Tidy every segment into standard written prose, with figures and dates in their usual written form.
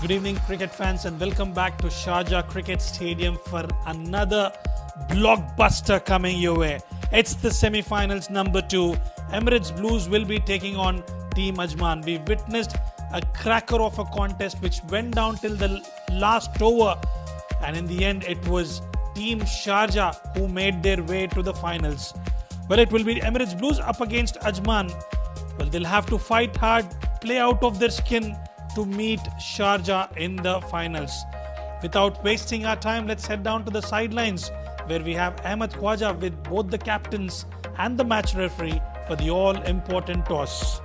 Good evening, cricket fans, and welcome back to Sharjah Cricket Stadium for another blockbuster coming your way. It's the semi-finals number 2. Emirates Blues will be taking on Team Ajman. We witnessed a cracker of a contest which went down till the last over, and in the end it was Team Sharjah who made their way to the finals. Well, it will be Emirates Blues up against Ajman. Well, they'll have to fight hard, play out of their skin to meet Sharjah in the finals. Without wasting our time, let's head down to the sidelines where we have Ahmed Khwaja with both the captains and the match referee for the all-important toss.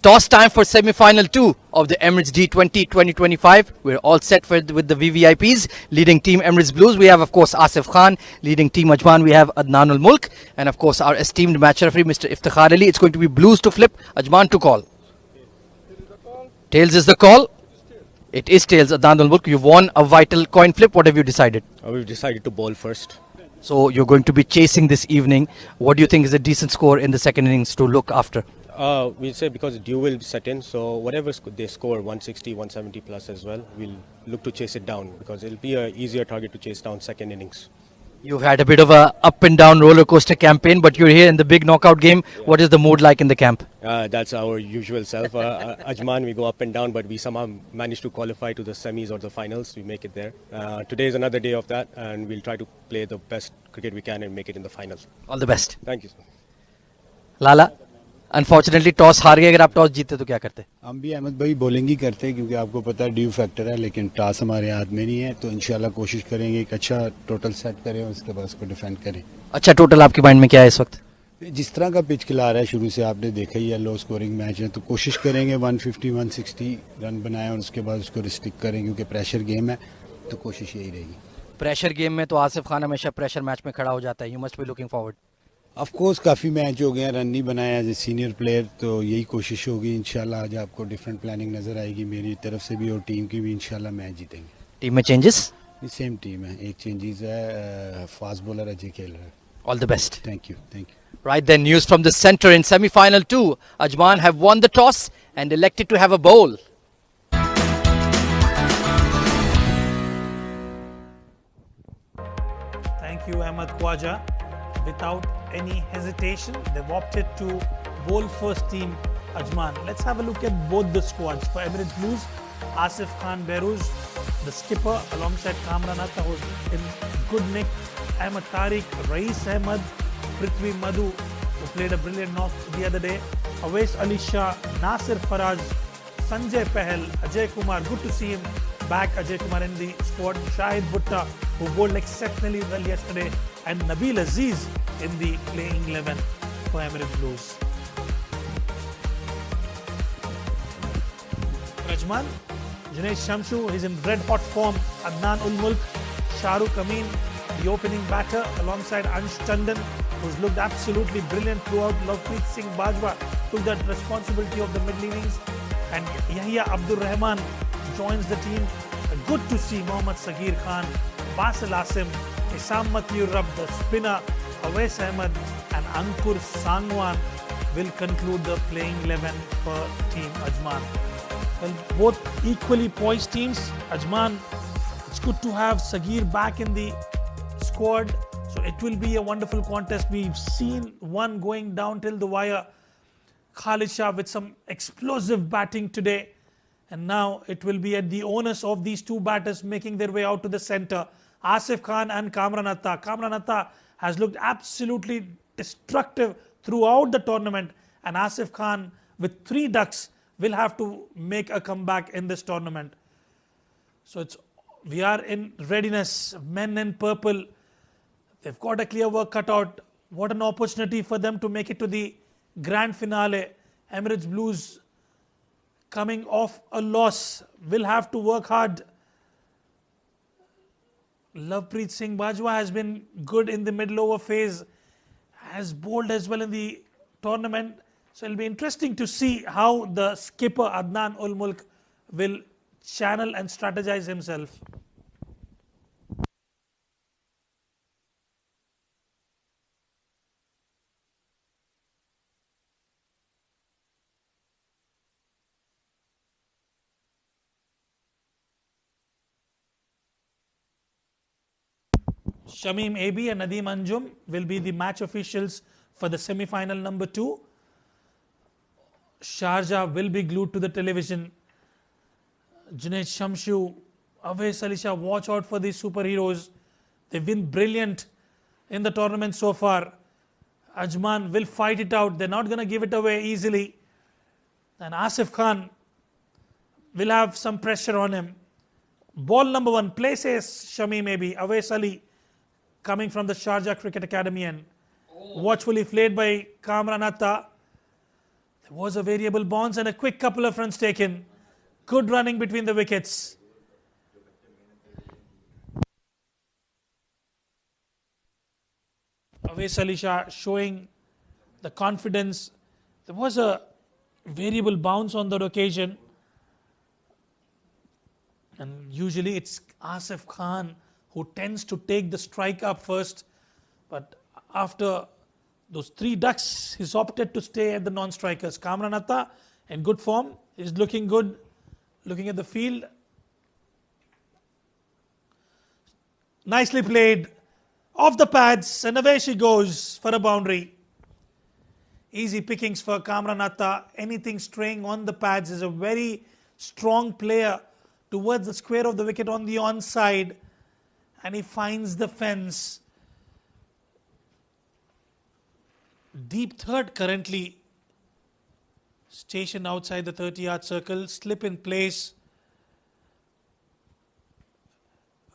Toss time for semi-final 2 of the Emirates D20 2025. We're all set with the VVIPs. Leading Team Emirates Blues, we have, of course, Asif Khan. Leading Team Ajman, we have Adnan Ul-Mulk. And, of course, our esteemed match referee, Mr. Iftikhar Ali. It's going to be Blues to flip, Ajman to call. Tails is the call. It is tails, Adnan Ul-Mulk. You've won a vital coin flip. What have you decided? We've decided to bowl first. So you're going to be chasing this evening. What do you think is a decent score in the second innings to look after? We'll say because dew will set in, so whatever they score, 160, 170 plus as well, we'll look to chase it down because it'll be an easier target to chase down second innings. You've had a bit of a up and down roller coaster campaign, but you're here in the big knockout game. Yeah. What is the mood like in the camp? That's our usual self. Ajman, we go up and down, but we somehow manage to qualify to the semis or the finals. We make it there. Today is another day of that, and we'll try to play the best cricket we can and make it in the finals. All the best. Thank you, sir. Lala, unfortunately toss हार गए. अगर आप toss जीते तो क्या करते? हम भी अहमद भाई बॉलिंग ही करते हैं क्योंकि आपको पता है ड्यू फैक्टर है, लेकिन टॉस हमारे हाथ में नहीं है, तो इंशाल्लाह कोशिश करेंगे एक अच्छा टोटल सेट करें और उसके बाद उसको डिफेंड करें. अच्छा टोटल आपके माइंड में क्या है इस वक्त? जिस तरह का पिच खिला रहा है शुरू से आपने देखा ही है, लो स्कोरिंग मैच है, तो कोशिश करेंगे 150 160 रन बनाएं और उसके बाद उसको रिस्ट्रिक्ट करें क्योंकि प्रेशर गेम है, तो कोशिश यही रहेगी. प्रेशर गेम में तो आसिफ खान हमेशा प्रेशर मैच में खड़ा हो जाता है. You must be looking forward. Of course काफ़ी मैच हो गए हैं, रन नहीं बनाया एज ए सीनियर प्लेयर, तो यही कोशिश होगी. इंशाल्लाह आज आपको डिफरेंट प्लानिंग नजर आएगी मेरी तरफ से भी और टीम की भी. इंशाल्लाह मैच जीतेंगे. टीम में चेंजेस? सेम टीम है, एक चेंजेस है, फास्ट बॉलर अजय खेल रहा है. All the best. Thank you. Right then, news from the centre in semi-final 2. Ajman have won the toss and elected to have a bowl. Thank you, Ahmed Khwaja. Without any hesitation, they've opted to bowl first Team Ajman. Let's have a look at both the squads. For Emirates Blues, Asif Khan Behrooz, the skipper, alongside Kamran Atta, who's in good nick, Ahmed Tariq, Rais Ahmed, Prithvi Madhu, who played a brilliant knock the other day, Awais Ali Shah, Nasir Faraz, Sanjay Pahal, Ajay Kumar, good to see him back, Ajay Kumar in the squad, Shahid Bhutta, who bowled exceptionally well yesterday, and Nabil Aziz in the playing 11 for Emirates Blues. Ajman, Junaid Shamsu is in red hot form, Adnan Ul-Mulk, Shahrukh Amin, the opening batter, alongside Ansh Chandan, who's looked absolutely brilliant throughout. Lovepreet Singh Bajwa took that responsibility of the middle innings, and Yahya Abdur Rahman joins the team. Good to see Mohammad Saghir Khan, Basil Asim, Isam Matiyur Rab, the spinner, Awais Ahmed, and Ankur Sangwan will conclude the playing 11 for Team Ajman. Well, both equally poised teams. Ajman, it's good to have Saghir back in the squad, so it will be a wonderful contest. We've seen one going down till the wire, Khalid Shah with some explosive batting today, and now it will be at the onus of these two batters making their way out to the centre, Asif Khan and Kamran Atta. Kamran Atta has looked absolutely destructive throughout the tournament, and Asif Khan with 3 ducks will have to make a comeback in this tournament. So we are in readiness. Men in purple, they've got a clear work cut out. What an opportunity for them to make it to the grand finale. Emirates Blues, coming off a loss, will have to work hard. Lovepreet Singh Bajwa has been good in the middle over phase, has bowled as well in the tournament. So it'll be interesting to see how the skipper Adnan Ul-Mulk will channel and strategize himself. Shamim AB and Nadeem Anjum will be the match officials for the semi-final number 2. Sharjah will be glued to the television. Junaid Shamshu, Awais Ali Shah, watch out for these superheroes. They've been brilliant in the tournament so far. Ajman will fight it out. They're not going to give it away easily. And Asif Khan will have some pressure on him. Ball number 1, places Shami maybe. Awais Ali coming from the Sharjah Cricket Academy and watchfully played by Kamran Atta. There was a variable bounce and a quick couple of runs taken. Good running between the wickets. Awais Ali Shah showing the confidence. There was a variable bounce on that occasion. And usually it's Asif Khan who tends to take the strike up first. But after those 3 ducks, he's opted to stay at the non-strikers. Kamran Atta in good form, is looking good, looking at the field. Nicely played, off the pads, and away she goes for a boundary. Easy pickings for Kamran Atta. Anything straying on the pads is a very strong player towards the square of the wicket on the onside, and he finds the fence. Deep third currently stationed outside the 30-yard circle, slip in place.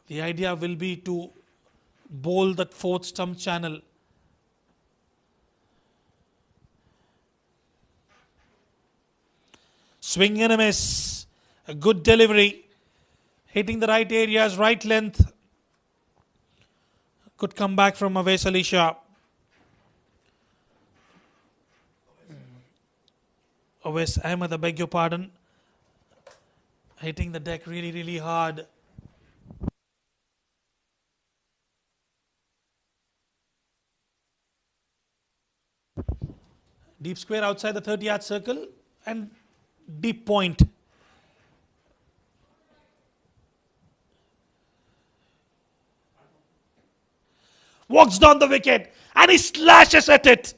The idea will be to bowl that 4th stump channel. Swing and a miss. A good delivery. Hitting the right areas, right length. Good comeback from Awais Ali Shah. Awais Ahmed, I beg your pardon. Hitting the deck really, really hard. Deep square outside the 30-yard circle and deep point. Walks down the wicket and he slashes at it.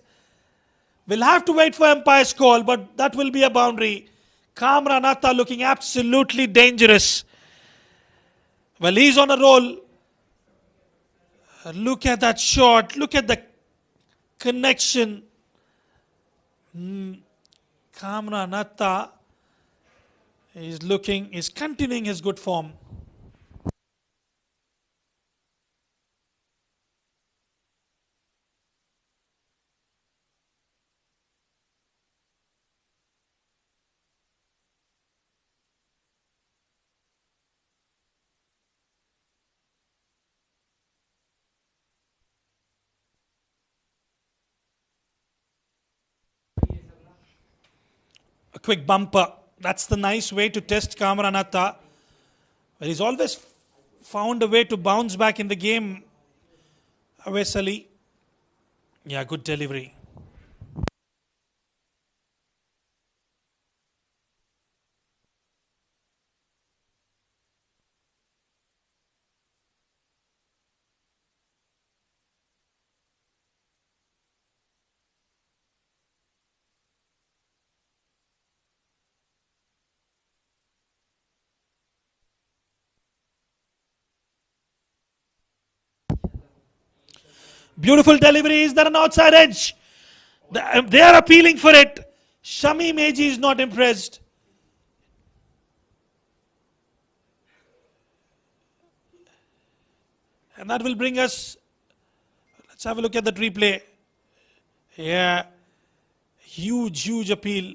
We'll have to wait for umpire's call, but that will be a boundary. Kamran Atta looking absolutely dangerous. Well, he's on a roll. Look at that shot. Look at the connection. Kamran Atta is continuing his good form. A quick bumper. That's the nice way to test Kamran Atta. Well, he's always found a way to bounce back in the game. Awais Ali. Yeah, good delivery. Beautiful delivery. Is there an outside edge? They are appealing for it. Shami Meji is not impressed. And that will bring us, let's have a look at that replay. Yeah, huge appeal.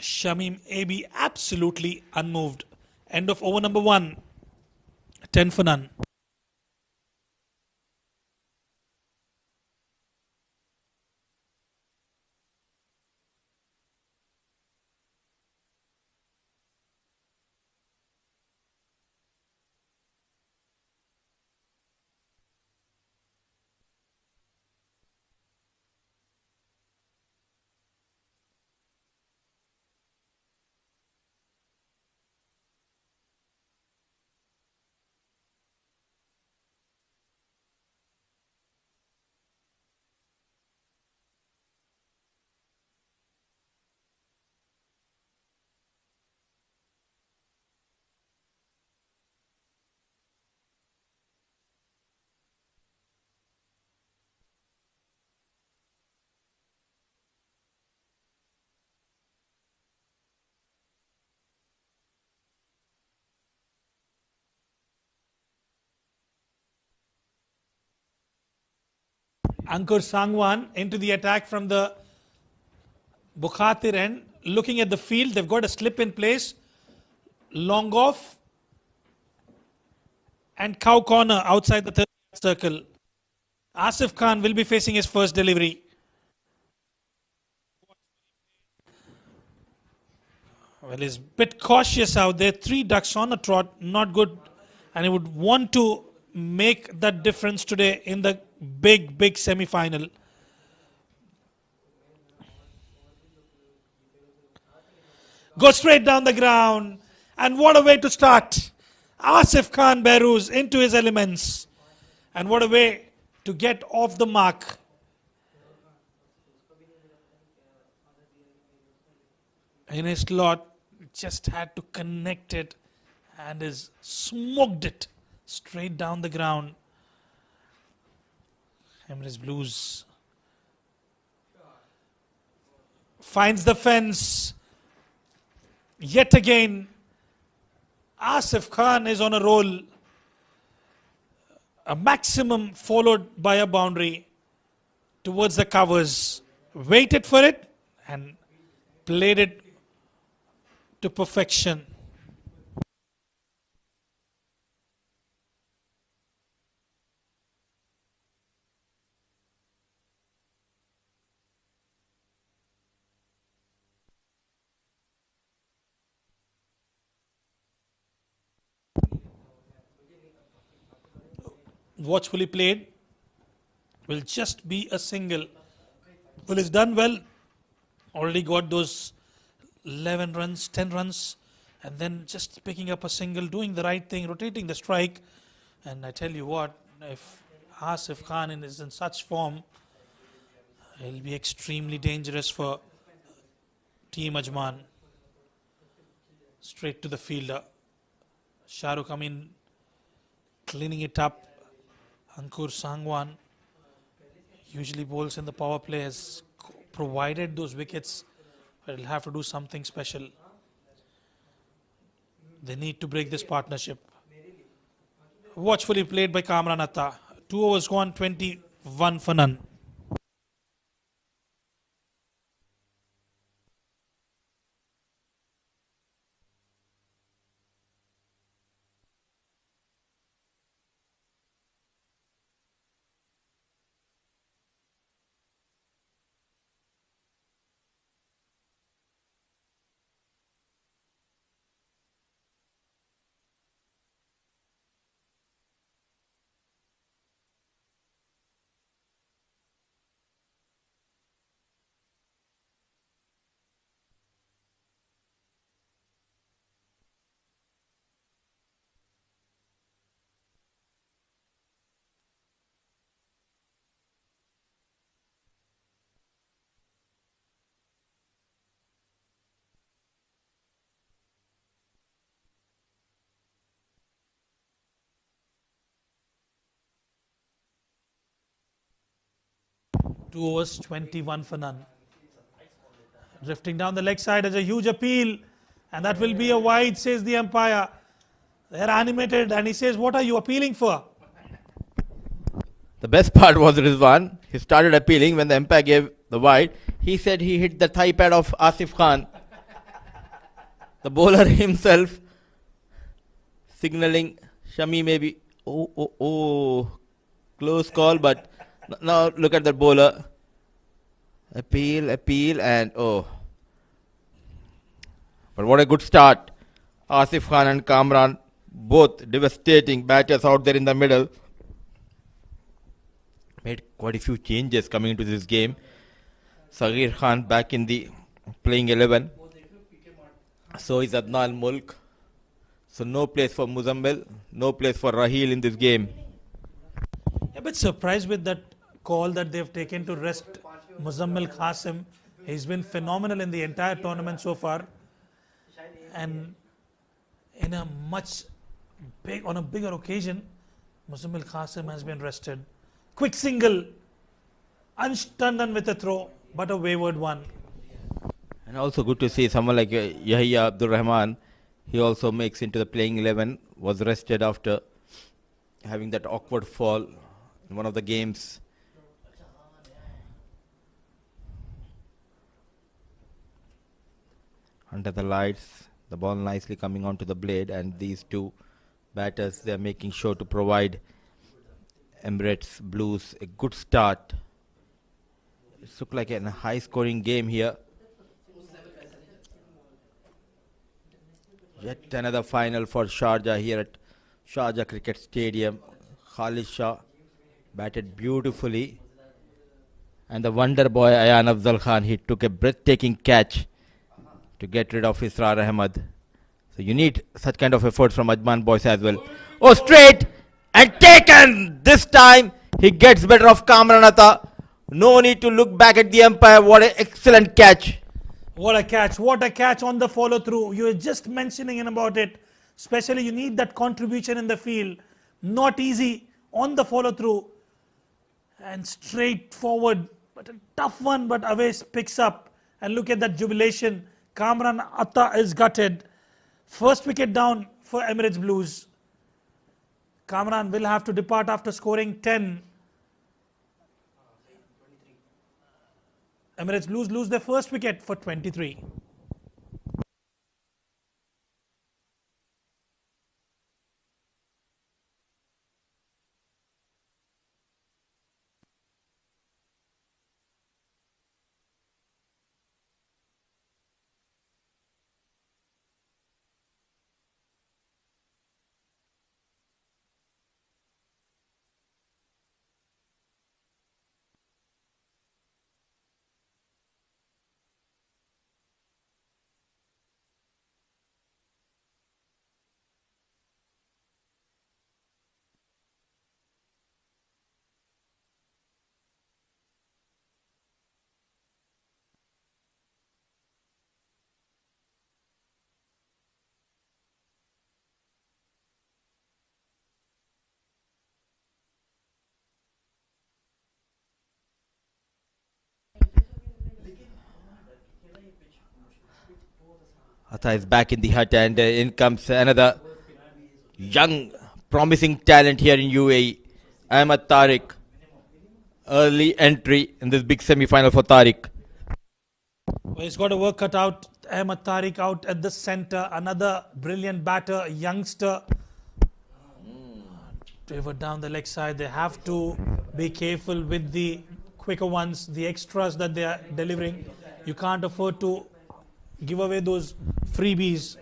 Shamim AB absolutely unmoved. End of over number 1. 10 for none. Ankur Sangwan into the attack from the Bukhatir end. Looking at the field, they've got a slip in place. Long off. And cow corner outside the third circle. Asif Khan will be facing his first delivery. Well, he's a bit cautious out there. 3 ducks on a trot, not good. And he would want to make that difference today in the big semi-final. Go straight down the ground. And what a way to start. Asif Khan Behrooz into his elements. And what a way to get off the mark. In his slot, just had to connect it and has smoked it straight down the ground. Emirates Blues finds the fence. Yet again, Asif Khan is on a roll. A maximum followed by a boundary towards the covers. Waited for it and played it to perfection. Watchfully played. Will just be a single. Well, it's done well. Already got those 11 runs, 10 runs, and then just picking up a single, doing the right thing, rotating the strike. And I tell you what, if Asif Khan is in such form, he'll be extremely dangerous for Team Ajman. Straight to the fielder. Shahrukh Amin cleaning it up. Ankur Sangwan usually bowls in the power play, has provided those wickets, but he'll have to do something special. They need to break this partnership. Watchfully played by Kamran Atta. 2 overs gone, 21 for none. Two overs, 21 for none. Drifting down the leg side is a huge appeal, and that will be a wide, says the umpire. They're animated, and he says, what are you appealing for? The best part was Rizwan. He started appealing when the umpire gave the wide. He said he hit the thigh pad of Asif Khan. The bowler himself signaling Shami maybe. Oh. Close call, but now look at that bowler. Appeal, and oh. But what a good start. Asif Khan and Kamran, both devastating batters out there in the middle. Made quite a few changes coming into this game. Saghir Khan back in the playing 11. So is Adnan Mulk. So no place for Muzammil, no place for Raheel in this game. A bit surprised with that call that they've taken to rest Muzammil Qasim. He's been phenomenal in the entire tournament so far. And in a on a bigger occasion, Muzammil Qasim has been rested. Quick single. Ansh Tandon with a throw, but a wayward one. And also good to see someone like Yahya Abdul Rahman. He also makes into the playing 11. Was rested after having that awkward fall in one of the games. under the lights. The ball nicely coming onto the blade, and these two batters, they are making sure to provide Emirates Blues a good start. It looked like a high scoring game here. Yet another final for Sharjah here at Sharjah Cricket Stadium. Khalid Shah batted beautifully, and the wonder boy Ayan Afzal Khan, he took a breathtaking catch to get rid of Israr Ahmad. So you need such kind of efforts from Ajman boys as well. Oh, straight and taken! This time he gets better of Kamran Atta. No need to look back at the umpire. What an excellent catch. What a catch. What a catch on the follow through. You were just mentioning about it. Especially you need that contribution in the field. Not easy on the follow through. And straight forward. But a tough one, but Awais picks up. And look at that jubilation. Kamran Atta is gutted. First wicket down for Emirates Blues. Kamran will have to depart after scoring 10. Emirates Blues lose their first wicket for 23. Atta is back in the hut, and in comes another young, promising talent here in UAE. Ahmad Tariq. Early entry in this big semi-final for Tariq. Well, he's got a work cut out. Ahmad Tariq out at the center. Another brilliant batter, youngster. Driven down the leg side. They have to be careful with the quicker ones, the extras that they are delivering. You can't afford to give away those freebies.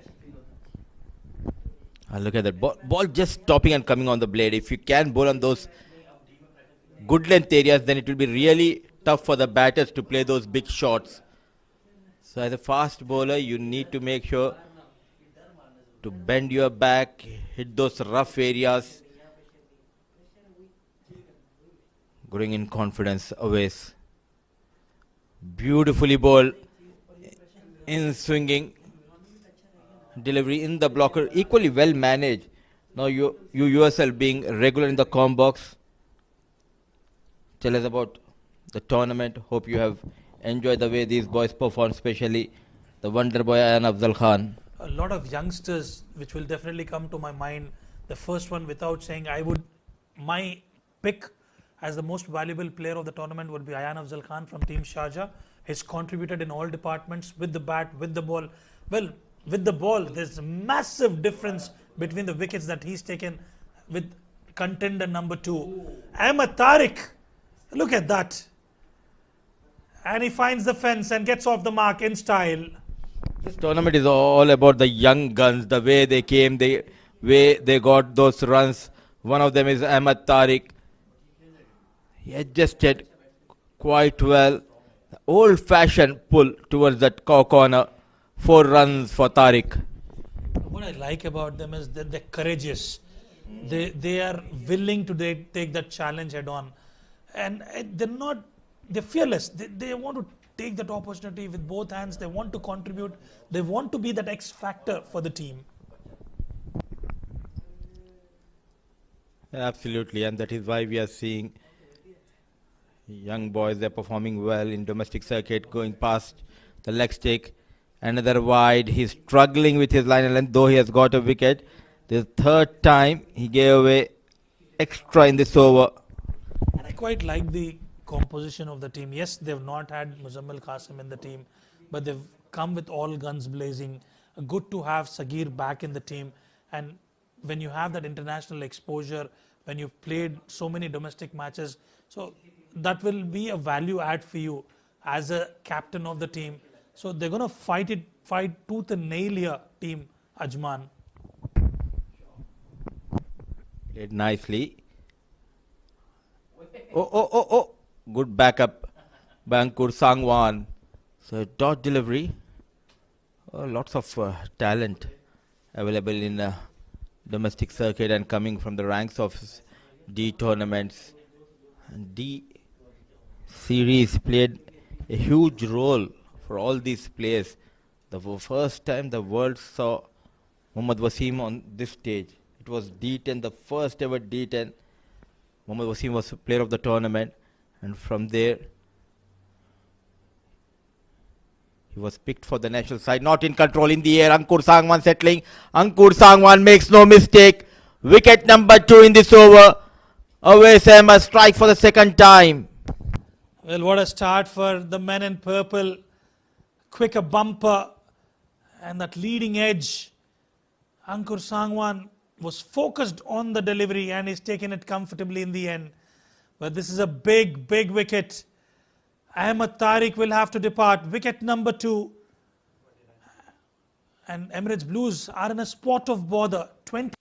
Look at that ball just stopping and coming on the blade. If you can bowl on those good length areas, then it will be really tough for the batters to play those big shots. So as a fast bowler, you need to make sure to bend your back, hit those rough areas. Going in confidence, Awais. Beautifully bowled. In swinging. Delivery in the blocker. Equally well managed. Now you yourself being regular in the comm box. Tell us about the tournament. Hope you have enjoyed the way these boys perform, especially the wonder boy Ayan Afzal Khan. A lot of youngsters which will definitely come to my mind. The first one, without saying, my pick as the most valuable player of the tournament would be Ayan Afzal Khan from Team Sharjah. He's contributed in all departments, with the bat, with the ball. Well, with the ball, there's a massive difference between the wickets that he's taken with contender number 2. Ahmad Tariq, look at that. And he finds the fence and gets off the mark in style. This tournament is all about the young guns, the way they came, the way they got those runs. One of them is Ahmad Tariq. He adjusted quite well. Old-fashioned pull towards that corner. 4 runs for Tariq. What I like about them is that they're courageous. They are willing to take that challenge head on. And they're fearless. They want to take that opportunity with both hands. They want to contribute. They want to be that X factor for the team. Absolutely, and that is why we are seeing young boys, they're performing well in domestic circuit, going past the leg stick. Another wide. He's struggling with his line and length, though he has got a wicket. The third time he gave away extra in this over. And I quite like the composition of the team. Yes, they've not had Muzammil Qasim in the team, but they've come with all guns blazing. Good to have Sagir back in the team. And when you have that international exposure, when you've played so many domestic matches, so that will be a value add for you as a captain of the team. So they're going to fight tooth and nail here, team Ajman. Played nicely. Oh. Good backup by Ankur Sangwan. So dot delivery. Lots of talent available in domestic circuit and coming from the ranks of D tournaments. And D series played a huge role for all these players. The first time the world saw Mohammad Wasim on this stage, it was D10, the first ever D10. Mohammad Wasim was player of the tournament, and from there he was picked for the national side. Not in control in the air. Ankur Sangwan settling. Ankur Sangwan makes no mistake. Wicket number 2 in this over. Awais Ahmed strike for the second time. Well, what a start for the men in purple. Quicker bumper and that leading edge. Ankur Sangwan was focused on the delivery and he's taken it comfortably in the end. But this is a big wicket. Ahmed Tariq will have to depart. Wicket number 2. And Emirates Blues are in a spot of bother. 20.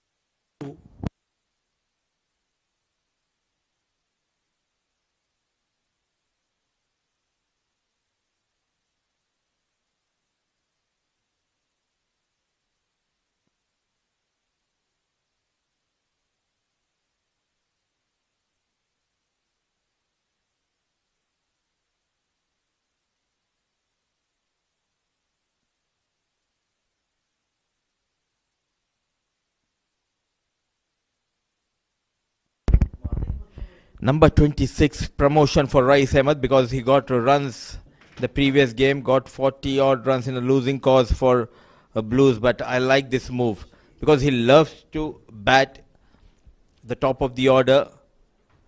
Number 26 promotion for Rais Ahmed because he got runs the previous game, got 40 odd runs in a losing cause for Blues. But I like this move because he loves to bat the top of the order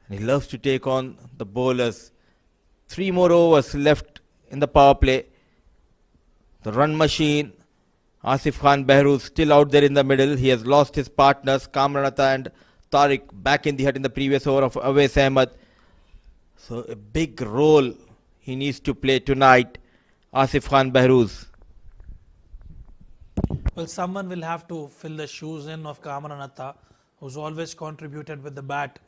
and he loves to take on the bowlers. 3 more overs left in the power play. The run machine, Asif Khan Behrooz still out there in the middle. He has lost his partners, Kamranata and Tariq back in the hut in the previous over of Awais Ahmed. So a big role he needs to play tonight, Asif Khan Behrooz. Well, someone will have to fill the shoes in of Kamranata, who's always contributed with the bat.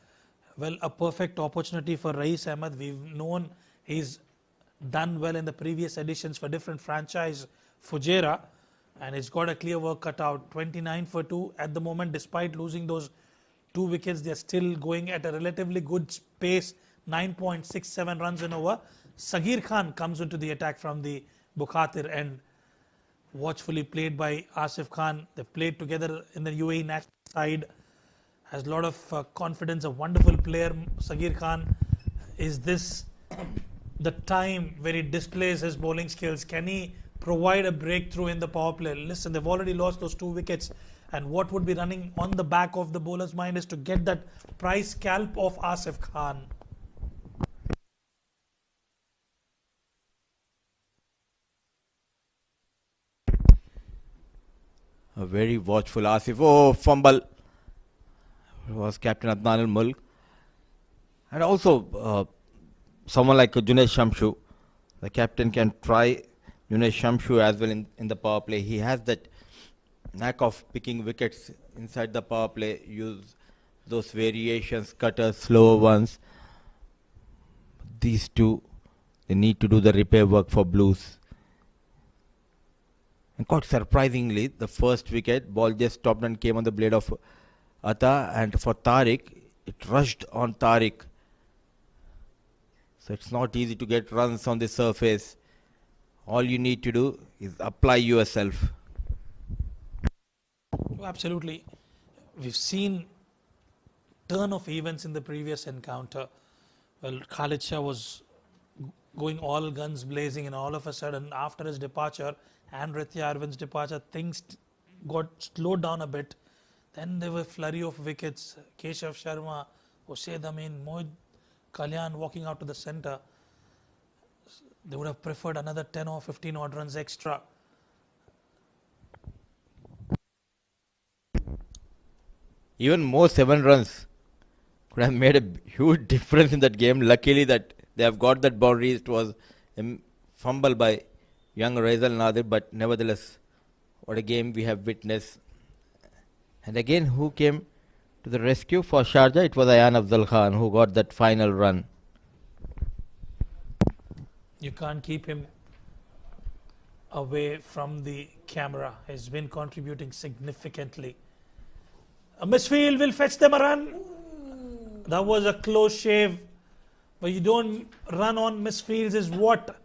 Well, a perfect opportunity for Rais Ahmed. We've known he's done well in the previous editions for different franchise, Fujairah, and he's got a clear work cut out. 29 for 2 at the moment, despite losing those 2 wickets, they're still going at a relatively good pace, 9.67 runs an over. Sagir Khan comes into the attack from the Bukhatir end. Watchfully played by Asif Khan. They've played together in the UAE national side. Has a lot of confidence, a wonderful player, Sagir Khan. Is this the time where he displays his bowling skills? Can he provide a breakthrough in the power play? Listen, they've already lost those 2 wickets. And what would be running on the back of the bowler's mind is to get that prize scalp of Asif Khan. A very watchful Asif. Oh, fumble. It was Captain Adnan al-Mulk. And also someone like Junaid Shamshu. The captain can try Junaid Shamshu as well in the power play. He has that knack of picking wickets inside the power play, use those variations, cutters, slower ones. These two, they need to do the repair work for Blues. And quite surprisingly, the first wicket, ball just stopped and came on the blade of Atta, and for Tariq, it rushed on Tariq. So it's not easy to get runs on the surface. All you need to do is apply yourself. Absolutely. We've seen turn of events in the previous encounter. Well, Khalid Shah was going all guns blazing, and all of a sudden, after his departure and Rithya Arvind's departure, things got slowed down a bit. Then there were a flurry of wickets. Keshav Sharma, Usaid Amin, Mohid Kalyan walking out to the centre. They would have preferred another 10 or 15 odd runs extra. Even more 7 runs could have made a huge difference in that game. Luckily that they have got that boundary. It was a fumble by young Raizal Nadir, but nevertheless, what a game we have witnessed. And again, who came to the rescue for Sharjah? It was Ayan Afzal Khan who got that final run. You can't keep him away from the camera. He's been contributing significantly. A misfield will fetch them a run. That was a close shave. But you don't run on misfields is what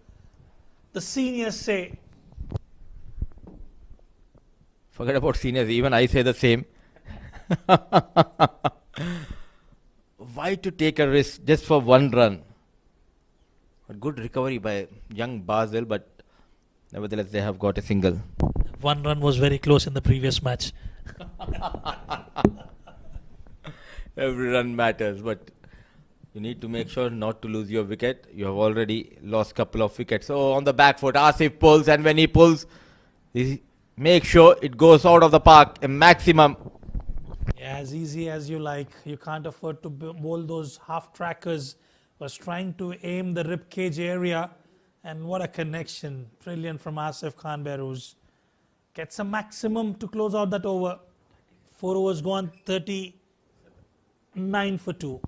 the seniors say. Forget about seniors, even I say the same. Why to take a risk just for 1 run? A good recovery by young Basel, but nevertheless they have got a single. 1 run was very close in the previous match. Every run matters, but you need to make sure not to lose your wicket. You have already lost a couple of wickets. So on the back foot, Asif pulls, and when he pulls, he make sure it goes out of the park a maximum. Yeah, as easy as you like. You can't afford to bowl those half trackers. Was trying to aim the rib cage area, and what a connection. Brilliant from Asif Khan Behrooz. Gets a maximum to close out that over. 4 overs gone, 39 for 2.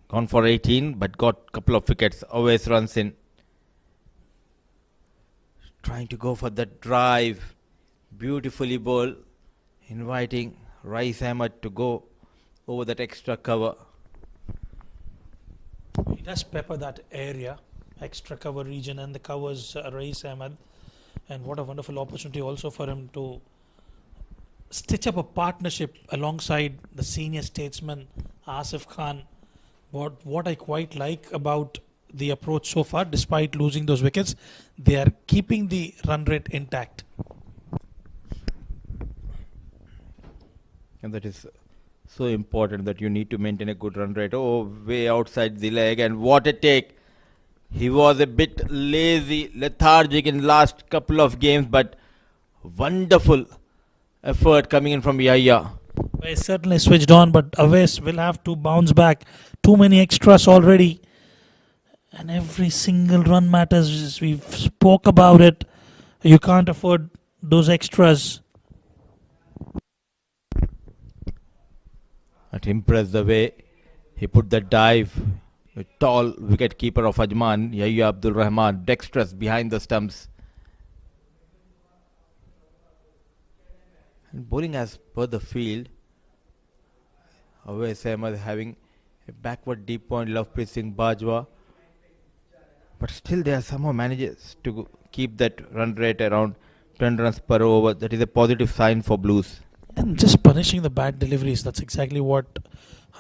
Gone for 18, but got a couple of wickets. Always runs in. Trying to go for that drive. Beautifully bowled. Inviting Rais Ahmed to go over that extra cover. He does pepper that area, extra cover region, and the covers Rais Ahmed. And what a wonderful opportunity also for him to stitch up a partnership alongside the senior statesman Asif Khan. What I quite like about the approach so far, despite losing those wickets, they are keeping the run rate intact. And that is so important, that you need to maintain a good run rate. Oh, way outside the leg, and what a take. He was a bit lazy, lethargic in last couple of games, but wonderful effort coming in from Yahya. He certainly switched on, but Awais will have to bounce back. Too many extras already. And every single run matters. We've spoke about it. You can't afford those extras. It impressed the way he put the dive. A tall wicket keeper of Ajman, Yahya Abdul Rahman, dexterous behind the stumps. And bowling as per the field, Awais Ahmed having a backward deep point, Lovepreet Singh Bajwa. But still they are somehow manages to keep that run rate around 10 runs per over. That is a positive sign for Blues. And just punishing the bad deliveries. That's exactly what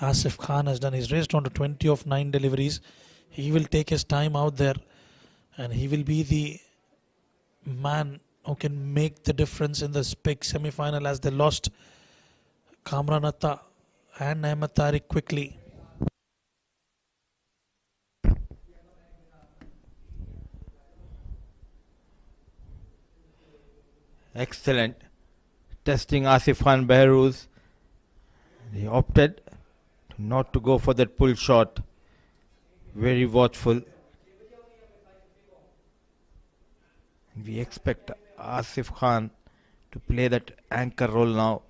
Asif Khan has done. He's raised on to 20 of 9 deliveries. He will take his time out there, and he will be the man who can make the difference in this big semi-final, as they lost Kamran Atta and Ahmed Tariq quickly. Excellent. Testing Asif Khan Behrooz. He opted not to go for that pull shot. Very watchful. We expect Asif Khan to play that anchor role now.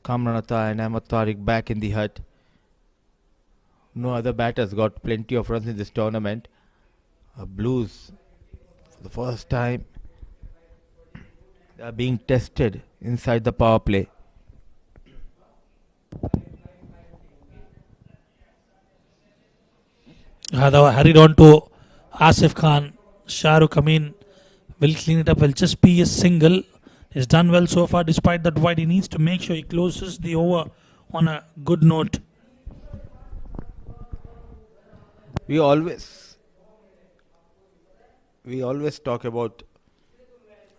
Kamranata and Ahmad Tariq back in the hut. No other batters got plenty of runs in this tournament. Blues, for the first time, they are being tested inside the power play. Hurried on to Asif Khan. Shahrukh Amin will clean it up. Will just be a single. He's done well so far despite that wide. He needs to make sure he closes the over on a good note. We always talk about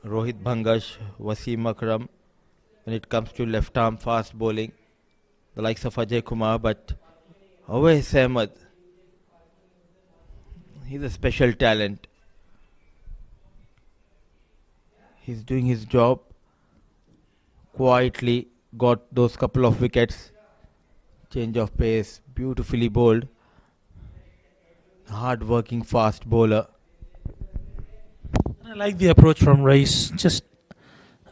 Rohit Bhangash, Wasim Akram when it comes to left arm fast bowling, the likes of Ajay Kumar, but Awais Ahmed, he's a special talent. He's doing his job quietly, got those couple of wickets, change of pace, beautifully bowled, hard working fast bowler. I like the approach from Rice, just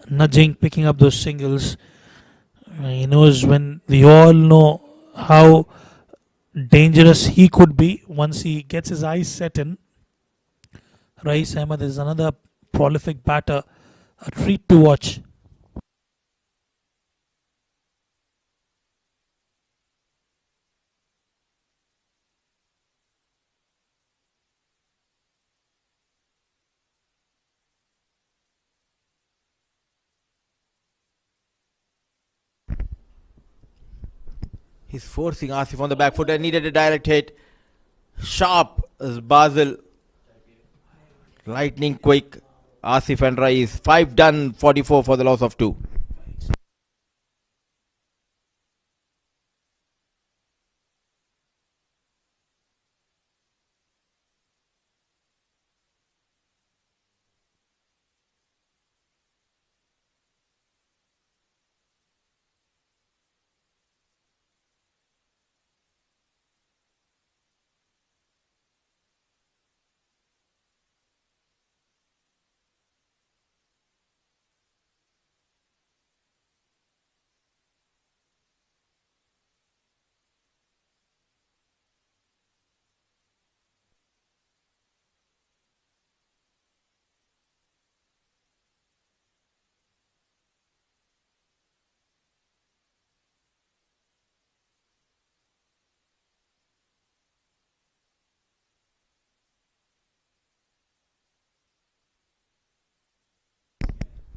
nudging, picking up those singles. He knows when we all know how dangerous he could be once he gets his eyes set in. Rice Ahmed is another prolific batter, a treat to watch. He's forcing Asif on the back foot and needed a direct hit. Sharp as Basel. Lightning quick. Asif and Rais. 5 done, 44 for the loss of 2.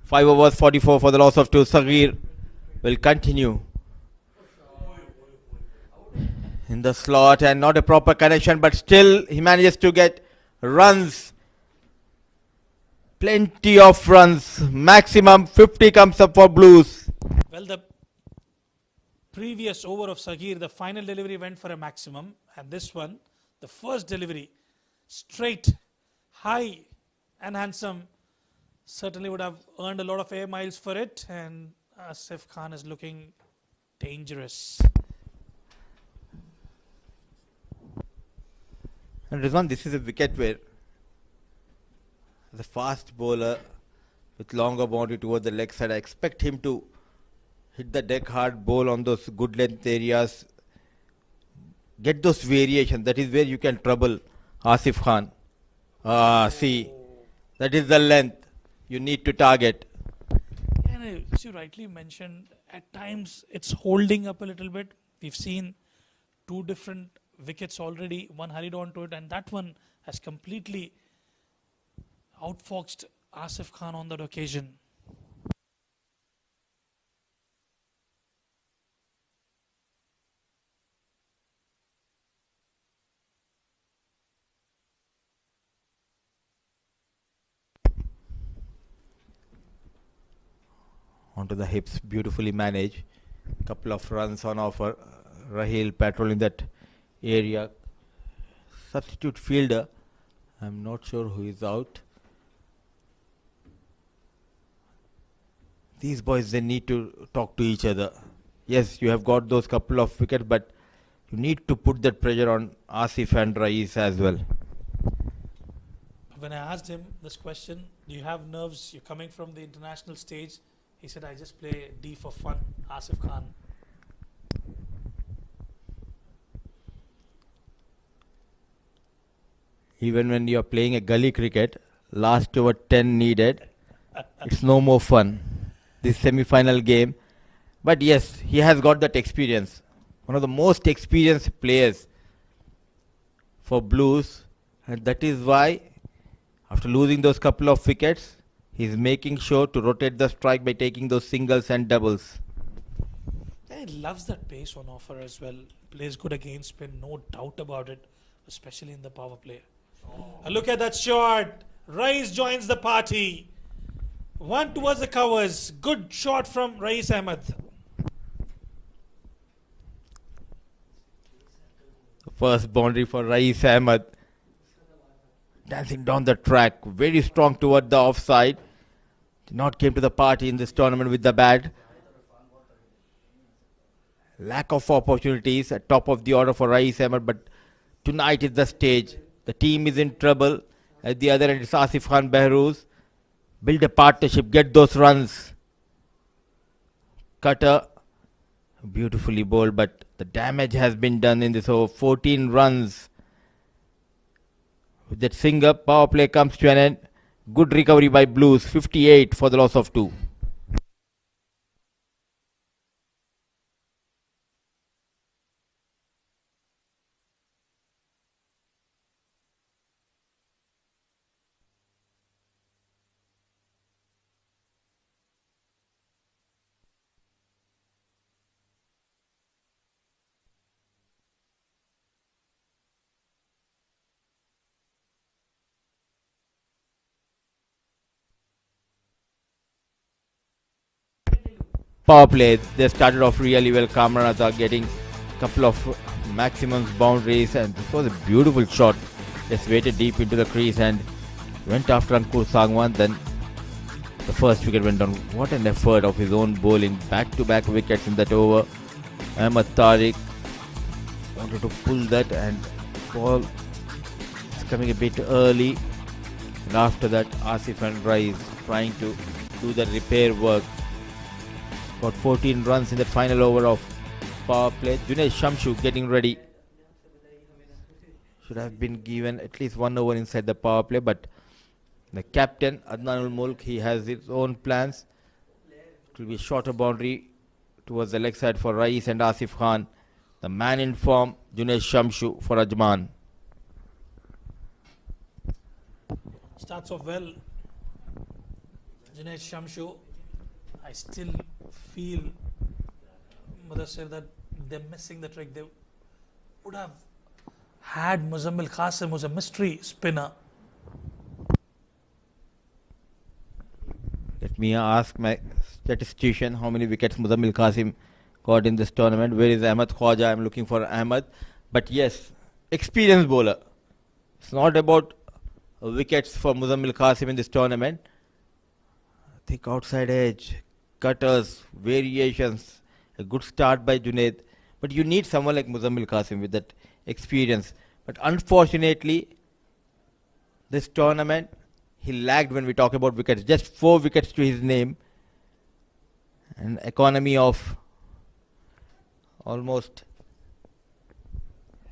Five overs, 44 for the loss of 2. Sagir will continue in the slot and not a proper connection, but still he manages to get runs. Plenty of runs. Maximum 50 comes up for Blues. Well, the previous over of Sagir, the final delivery went for a maximum, and this one, the first delivery, straight, high and handsome, certainly would have earned a lot of air miles for it, and Asif Khan is looking dangerous. And Rizwan, this is a wicket where the fast bowler with longer boundary towards the leg side, I expect him to hit the deck hard, bowl on those good length areas, get those variations. That is where you can trouble Asif Khan. See, that is the length you need to target. And as you rightly mentioned, at times it's holding up a little bit. We've seen 2 different wickets already, one hurried onto it, and that one has completely outfoxed Asif Khan on that occasion. Onto the hips, beautifully managed. Couple of runs on offer. Rahil patrolling that area. Substitute fielder, I'm not sure who is out. These boys, they need to talk to each other. Yes, you have got those couple of wickets, but you need to put that pressure on Asif and Rais as well. when I asked him this question, do you have nerves? You're coming from the international stage. He said, I just play D for fun. Asif Khan. Even when you're playing a gully cricket, last over 10 needed, it's no more fun. This semi-final game. But yes, he has got that experience. One of the most experienced players for Blues. And that is why, after losing those couple of wickets, he's making sure to rotate the strike by taking those singles and doubles. And he loves that pace on offer as well. Plays good against spin, no doubt about it, especially in the power play. And look at that shot. Rais joins the party. One towards the covers. Good shot from Rais Ahmed. First boundary for Rais Ahmed. Dancing down the track. Very strong toward the offside. Did not came to the party in this tournament with the bat. Lack of opportunities at top of the order for Rais Ahmed. But tonight is the stage. The team is in trouble. At the other end, it's Asif Khan Behrouz. Build a partnership. Get those runs. Cutter. Beautifully bowled, but the damage has been done in this over. 14 runs. With that single, power play comes to an end. Good recovery by Blues. 58 for the loss of 2. Power play, they started off really well. Kamranatha getting a couple of maximum boundaries, and this was a beautiful shot. Just waited deep into the crease and went after Ankur Sangwan. Then the first wicket went down. What an effort of his own bowling. Back-to-back wickets in that over. Ahmed Tariq wanted to pull that, and ball is coming a bit early. And after that, Asif and Rais trying to do the repair work. Got 14 runs in the final over of power play. Junaid Shamshu getting ready. Should have been given at least 1 over inside the power play, but the captain Adnan Mulk, he has his own plans. It will be a shorter boundary towards the leg side for Rais and Asif Khan. The man in form, Junaid Shamshu for Ajman. Starts off well. Junaid Shamshu. I still feel, Mudassir, that they're missing the trick. They would have had Muzammil Qasim, who's a mystery spinner. Let me ask my statistician how many wickets Muzammil Qasim got in this tournament. Where is Ahmed Khwaja? I'm looking for Ahmed. But yes, experienced bowler. It's not about wickets for Muzammil Qasim in this tournament. I think outside edge, cutters, variations, a good start by Junaid. But you need someone like Muzammil Qasim with that experience. But unfortunately, this tournament, he lagged when we talk about wickets. Just 4 wickets to his name. An economy of almost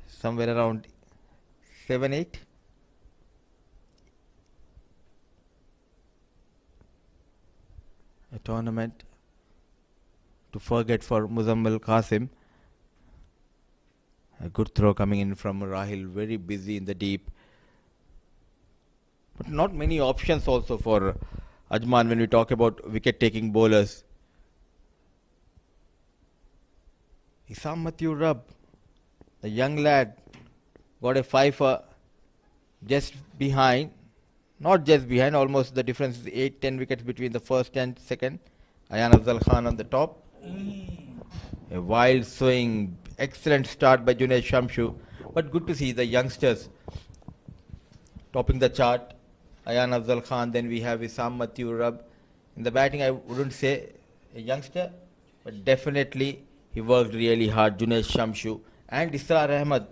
somewhere around 7-8. A tournament to forget for Muzammil Qasim. A good throw coming in from Rahil, very busy in the deep. But not many options also for Ajman when we talk about wicket-taking bowlers. Isam Matthew Rub, the young lad, got a 5 just behind. Not just behind, almost the difference is 8-10 wickets between the first and second. Ayan Afzal Khan on the top. A wild swing, excellent start by Junaid Shamshu. But good to see the youngsters topping the chart. Ayan Afzal Khan, then we have Isam Matthew Rub. In the batting, I wouldn't say a youngster, but definitely he worked really hard. Junaid Shamshu and Israr Ahmed.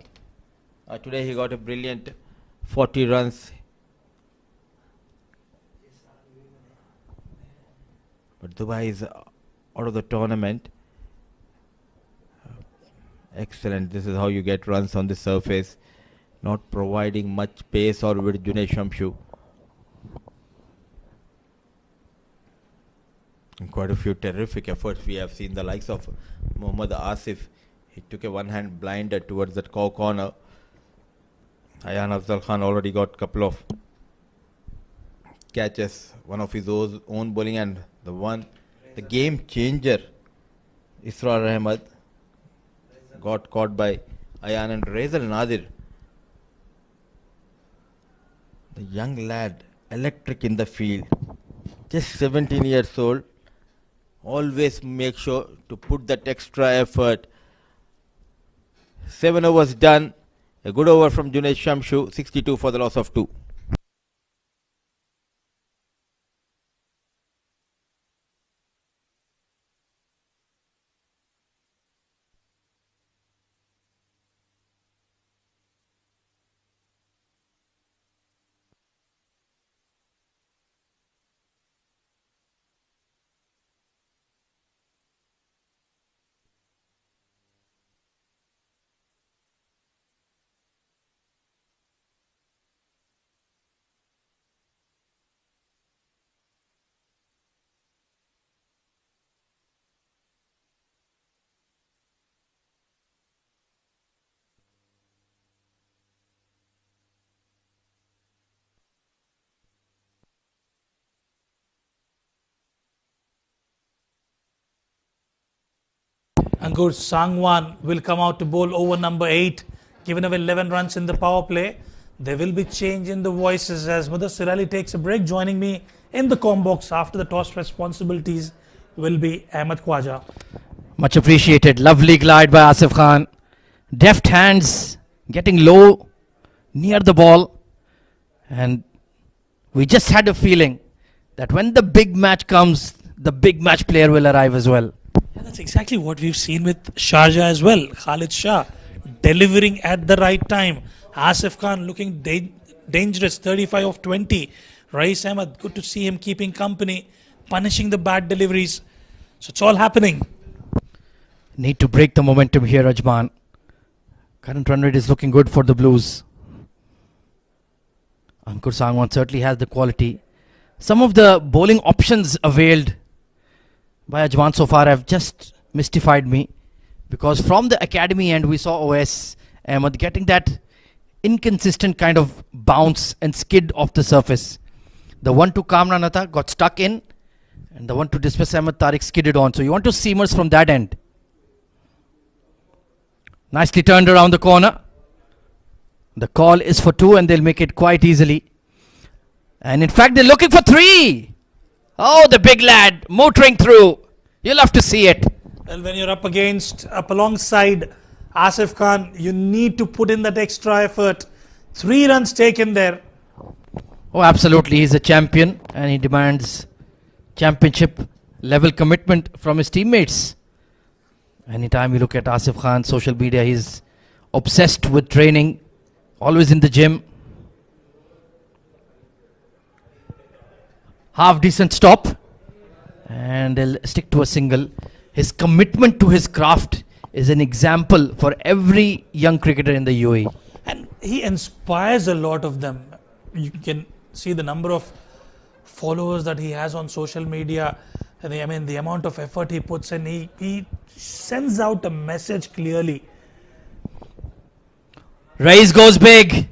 Today he got a brilliant 40 runs. But Dubai is out of the tournament. Excellent. This is how you get runs on the surface. Not providing much pace or with Junaid Shamshu. And quite a few terrific efforts. We have seen the likes of Mohammad Asif. He took a one-hand blinder towards that corner. Ayan Afzal Khan already got a couple of catches. One of his own bowling and the game changer, Israr Ahmed, got caught by Ayan and Razel Nadir. The young lad, electric in the field, just 17 years old. Always make sure to put that extra effort. 7 overs done. A good over from Junaid Shamshu, 62 for the loss of 2. Ankur Sangwan will come out to bowl over number 8, giving away 11 runs in the power play. There will be change in the voices as Mudassir Ali takes a break. Joining me in the com box after the toss responsibilities will be Ahmed Khwaja. Much appreciated. Lovely glide by Asif Khan. Deft hands, getting low, near the ball. And we just had a feeling that when the big match comes, the big match player will arrive as well. Yeah, that's exactly what we've seen with Sharjah as well. Khalid Shah delivering at the right time. Asif Khan looking dangerous, 35 of 20. Rais Ahmed, good to see him keeping company, punishing the bad deliveries. So it's all happening. Need to break the momentum here, Ajman. Current run rate is looking good for the Blues. Ankur Sangwan certainly has the quality. Some of the bowling options availed by Ajman so far have just mystified me, because from the academy end we saw OS Ahmed getting that inconsistent kind of bounce and skid off the surface. The one to Kamranata got stuck in, and the one to dismiss Ahmed Tariq skidded on. So you want to seamers from that end. Nicely turned around the corner. The call is for 2 and they'll make it quite easily. And in fact they're looking for 3. Oh, the big lad motoring through. You'll have to see it. Well, when you're up alongside Asif Khan, you need to put in that extra effort. 3 runs taken there. Oh, absolutely. He's a champion and he demands championship level commitment from his teammates. Anytime you look at Asif Khan's social media, he's obsessed with training, always in the gym. Half decent stop, and they'll stick to a single. His commitment to his craft is an example for every young cricketer in the UAE. And he inspires a lot of them. You can see the number of followers that he has on social media. And the amount of effort he puts in, he sends out a message clearly. Race goes big.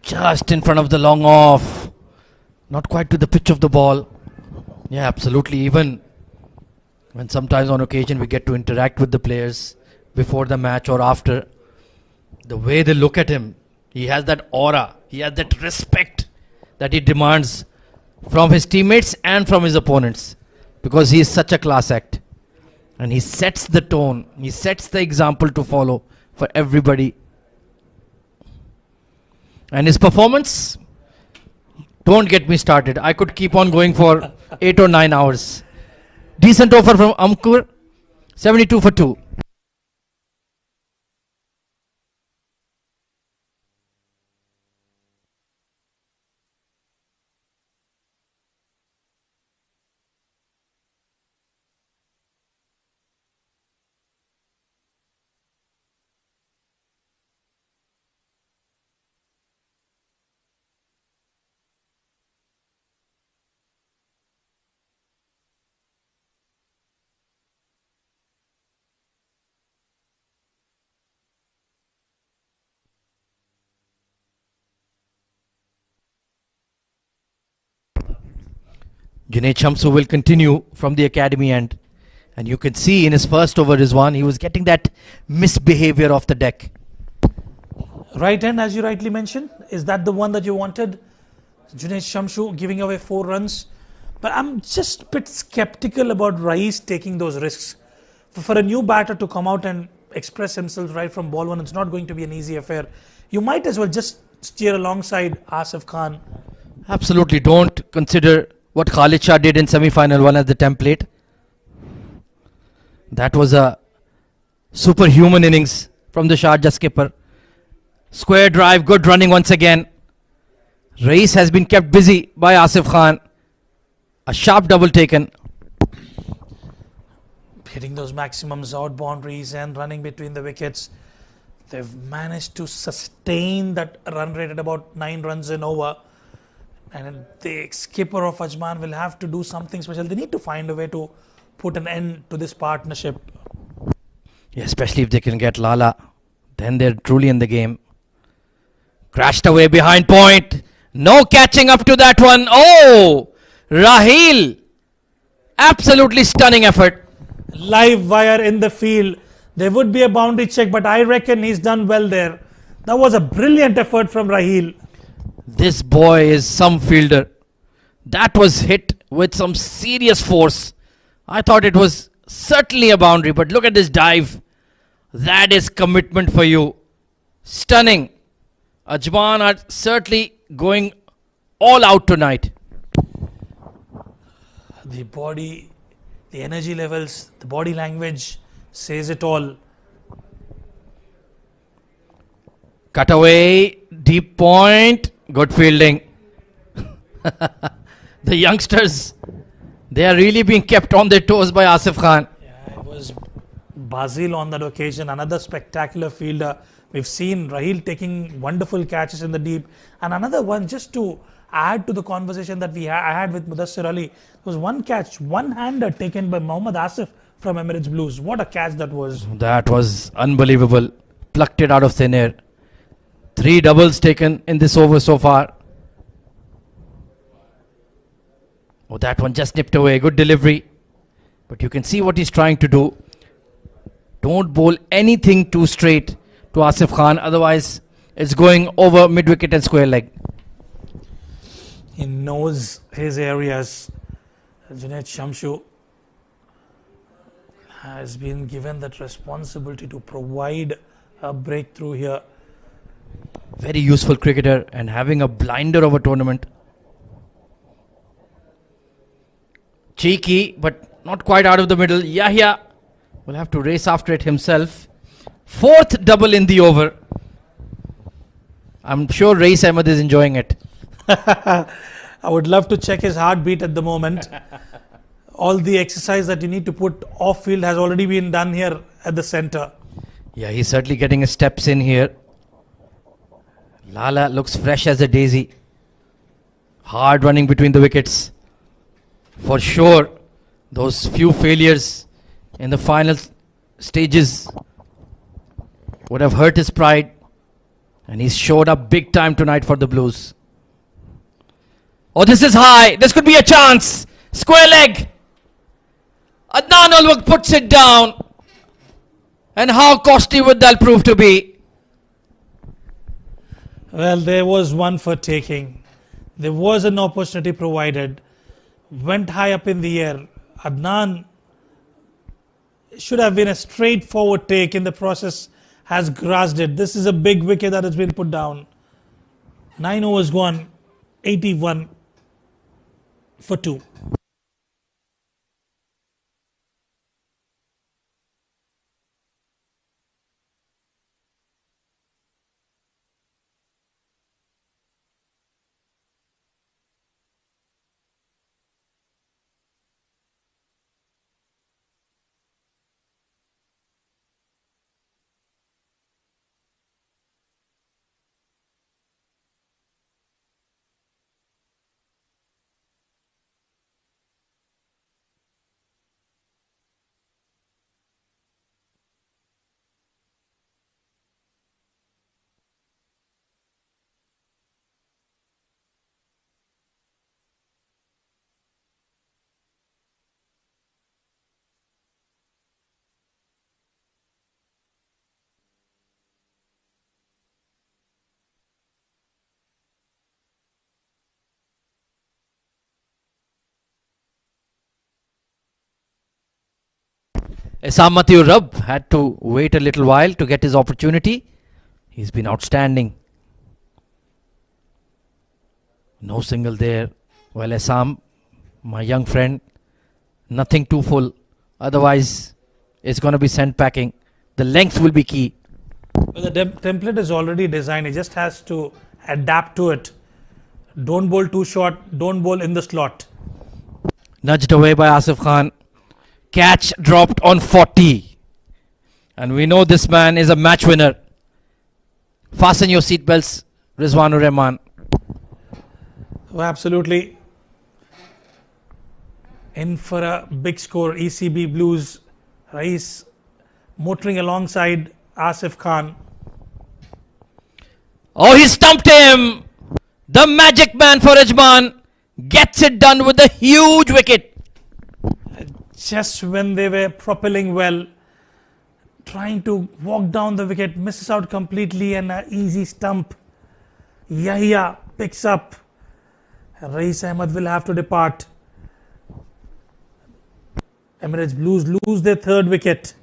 Just in front of the long off. Not quite to the pitch of the ball. Yeah, absolutely. Even when sometimes on occasion we get to interact with the players before the match or after, the way they look at him, he has that aura, he has that respect that he demands from his teammates and from his opponents, because he is such a class act and he sets the tone, he sets the example to follow for everybody. And his performance, don't get me started. I could keep on going for 8 or 9 hours. Decent offer from Ankur, 72 for 2. Junaid Shamsu will continue from the academy end. And you can see in his first over is one, he was getting that misbehavior off the deck. Right hand, as you rightly mentioned, is that the one that you wanted? Junaid Shamsu giving away 4 runs. But I'm just a bit skeptical about Rais taking those risks. For a new batter to come out and express himself right from ball 1, it's not going to be an easy affair. You might as well just steer alongside Asif Khan. Absolutely don't consider what Khalid Shah did in semi-final 1 as the template. That was a superhuman innings from the Sharjah skipper. Square drive, good running once again. Rais has been kept busy by Asif Khan. A sharp double taken. Hitting those maximums out boundaries and running between the wickets. They've managed to sustain that run rate at about 9 runs an over. And the skipper of Ajman will have to do something special. They need to find a way to put an end to this partnership. Yeah, especially if they can get Lala. Then they're truly in the game. Crashed away behind point. No catching up to that one. Oh! Raheel. Absolutely stunning effort. Live wire in the field. There would be a boundary check, but I reckon he's done well there. That was a brilliant effort from Raheel. This boy is some fielder. That was hit with some serious force. I thought it was certainly a boundary, but look at this dive. That is commitment for you. Stunning. Ajman are certainly going all out tonight. The body, the energy levels, the body language says it all. Cut away, deep point, good fielding. The youngsters, they are really being kept on their toes by Asif Khan. Yeah, it was Basil on that occasion, another spectacular fielder. We've seen Raheel taking wonderful catches in the deep. And another one, just to add to the conversation that I had with Mudassir Ali, there was one catch, one-hander taken by Mohammad Asif from Emirates Blues. What a catch that was. That was unbelievable. Plucked it out of thin air. 3 doubles taken in this over so far. Oh, that one just nipped away. Good delivery. But you can see what he's trying to do. Don't bowl anything too straight to Asif Khan. Otherwise, it's going over mid-wicket and square leg. He knows his areas. Junaid Shamsu has been given that responsibility to provide a breakthrough here. Very useful cricketer and having a blinder of a tournament. Cheeky, but not quite out of the middle. Yahya will have to race after it himself. 4th double in the over. I'm sure Rais Ahmed is enjoying it. I would love to check his heartbeat at the moment. All the exercise that you need to put off field has already been done here at the center. Yeah, he's certainly getting his steps in here. Lala looks fresh as a daisy. Hard running between the wickets. For sure, those few failures in the final stages would have hurt his pride. And he's showed up big time tonight for the Blues. Oh, this is high. This could be a chance. Square leg. Adnan Ulwak puts it down. And how costly would that prove to be? Well, there was one for taking. There was an opportunity provided. Went high up in the air. Adnan should have been a straightforward take. In the process, has grasped it. This is a big wicket that has been put down. 9 overs gone. 81 for 2. Essam Mathew Rab had to wait a little while to get his opportunity. He's been outstanding. No single there. Well, Essam, my young friend, nothing too full. Otherwise, it's going to be sent packing. The length will be key. Well, the template is already designed. He just has to adapt to it. Don't bowl too short. Don't bowl in the slot. Nudged away by Asif Khan. Catch dropped on 40. And we know this man is a match winner. Fasten your seatbelts, Rizwanur Rahman. Oh, absolutely. In for a big score. ECB Blues. Rais motoring alongside Asif Khan. Oh, he stumped him. The magic man for Ajman gets it done with a huge wicket. Just when they were propelling well, trying to walk down the wicket, misses out completely, and an easy stump. Yahya picks up. Rais Ahmed will have to depart. Emirates Blues lose their third wicket.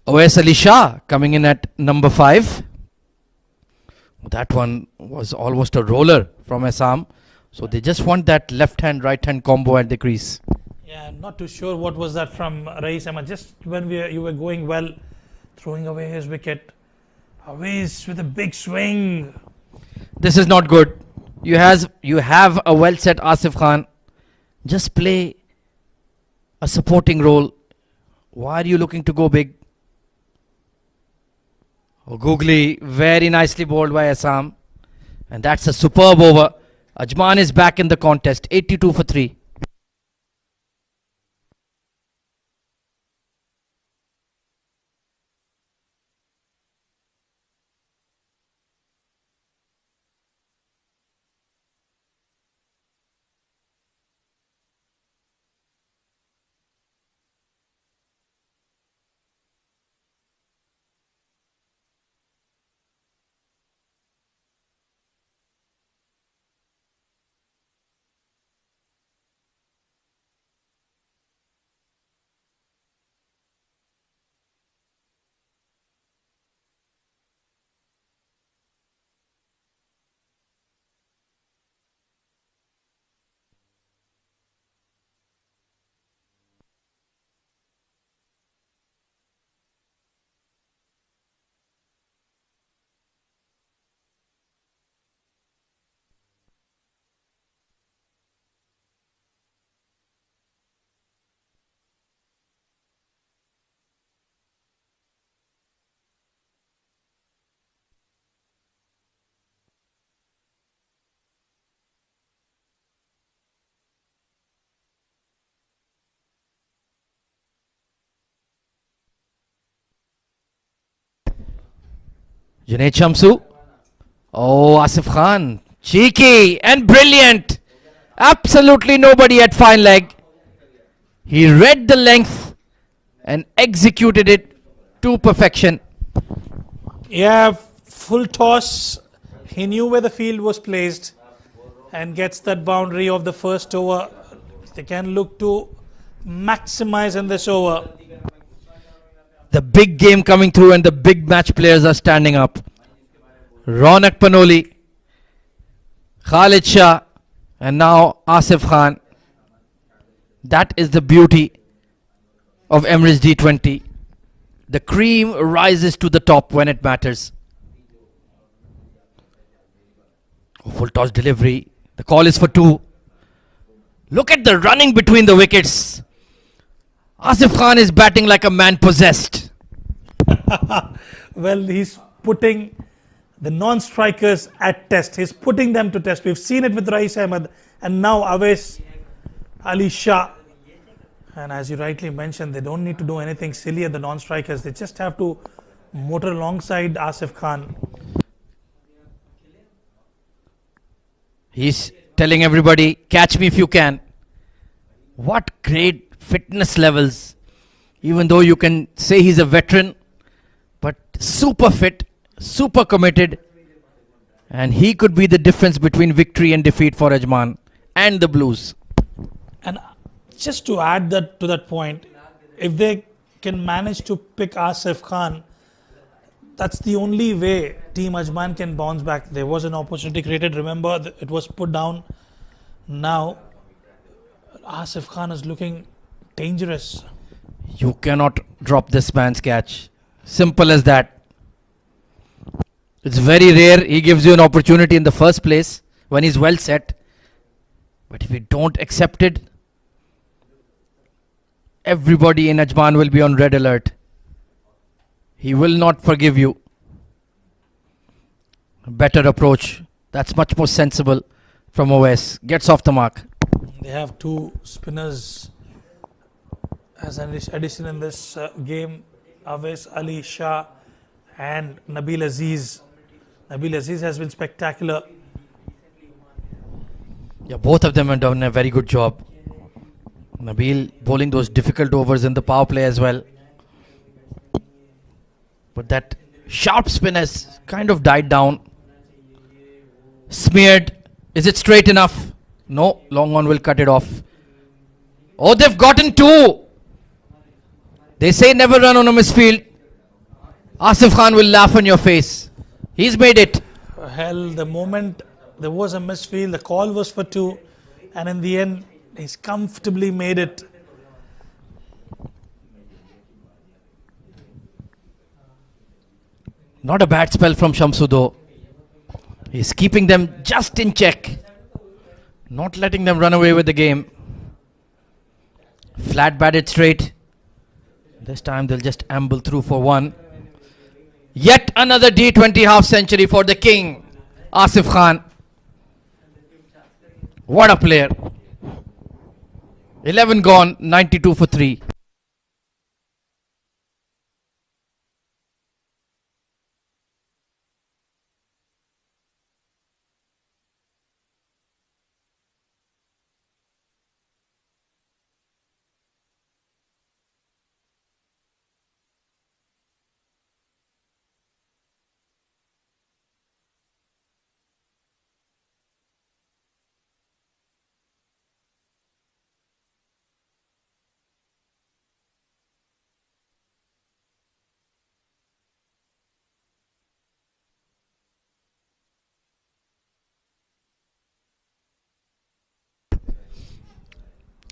Awais Ali Shah coming in at number 5. That one was almost a roller from Assam. So they just want that left hand, right hand combo at the crease. Yeah, not too sure what was that from Rais Ahmed. Just when you were going well, throwing away his wicket. Awais with a big swing. This is not good. You have a well set Asif Khan. Just play a supporting role. Why are you looking to go big? Oh, Googly, very nicely bowled by Assam. And that's a superb over. Ajman is back in the contest, 82 for 3. Junaid Shamsu. Oh, Asif Khan. Cheeky and brilliant. Absolutely nobody at fine leg. He read the length and executed it to perfection. Yeah, full toss. He knew where the field was placed and gets that boundary of the first over. They can look to maximize in this over. The big game coming through and the big match players are standing up. Ronak Panoli, Khalid Shah, and now Asif Khan. That is the beauty of Emirates D20. The cream rises to the top when it matters. Full toss delivery. The call is for 2. Look at the running between the wickets. Asif Khan is batting like a man possessed. Well, he's putting the non-strikers at test. He's putting them to test. We've seen it with Rais Ahmed and now Awais Ali Shah. And as you rightly mentioned, they don't need to do anything silly at the non-strikers. They just have to motor alongside Asif Khan. He's telling everybody, catch me if you can. What great fitness levels. Even though you can say he's a veteran, but super fit, super committed. And he could be the difference between victory and defeat for Ajman and the Blues. And just to add that to that point, if they can manage to pick Asif Khan, that's the only way Team Ajman can bounce back. There was an opportunity created. Remember, it was put down. Now, Asif Khan is looking dangerous. You cannot drop this man's catch. Simple as that. It's very rare he gives you an opportunity in the first place when he's well set. But if you don't accept it, everybody in Ajman will be on red alert. He will not forgive you. Better approach. That's much more sensible from OS. Gets off the mark. They have 2 spinners as an addition in this game. Awais Ali Shah and Nabil Aziz. Nabil Aziz has been spectacular. Yeah, both of them have done a very good job. Nabil bowling those difficult overs in the power play as well. But that sharp spin has kind of died down. Smeared. Is it straight enough? No, long on will cut it off. Oh, they've gotten 2. They say never run on a misfield. Asif Khan will laugh on your face. He's made it. Hell, the moment there was a misfield, the call was for 2, and in the end, he's comfortably made it. Not a bad spell from Shamsu though. He's keeping them just in check. Not letting them run away with the game. Flat batted straight. This time they'll just amble through for 1. Yet another D20 half century for the king, Asif Khan. What a player. 11 gone, 92 for 3.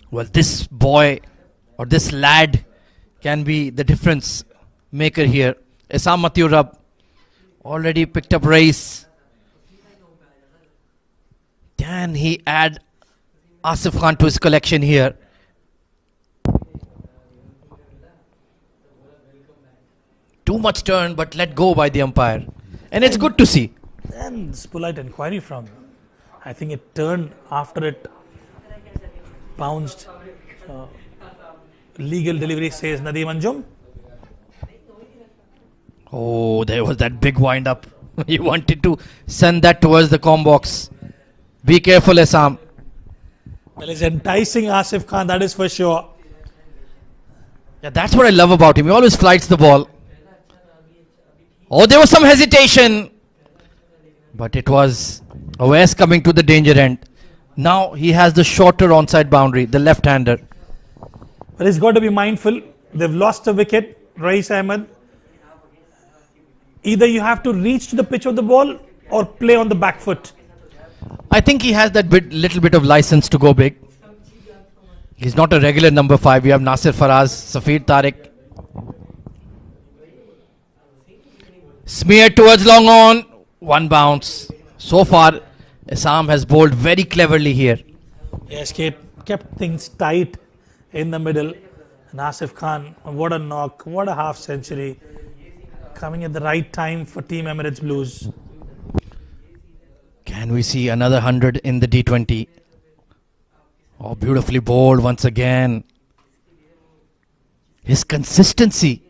Well, this boy or this lad can be the difference maker here. Esam Mathurab already picked up race. Can he add Asif Khan to his collection here? Too much turn, but let go by the umpire. And it's good to see. And this polite inquiry from, I think it turned after it bounced. Legal delivery says Nadeem Anjum. Oh, there was that big wind up. He wanted to send that towards the com box. Be careful, Assam. Well, he's enticing Asif Khan, that is for sure. Yeah, that's what I love about him. He always flights the ball. Oh, there was some hesitation. But it was Oais coming to the danger end. Now he has the shorter onside boundary, the left-hander. But he's got to be mindful. They've lost a wicket, Rais Ahmed. Either you have to reach to the pitch of the ball or play on the back foot. I think he has that little bit of license to go big. He's not a regular number 5. We have Nasir Faraz, Safir Tariq. Smear towards long on. One bounce. So far, Assam has bowled very cleverly here. Yes, kept things tight in the middle. And Asif Khan, what a knock, what a half century. Coming at the right time for Team Emirates Blues. Can we see another 100 in the D20? Oh, beautifully bowled once again. His consistency,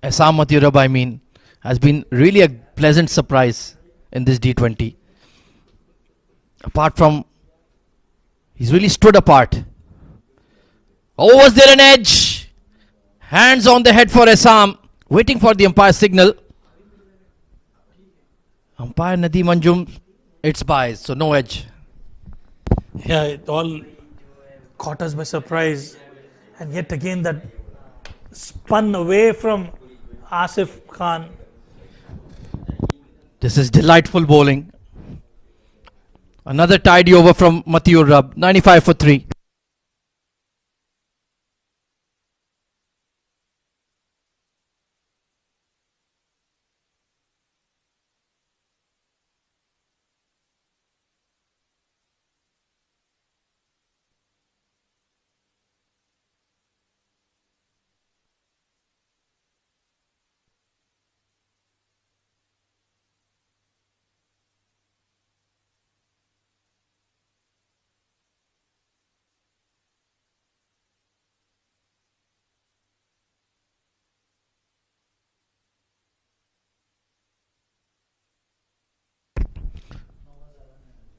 Assam Mathurab, I mean, has been really a pleasant surprise in this D20. Apart from, he's really stood apart. Oh, was there an edge? Hands on the head for Assam, waiting for the umpire signal. Umpire Nadeem Anjum, it's bias, so no edge. Yeah, it all caught us by surprise. And yet again that spun away from Asif Khan. This is delightful bowling. Another tidy over from Mathur Rab, 95 for 3.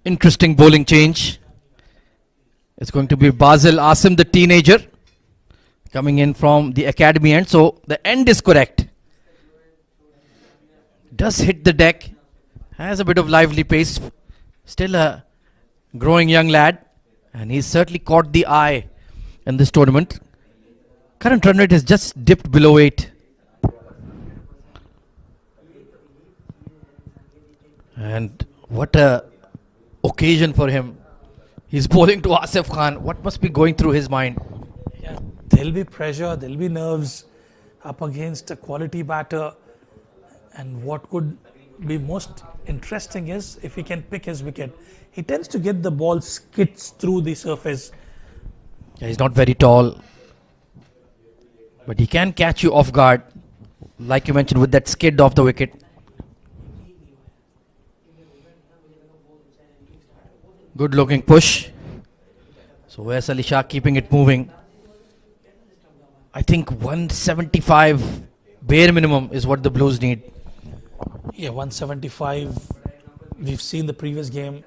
Interesting bowling change. It's going to be Basil Asim, the teenager, coming in from the academy end. So the end is correct. Does hit the deck. Has a bit of lively pace. Still a growing young lad. And he's certainly caught the eye in this tournament. Current run rate has just dipped below 8. And what a occasion for him. He's bowling to Asif Khan. What must be going through his mind? Yeah, there'll be pressure, there'll be nerves up against a quality batter. And what could be most interesting is if he can pick his wicket. He tends to get the ball skids through the surface. Yeah, he's not very tall, but he can catch you off guard, like you mentioned, with that skid off the wicket. Good looking push. So where's Ali Shah keeping it moving? I think 175 bare minimum is what the Blues need. Yeah, 175. We've seen the previous game.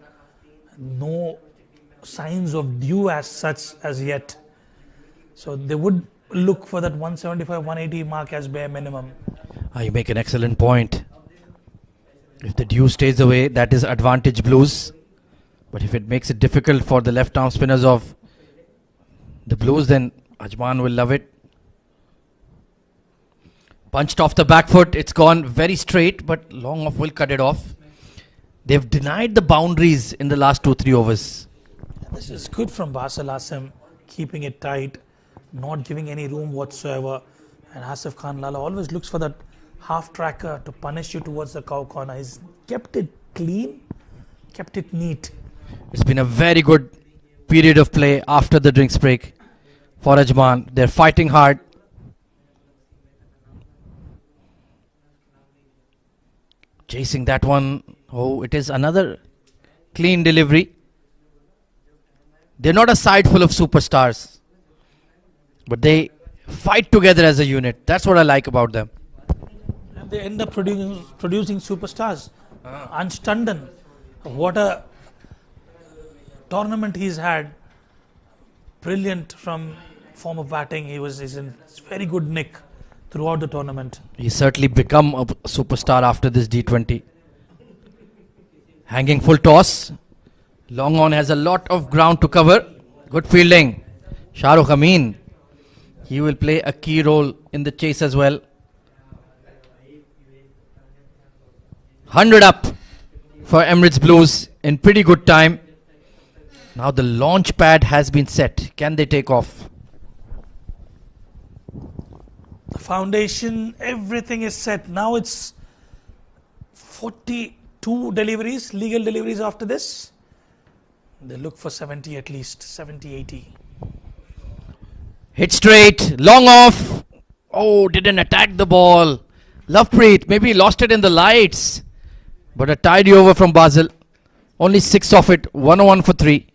No signs of dew as such as yet. So they would look for that 175, 180 mark as bare minimum. You make an excellent point. If the dew stays away, that is advantage Blues. But if it makes it difficult for the left arm spinners of the Blues, then Ajman will love it. Punched off the back foot. It's gone very straight, but long off will cut it off. They've denied the boundaries in the last 2-3 overs. This is good from Basil Asim, keeping it tight, not giving any room whatsoever. And Asif Khan Lala always looks for that half tracker to punish you towards the cow corner. He's kept it clean, kept it neat. It's been a very good period of play after the drinks break for Ajman. They're fighting hard. Chasing that one. Oh, it is another clean delivery. They're not a side full of superstars, but they fight together as a unit. That's what I like about them. they end up producing superstars. Ansh Tandon, what a tournament he's had. Brilliant from form of batting. He's in very good nick throughout the tournament. He's certainly become a superstar after this D20. Hanging full toss. Long on has a lot of ground to cover. Good fielding. Shahrukh Amin. He will play a key role in the chase as well. 100 up for Emirates Blues in pretty good time. Now the launch pad has been set. Can they take off? The foundation, everything is set. Now it's 42 deliveries, legal deliveries after this. They look for 70 at least, 70, 80. Hit straight, long off. Oh, didn't attack the ball. Lovepreet, maybe lost it in the lights. But a tidy over from Basel. Only 6 off it, 101 for 3.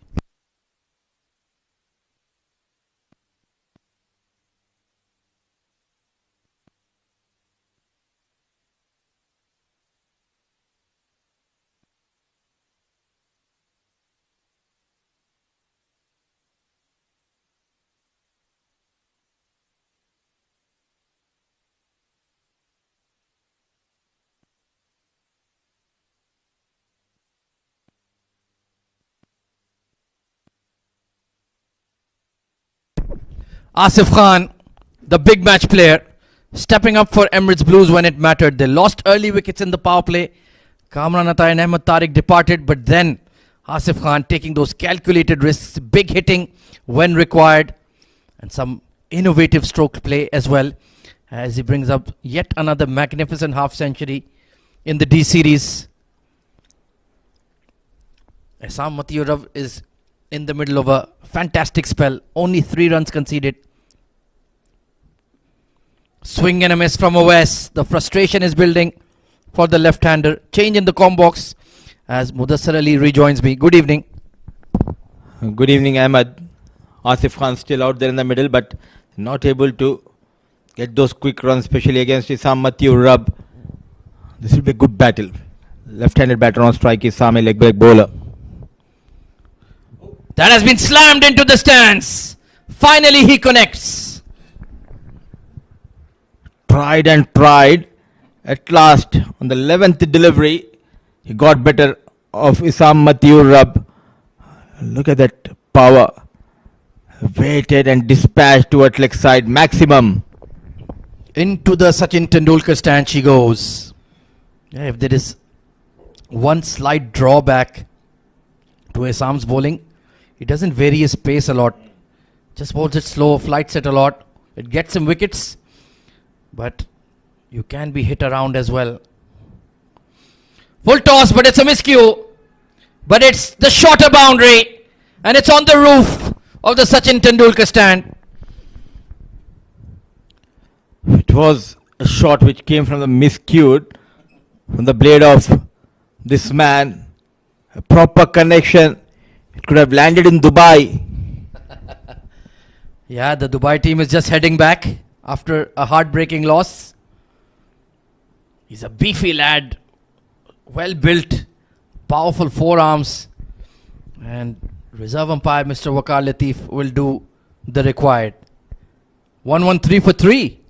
Asif Khan, the big match player, stepping up for Emirates Blues when it mattered. They lost early wickets in the power play. Kamran Atai and Ahmed Tariq departed, but then Asif Khan taking those calculated risks, big hitting when required, and some innovative stroke play as well, as he brings up yet another magnificent half century in the D series. Essam Matiurav is in the middle of a fantastic spell. Only 3 runs conceded. Swing and a miss from Owais. The frustration is building for the left-hander. Change in the com box as Mudassar Ali rejoins me. Good evening. Good evening, Ahmed. Asif Khan still out there in the middle, but not able to get those quick runs, especially against Essam Matiurav. This will be a good battle. Left-handed batter on strike, Essam a leg break bowler. That has been slammed into the stands. Finally he connects. Tried and tried. At last, on the 11th delivery, he got better of Essam Matiurav. Look at that power. Waited and dispatched towards leg side maximum. Into the Sachin Tendulkar stand she goes. Yeah, if there is one slight drawback to Essam's bowling, he doesn't vary his pace a lot. Just bowls it slow, flights it a lot. It gets him wickets, but you can be hit around as well. Full toss, but it's a miscue. But it's the shorter boundary, and it's on the roof of the Sachin Tendulkar stand. It was a shot which came from the miscued, from the blade of this man. A proper connection. It could have landed in Dubai. Yeah, the Dubai team is just heading back after a heartbreaking loss. He's a beefy lad, well built, powerful forearms, and reserve umpire Mr. Waqar Latif will do the required. 113 for 3.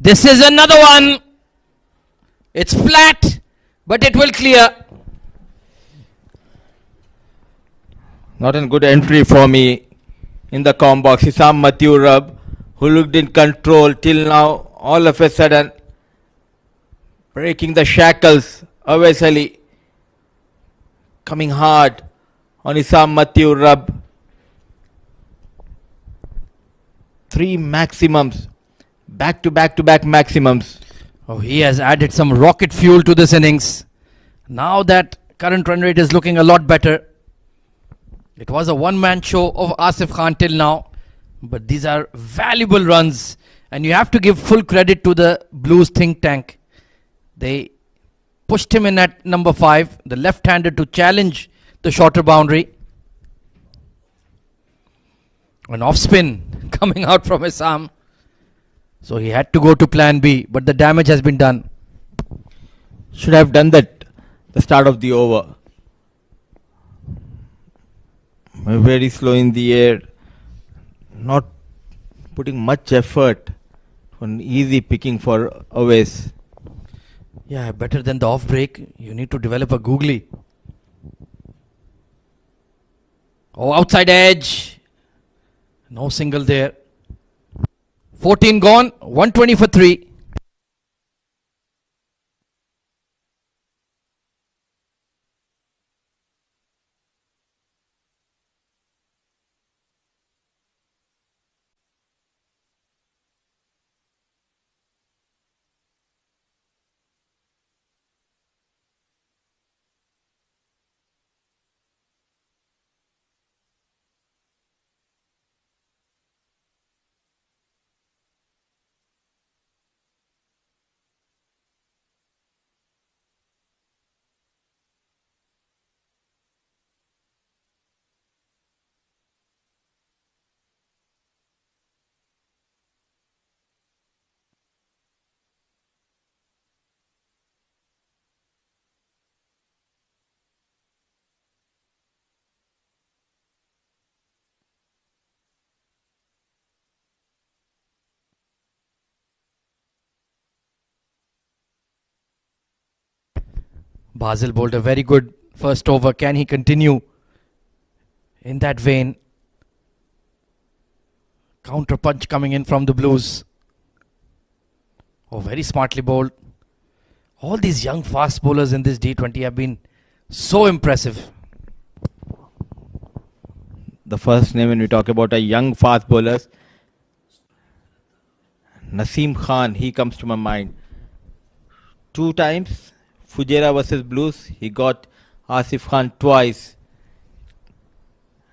This is another one. It's flat, but it will clear. Not a good entry for me in the com box. Hisam Mathurab, who looked in control till now, all of a sudden breaking the shackles. Awais Ali coming hard on Hisam Mathurab. 3 maximums, back to back maximums. Oh, he has added some rocket fuel to this innings. Now that current run rate is looking a lot better. It was a one-man show of Asif Khan till now, but these are valuable runs, and you have to give full credit to the Blues think tank. They pushed him in at number 5, the left-hander, to challenge the shorter boundary. An off-spin coming out from his arm. So he had to go to plan B, but the damage has been done. Should have done that the start of the over. Very slow in the air, not putting much effort. An easy picking for Awais. Yeah, better than the off break. You need to develop a googly. Oh, outside edge. No single there. 14 gone, 120 for 3. Basil bowled a very good first over. Can he continue in that vein? Counter punch coming in from the Blues. Oh, very smartly bowled. All these young fast bowlers in this D20 have been so impressive. The first name when we talk about a young fast bowlers, Naseem Khan, he comes to my mind. 2 times Fujairah versus Blues, he got Asif Khan twice.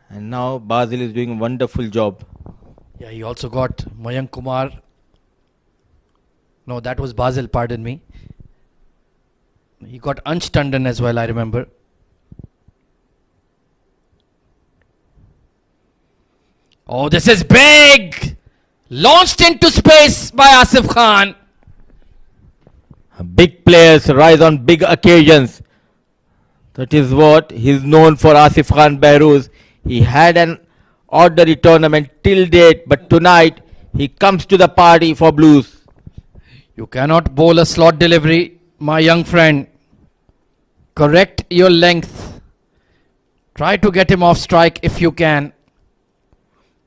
And now Basil is doing a wonderful job. Yeah, he also got Mayank Kumar. No, that was Basil, pardon me. He got Ansh Tandon as well, I remember. Oh, this is big! Launched into space by Asif Khan. Big players rise on big occasions. That is what he's known for, Asif Khan Behrooz. He had an ordinary tournament till date, but tonight he comes to the party for Blues. You cannot bowl a slot delivery, my young friend. Correct your length. Try to get him off strike if you can,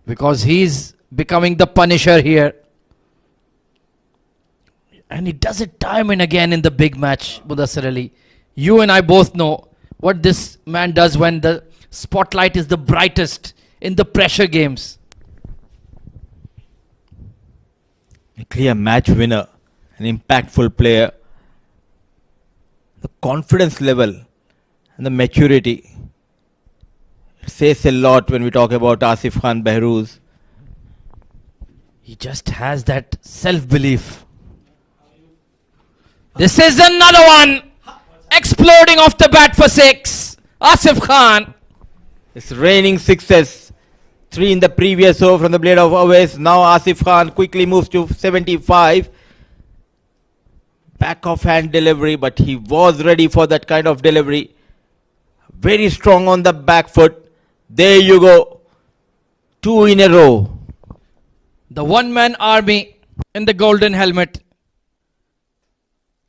because he's becoming the punisher here. And he does it time and again in the big match, Mudassir Ali. You and I both know what this man does when the spotlight is the brightest in the pressure games. A clear match winner, an impactful player. The confidence level and the maturity, it says a lot when we talk about Asif Khan Behrooz. He just has that self-belief. This is another one. Exploding off the bat for 6. Asif Khan. It's raining sixes. 3 in the previous over from the blade of Awais. Now Asif Khan quickly moves to 75. Back of hand delivery, but he was ready for that kind of delivery. Very strong on the back foot. There you go. 2 in a row. The one-man army in the golden helmet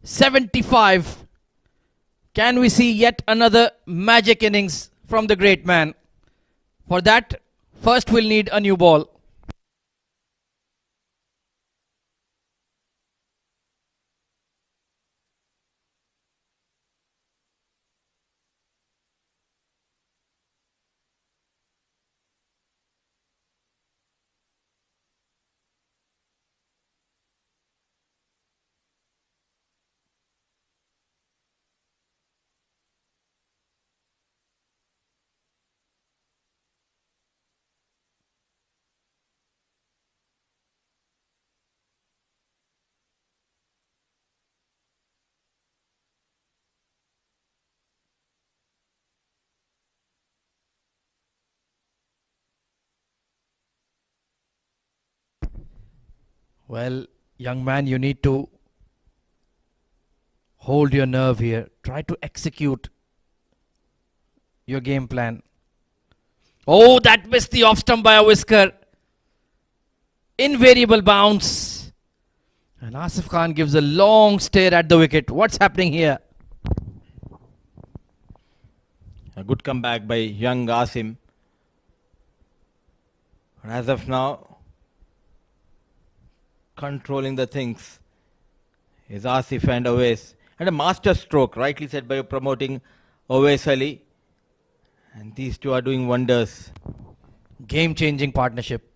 75. Can we see yet another magic innings from the great man? For that, first we'll need a new ball. Well, young man, you need to hold your nerve here. Try to execute your game plan. Oh, that missed the off stump by a whisker. Invariable bounce. And Asif Khan gives a long stare at the wicket. What's happening here? A good comeback by young Asim. And as of now, controlling the things is Asif and Owais. And a master stroke, rightly said by promoting Owais Ali. And these two are doing wonders. Game-changing partnership.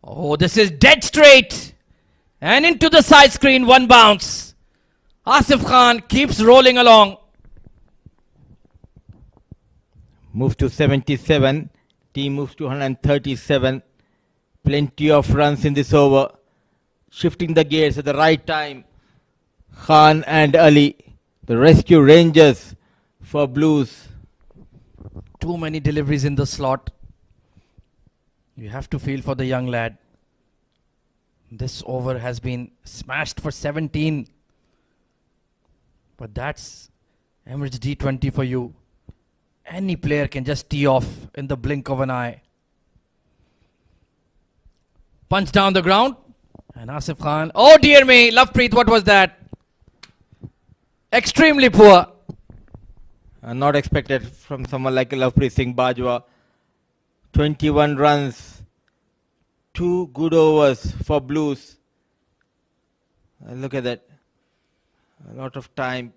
Oh, this is dead straight. And into the side screen, one bounce. Asif Khan keeps rolling along. Moves to 77. Team moves to 137. Plenty of runs in this over. Shifting the gears at the right time. Khan and Ali, the rescue rangers for Blues. Too many deliveries in the slot. You have to feel for the young lad. This over has been smashed for 17. But that's Emirates D20 for you. Any player can just tee off in the blink of an eye. Punch down the ground. And Asif Khan. Oh dear me, Lovepreet, what was that? Extremely poor. Not expected from someone like Lovepreet Singh Bajwa. 21 runs. 2 good overs for Blues. Look at that. A lot of time.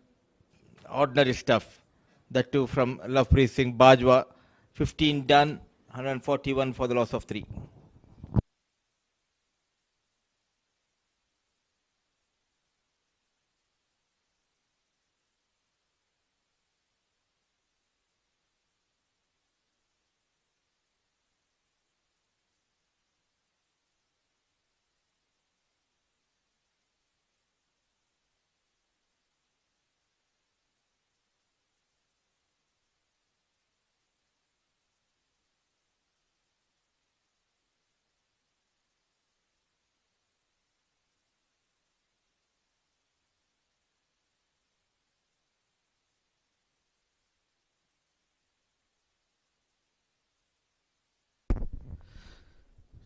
Ordinary stuff. That too from Lovepreet Singh Bajwa. 15 done. 141 for the loss of 3.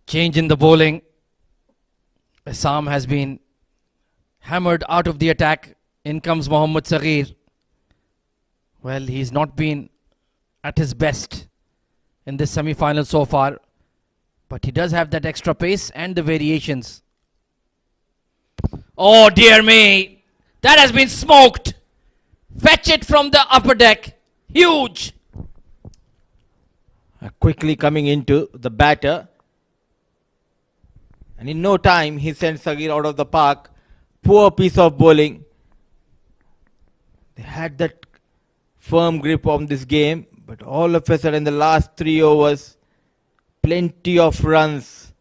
Change in the bowling. Assam has been hammered out of the attack. In comes Mohammad Saghir. Well, he's not been at his best in this semi-final so far. But he does have that extra pace and the variations. Oh dear me. That has been smoked. Fetch it from the upper deck. Huge. Quickly coming into the batter. And in no time, he sent Saghir out of the park. Poor piece of bowling. They had that firm grip on this game. But all of a sudden, in the last 3 overs, plenty of runs.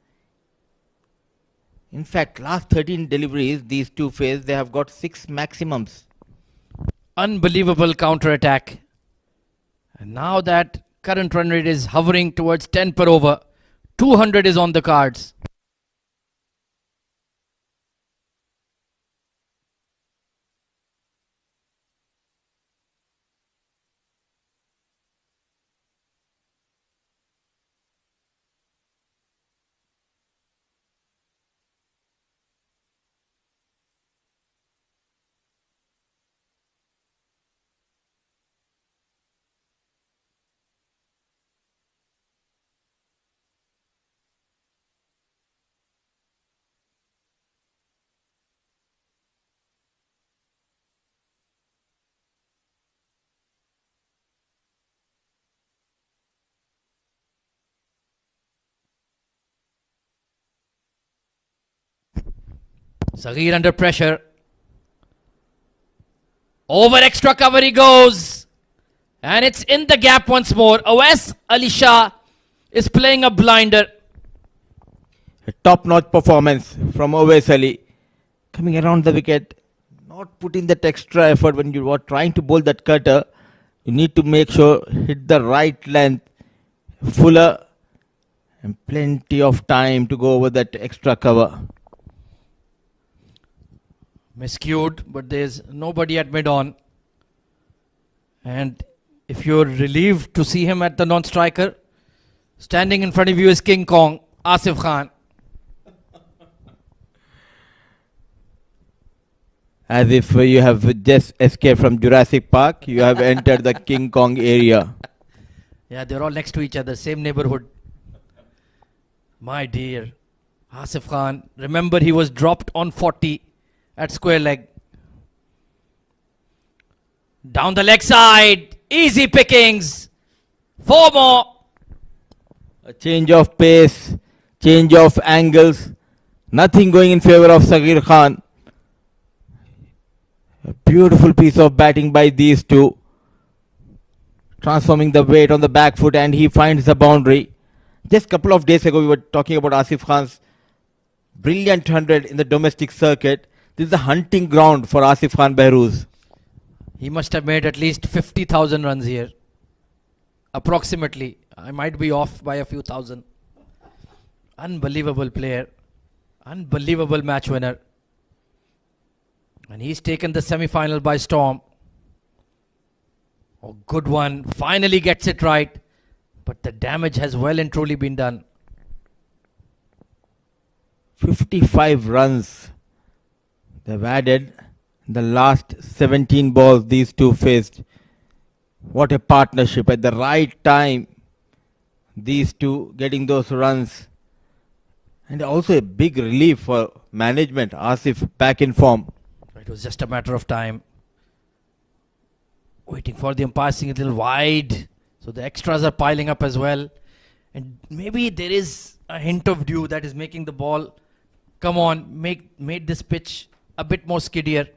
In fact, last 13 deliveries, these two faced, they have got 6 maximums. Unbelievable counter-attack. And now that current run rate is hovering towards 10 per over, 200 is on the cards. Saghir under pressure. Over extra cover he goes. And it's in the gap once more. Awais Ali Shah is playing a blinder. A top-notch performance from Awais Ali. Coming around the wicket. Not putting that extra effort when you are trying to bowl that cutter. You need to make sure hit the right length. Fuller. And plenty of time to go over that extra cover. Miscued, but there's nobody at mid-on. And if you're relieved to see him at the non-striker, standing in front of you is King Kong, Asif Khan. As if you have just escaped from Jurassic Park, you have entered the King Kong area. Yeah, they're all next to each other, same neighborhood. My dear, Asif Khan, remember he was dropped on 40 at square leg. Down the leg side, easy pickings. 4 more. A change of pace, change of angles, nothing going in favor of Saghir Khan. A beautiful piece of batting by these two. Transforming the weight on the back foot, and he finds the boundary. Just a couple of days ago, we were talking about Asif Khan's brilliant 100 in the domestic circuit. This is a hunting ground for Asif Khan Behrouz. He must have made at least 50,000 runs here. Approximately. I might be off by a few thousand. Unbelievable player. Unbelievable match winner. And he's taken the semi-final by storm. Oh, good one. Finally gets it right. But the damage has well and truly been done. 55 runs they've added in the last 17 balls these two faced. What a partnership at the right time. These two getting those runs. And also a big relief for management. Asif back in form. It was just a matter of time. Waiting for the umpire, seeing a little wide. So the extras are piling up as well. And maybe there is a hint of dew that is making the ball come on, made this pitch a bit more skiddier.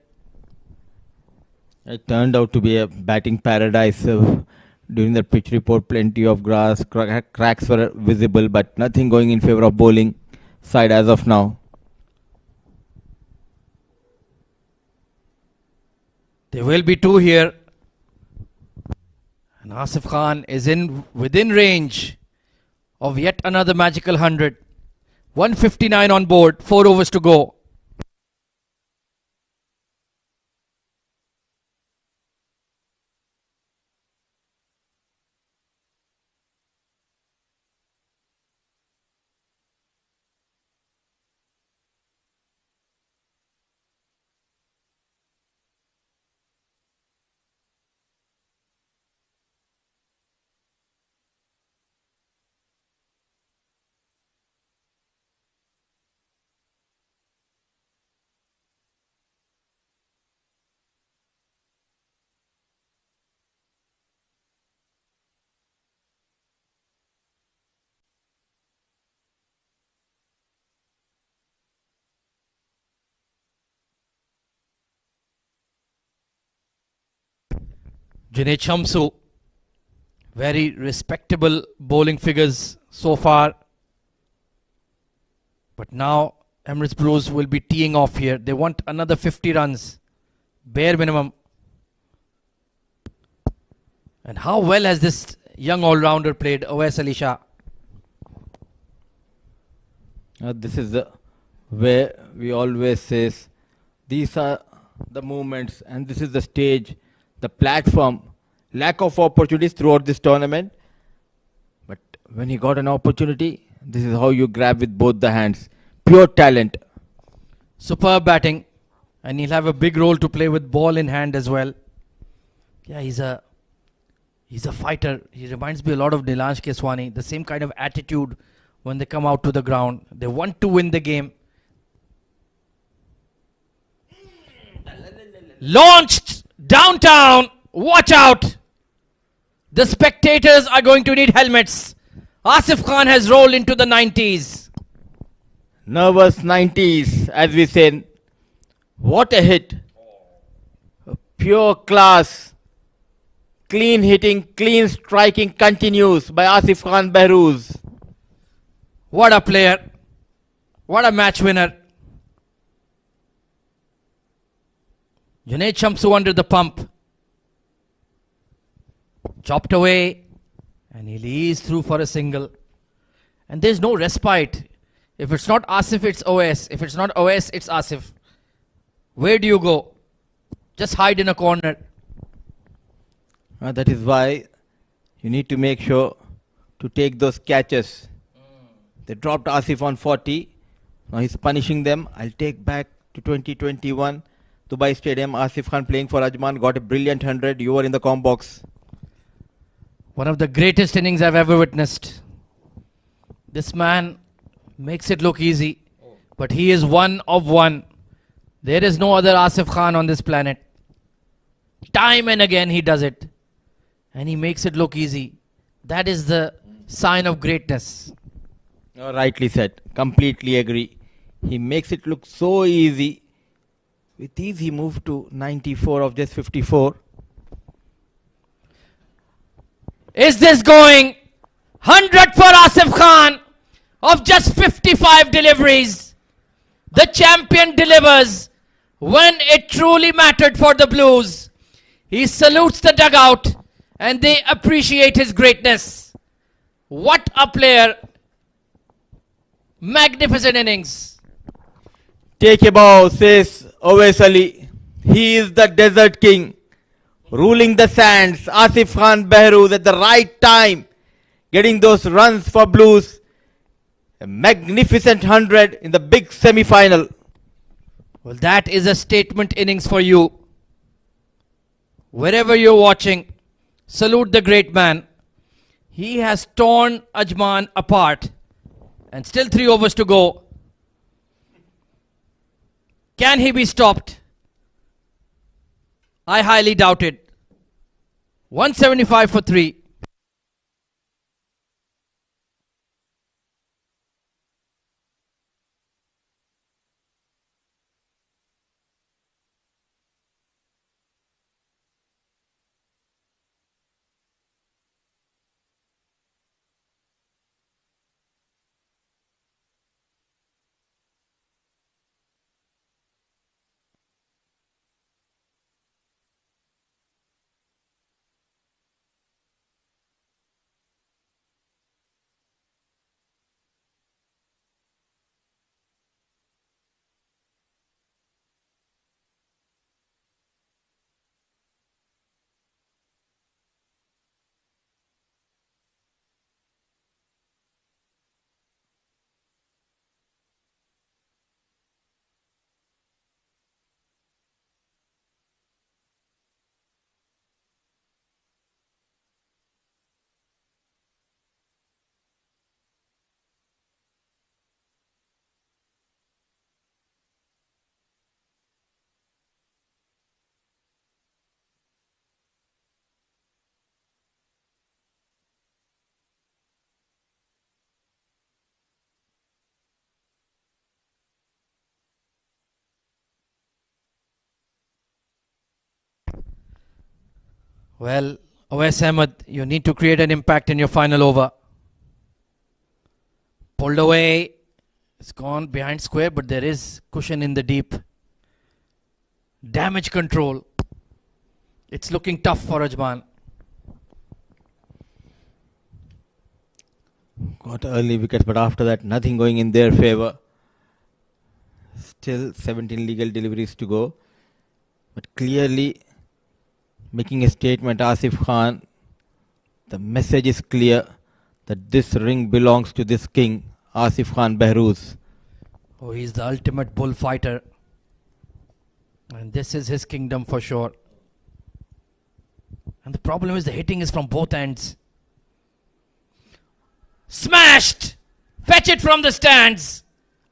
It turned out to be a batting paradise. During the pitch report, plenty of grass, cracks were visible, but nothing going in favor of bowling side as of now. There will be 2 here. And Asif Khan is within range of yet another magical 100. 159 on board, 4 overs to go. Junaid Shamsu, very respectable bowling figures so far. But now Emirates Blues will be teeing off here. They want another 50 runs, bare minimum. And how well has this young all-rounder played, Awais Ali Shah? This is the where we always say these are the moments and this is the stage, the platform. Lack of opportunities throughout this tournament. But when he got an opportunity, this is how you grab with both the hands. Pure talent. Superb batting. And he'll have a big role to play with ball in hand as well. Yeah, he's a fighter. He reminds me a lot of Nilansh Keswani. The same kind of attitude when they come out to the ground. They want to win the game. Launched downtown. Watch out. The spectators are going to need helmets. Asif Khan has rolled into the 90s. Nervous 90s, as we say. What a hit. Pure class. Clean hitting, clean striking continues by Asif Khan Behrooz. What a player. What a match winner. Junaid Shamsu under the pump. Chopped away. And he leads through for a single. And there's no respite. If it's not Asif, it's OS. If it's not OS, it's Asif. Where do you go? Just hide in a corner. That is why you need to make sure to take those catches. They dropped Asif on 40. Now he's punishing them. I'll take back to 2021. Dubai Stadium. Asif Khan playing for Ajman. Got a brilliant 100. You were in the com box. One of the greatest innings I've ever witnessed. This man makes it look easy. But he is one of one. There is no other Asif Khan on this planet. Time and again he does it. And he makes it look easy. That is the sign of greatness. Rightly said. Completely agree. He makes it look so easy. With these he moved to 94 of just 54. Is this going? 100 for Asif Khan of just 55 deliveries. The champion delivers when it truly mattered for the Blues. He salutes the dugout and they appreciate his greatness. What a player. Magnificent innings. Take a bow, says Owais Ali. He is the desert king. Ruling the sands. Asif Khan Behrooz at the right time. Getting those runs for Blues. A magnificent 100 in the big semi-final. Well, that is a statement innings for you. Wherever you're watching, salute the great man. He has torn Ajman apart. And still 3 overs to go. Can he be stopped? I highly doubt it. 175 for 3. Well, Owais Ahmed, you need to create an impact in your final over. Pulled away. It's gone behind square, but there is cushion in the deep. Damage control. It's looking tough for Ajman. Got early wickets, but after that, nothing going in their favour. Still 17 legal deliveries to go. But clearly making a statement, Asif Khan. The message is clear that this ring belongs to this king, Asif Khan Behrooz. Oh, he's the ultimate bullfighter. And this is his kingdom for sure. And the problem is the hitting is from both ends. Smashed! Fetch it from the stands.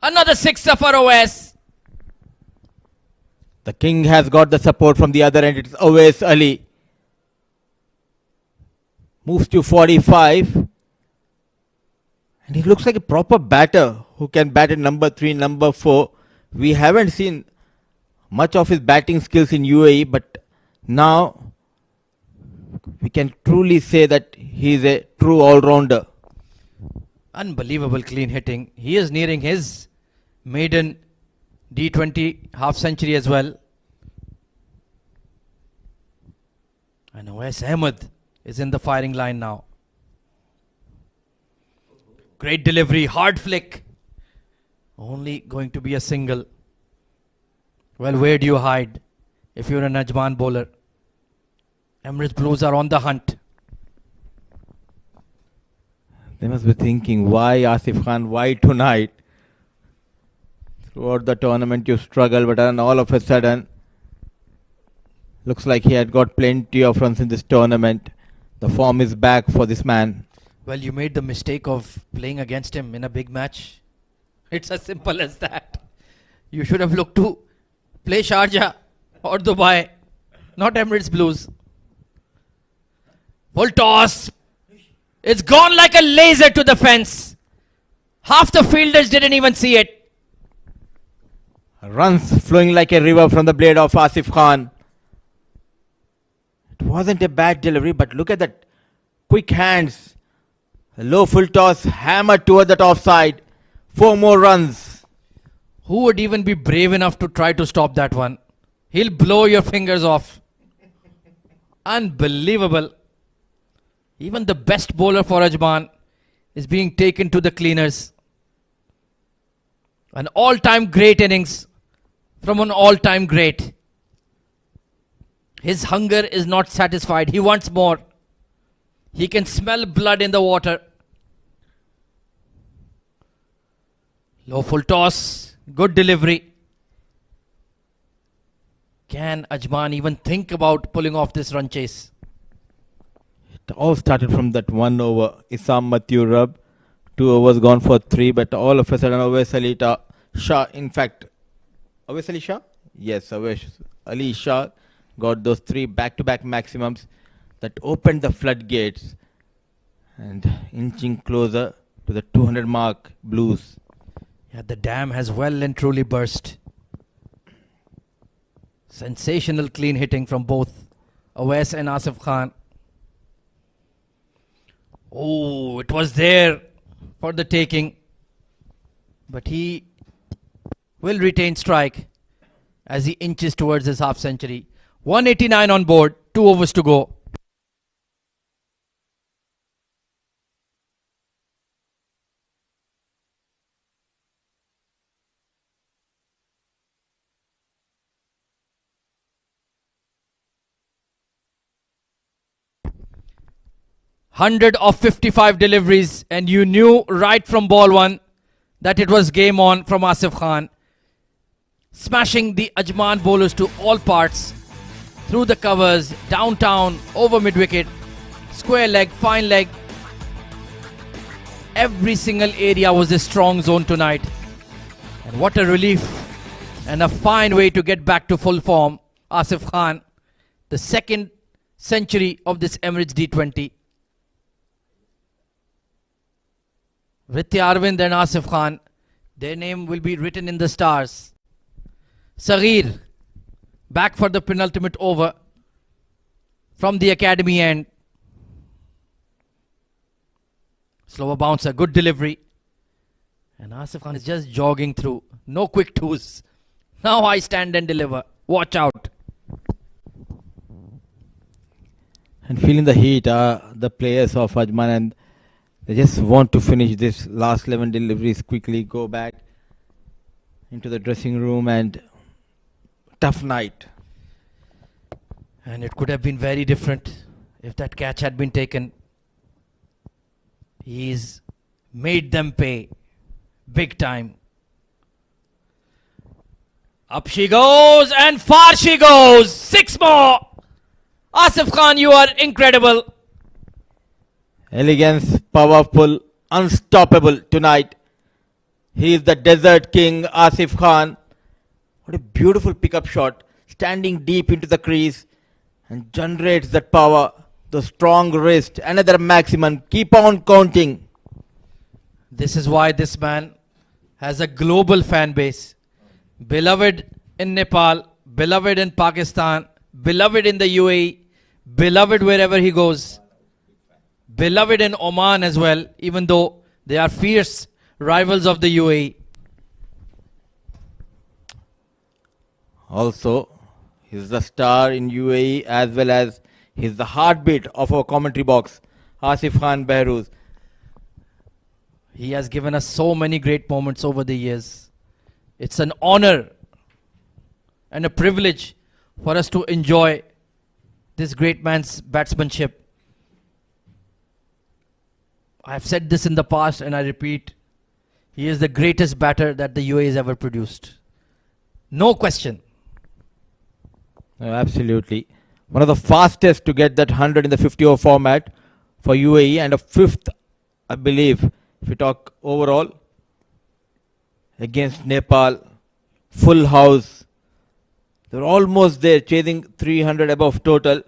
Another sixer for OS. The king has got the support from the other end. It's Owais Ali. Moves to 45. And he looks like a proper batter who can bat at number 3, number 4. We haven't seen much of his batting skills in UAE, but now we can truly say that he is a true all-rounder. Unbelievable clean hitting. He is nearing his maiden D20 half century as well. And Wes Ahmed is in the firing line now. Great delivery, hard flick. Only going to be a single. Well, where do you hide if you're an Ajman bowler? Emirates Blues are on the hunt. They must be thinking, why Asif Khan, why tonight? Throughout the tournament you struggle, but then all of a sudden, looks like he had got plenty of runs in this tournament. The form is back for this man. Well, you made the mistake of playing against him in a big match. It's as simple as that. You should have looked to play Sharjah or Dubai, not Emirates Blues. Full toss. It's gone like a laser to the fence. Half the fielders didn't even see it. Runs flowing like a river from the blade of Asif Khan. It wasn't a bad delivery, but look at that quick hands. A low full toss hammered toward that offside. 4 more runs. Who would even be brave enough to try to stop that one? He'll blow your fingers off. Unbelievable. Even the best bowler for Ajman is being taken to the cleaners. An all-time great innings from an all-time great. His hunger is not satisfied. He wants more. He can smell blood in the water. Low full toss. Good delivery. Can Ajman even think about pulling off this run chase? It all started from that 1 over. Isam Matthew Rub. 2 overs gone for 3, but all of a sudden Awais Ali Shah, in fact, Awais Ali Shah? Yes, Awais Ali Shah got those 3 back-to-back maximums that opened the floodgates and inching closer to the 200 mark Blues. Yeah, the dam has well and truly burst. Sensational clean hitting from both Awais and Asif Khan. Oh, it was there for the taking. But he will retain strike as he inches towards his half century. 189 on board, 2 overs to go. Hundred of 55 deliveries, and you knew right from ball one that it was game on from Asif Khan. Smashing the Ajman bowlers to all parts. Through the covers, downtown, over mid-wicket, square leg, fine leg. Every single area was a strong zone tonight. And what a relief and a fine way to get back to full form. Asif Khan, the second century of this Emirates D20. Ritya Arvind and Asif Khan, their name will be written in the stars. Saghir, back for the penultimate over from the academy end. Slower bouncer, good delivery. And Asif Khan is just jogging through. No quick twos. Now I stand and deliver. Watch out. And feeling the heat, the players of Ajman, and they just want to finish this last 11 deliveries quickly, go back into the dressing room, and tough night. And it could have been very different if that catch had been taken. He's made them pay big time. Up she goes and far she goes. 6 more. Asif Khan, you are incredible. Elegance, powerful, unstoppable tonight. He is the desert king, Asif Khan. What a beautiful pickup shot, standing deep into the crease and generates that power. The strong wrist, another maximum. Keep on counting. This is why this man has a global fan base. Beloved in Nepal, beloved in Pakistan, beloved in the UAE, beloved wherever he goes, beloved in Oman as well, even though they are fierce rivals of the UAE. Also, he's the star in UAE as well as he's the heartbeat of our commentary box. Asif Khan Behruz. He has given us so many great moments over the years. It's an honor and a privilege for us to enjoy this great man's batsmanship. I have said this in the past and I repeat, he is the greatest batter that the UAE has ever produced. No question. Absolutely. One of the fastest to get that 100 in the 50-over format for UAE, and a fifth, I believe, if you talk overall, against Nepal. Full house. They're almost there, chasing 300 above total.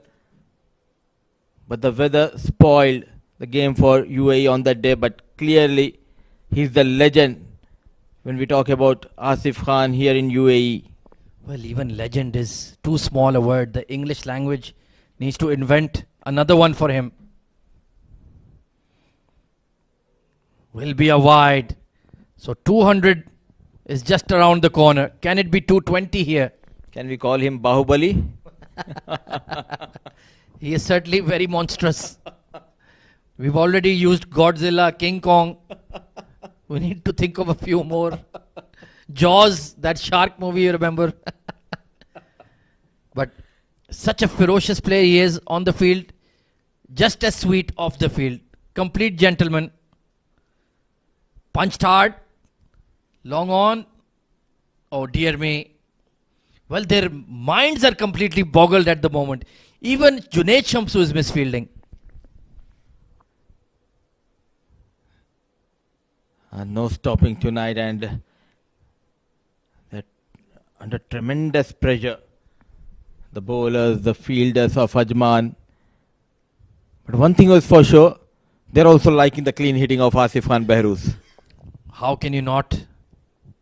But the weather spoiled the game for UAE on that day. But clearly, he's the legend when we talk about Asif Khan here in UAE. Well, even legend is too small a word. The English language needs to invent another one for him. Will be a wide. So 200 is just around the corner. Can it be 220 here? Can we call him Bahubali? He is certainly very monstrous. We've already used Godzilla, King Kong. We need to think of a few more. Jaws, that shark movie, you remember? But such a ferocious player he is on the field, just as sweet off the field. Complete gentleman. Punched hard. Long on. Oh dear me. Well, their minds are completely boggled at the moment. Even Junaid Shamsu is misfielding. No stopping tonight, and that under tremendous pressure, the bowlers, the fielders of Ajman. But one thing was for sure, they're also liking the clean hitting of Asif Khan Behruz. How can you not?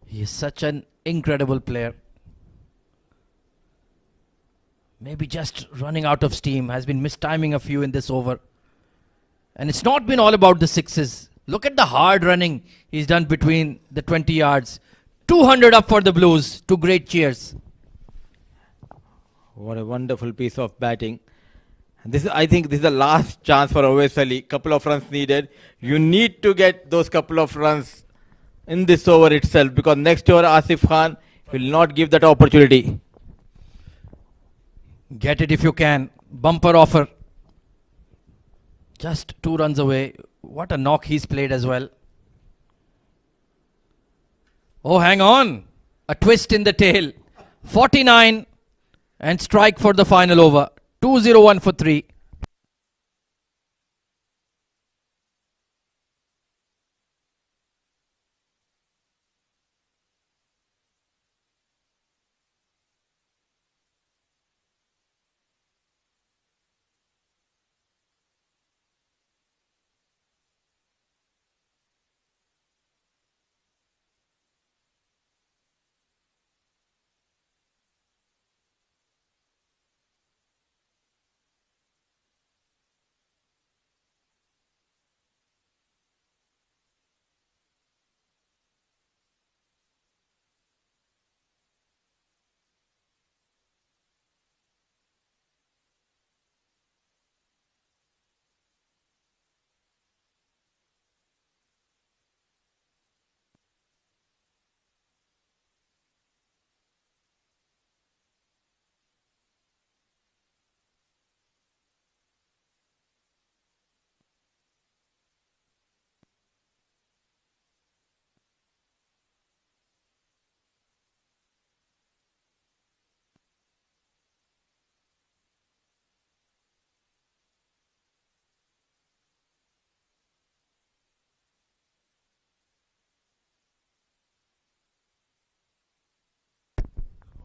He is such an incredible player. Maybe just running out of steam, has been mistiming a few in this over. And it's not been all about the sixes. Look at the hard running he's done between the 20 yards. 200 up for the Blues. Two great cheers. What a wonderful piece of batting. I think this is the last chance for Awais Ali. Couple of runs needed. You need to get those couple of runs in this over itself, because next over Asif Khan will not give that opportunity. Get it if you can. Bumper offer. Just 2 runs away. What a knock he's played as well. Oh, hang on. A twist in the tail. 49 and strike for the final over. 2-0-1 for 3.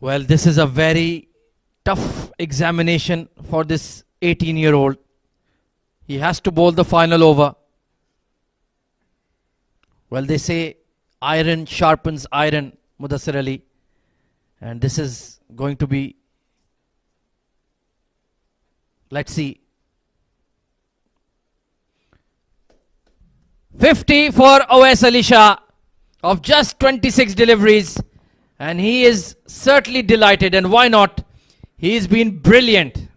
Well, this is a very tough examination for this 18-year-old. He has to bowl the final over. Well, they say iron sharpens iron, Mudassir Ali. And this is going to be, let's see, 50 for Awais Ali Shah of just 26 deliveries, and he is certainly delighted, and why not? He's been brilliant.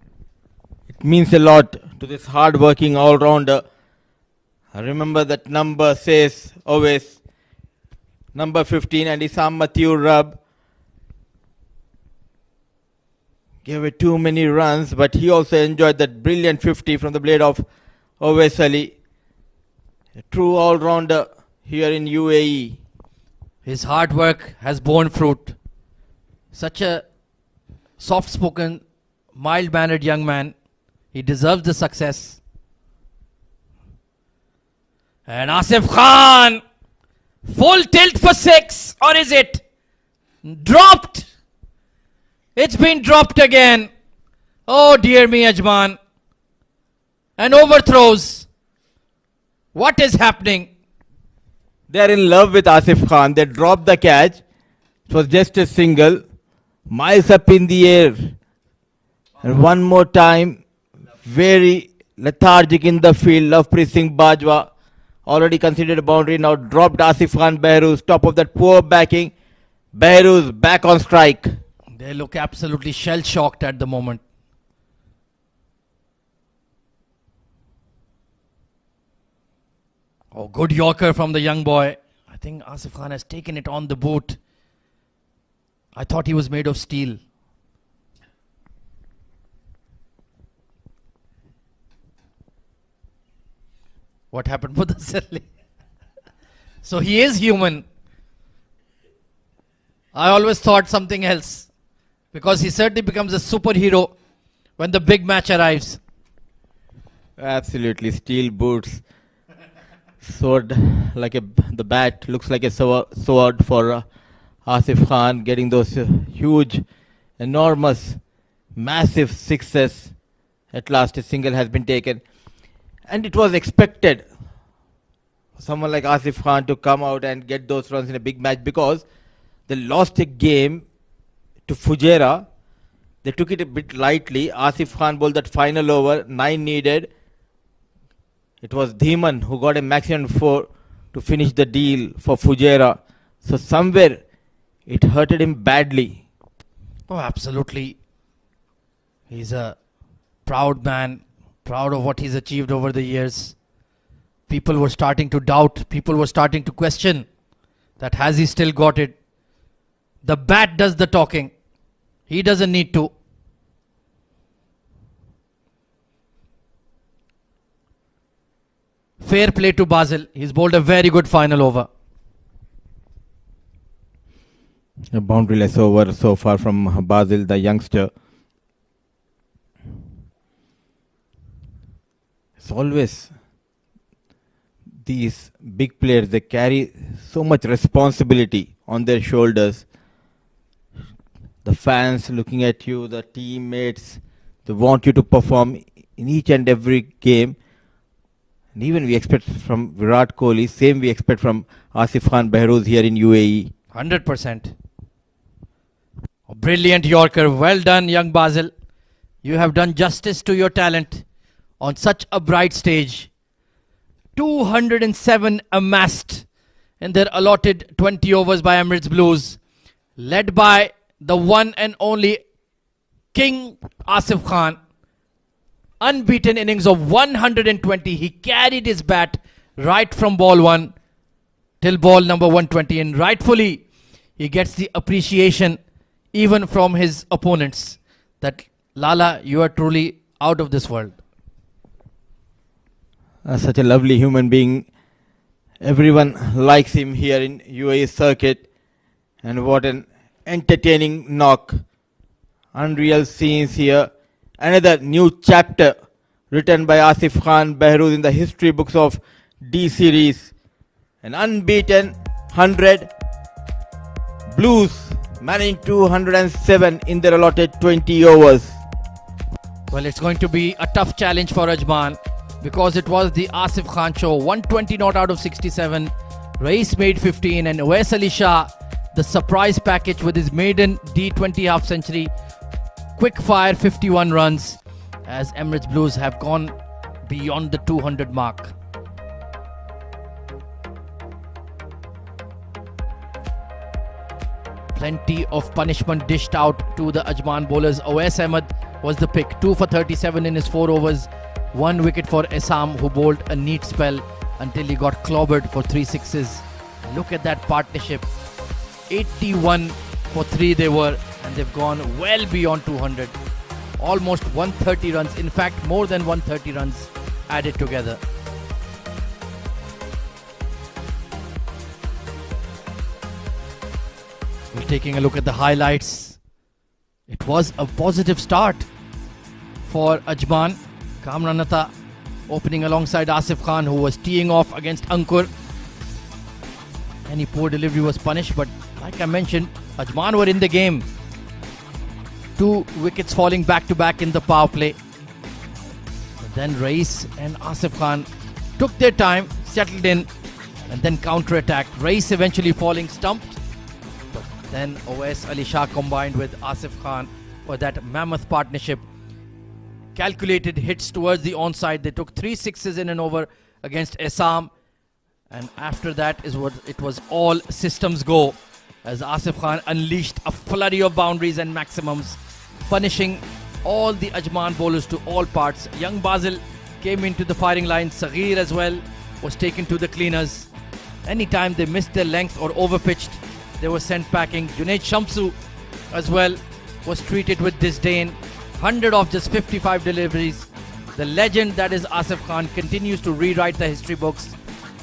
It means a lot to this hard-working all-rounder. Remember that number says always number 15, and Isam Mathew Rab gave away too many runs, but he also enjoyed that brilliant 50 from the blade of Awais Ali. A true all-rounder here in UAE. His hard work has borne fruit. Such a soft-spoken, mild-mannered young man. He deserves the success. And Asif Khan, full tilt for 6, or is it? Dropped. It's been dropped again. Oh dear me, Ajman. And overthrows. What is happening? They are in love with Asif Khan. They dropped the catch. It was just a single. Miles up in the air. And one more time, very lethargic in the field. Lovepreet Singh Bajwa already considered a boundary. Now dropped Asif Khan Behrooz. Top of that poor backing. Behrooz back on strike. They look absolutely shell-shocked at the moment. Oh, good Yorker from the young boy. I think Asif Khan has taken it on the boot. I thought he was made of steel. What happened with the Silly? So he is human. I always thought something else. Because he certainly becomes a superhero when the big match arrives. Absolutely. Steel boots. Sword like the bat looks like a sword for Asif Khan, getting those huge, enormous, massive sixes. At last a single has been taken. And it was expected for someone like Asif Khan to come out and get those runs in a big match, because they lost a game to Fujairah. They took it a bit lightly. Asif Khan bowled that final over, 9 needed. It was Dhiman who got a maximum 4 to finish the deal for Fujairah. So somewhere it hurted him badly. Oh, absolutely. He's a proud man, proud of what he's achieved over the years. People were starting to doubt, people were starting to question that has he still got it. The bat does the talking. He doesn't need to. Fair play to Basil. He's bowled a very good final over. A boundaryless over so far from Basil, the youngster. It's always these big players, they carry so much responsibility on their shoulders. The fans looking at you, the teammates, they want you to perform in each and every game. And even we expect from Virat Kohli, same we expect from Asif Khan Behrooz here in UAE. 100%. A brilliant Yorker. Well done, young Basil. You have done justice to your talent on such a bright stage. 207 amassed in their allotted 20 overs by Emirates Blues, led by the one and only King Asif Khan. Unbeaten innings of 120. He carried his bat right from ball 1 till ball number 120, and rightfully he gets the appreciation even from his opponents that Lala, you are truly out of this world. Such a lovely human being. Everyone likes him here in UAE circuit. And what an entertaining knock. Unreal scenes here. Another new chapter written by Asif Khan Behrooz in the history books of D series. An unbeaten 100. Blues managing 207 in their allotted 20 overs. Well, it's going to be a tough challenge for Ajman, because it was the Asif Khan show. 120 not out of 67. Rais made 15 and Awais Ali Shah the surprise package with his maiden D20 half century. Quick fire 51 runs as Emirates Blues have gone beyond the 200 mark. Plenty of punishment dished out to the Ajman bowlers. Awais Ahmed was the pick. 2 for 37 in his 4 overs. 1 wicket for Essam, who bowled a neat spell until he got clobbered for 3 sixes. Look at that partnership. 81 for 3 they were, and they've gone well beyond 200. Almost 130 runs. In fact, more than 130 runs added together. We're taking a look at the highlights. It was a positive start for Ajman. Kamranata opening alongside Asif Khan, who was teeing off against Ankur. Any poor delivery was punished, but like I mentioned, Ajman were in the game. 2 wickets falling back to back in the power play. But then Rais and Asif Khan took their time, settled in, and then counter-attacked. Rais eventually falling stumped. But then Awais Ali Shah combined with Asif Khan for that mammoth partnership. Calculated hits towards the onside. They took 3 sixes in an over against Essam. And after that it was all systems go, as Asif Khan unleashed a flurry of boundaries and maximums, punishing all the Ajman bowlers to all parts. Young Basil came into the firing line. Saghir as well was taken to the cleaners. Anytime they missed their length or overpitched, they were sent packing. Junaid Shamsu as well was treated with disdain. 100 of just 55 deliveries. The legend that is Asif Khan continues to rewrite the history books.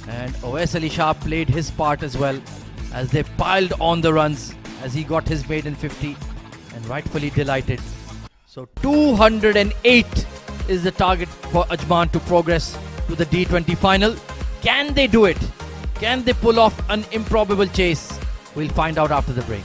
And Awais Ali Shah played his part as well, as they piled on the runs as he got his maiden 50, and rightfully delighted. So 208 is the target for Ajman to progress to the D20 final. Can they do it? Can they pull off an improbable chase? We'll find out after the break.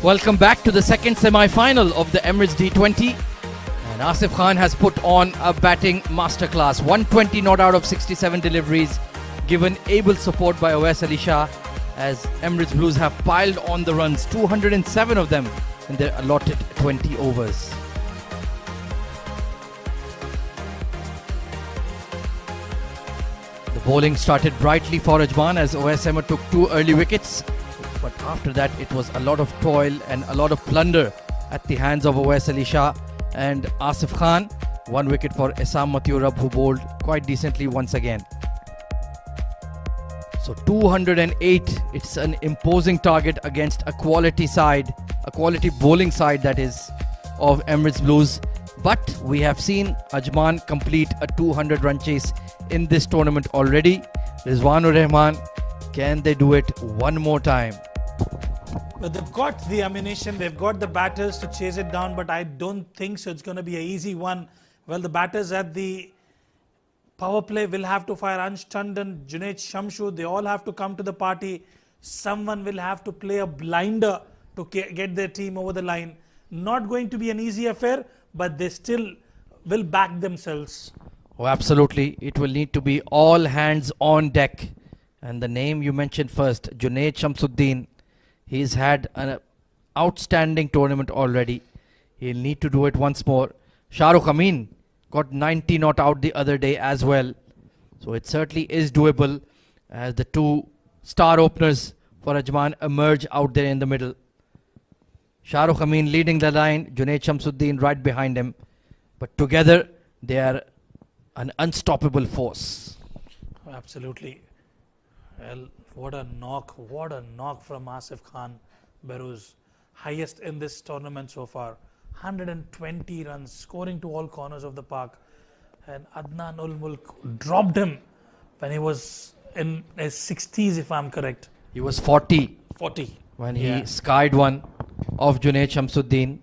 Welcome back to the second semi-final of the Emirates D20. And Asif Khan has put on a batting masterclass. 120 not out of 67 deliveries, given able support by Awais Ali Shah, as Emirates Blues have piled on the runs, 207 of them in their allotted 20 overs. The bowling started brightly for Ajman as Awais Ahmed took 2 early wickets. But after that, it was a lot of toil and a lot of plunder at the hands of Awais Ali Shah and Asif Khan. 1 wicket for Essam Matiurab, who bowled quite decently once again. So 208, it's an imposing target against a quality side, a quality bowling side that is, of Emirates Blues. But we have seen Ajman complete a 200 run chase in this tournament already. Rizwanur Rahman, can they do it one more time? But they've got the ammunition, they've got the batters to chase it down, but I don't think so it's going to be an easy one. Well, the batters at the power play will have to fire. Ansh Tandon, Junaid Shamshu, they all have to come to the party. Someone will have to play a blinder to get their team over the line. Not going to be an easy affair, but they still will back themselves. Oh, absolutely. It will need to be all hands on deck. And the name you mentioned first, Junaid Shamsuddin, he's had an outstanding tournament already. He'll need to do it once more. Shahrukh Amin got 90 not out the other day as well. So it certainly is doable as the 2 star openers for Ajman emerge out there in the middle. Shahrukh Amin leading the line, Junaid Shamsuddin right behind him. But together they are an unstoppable force. Absolutely. Well, what a knock from Asif Khan, Behrooz. Highest in this tournament so far. 120 runs, scoring to all corners of the park. And Adnan ul Mulk dropped him when he was in his 60s, if I'm correct. He was 40 when he skied one of Junaid Shamsuddin.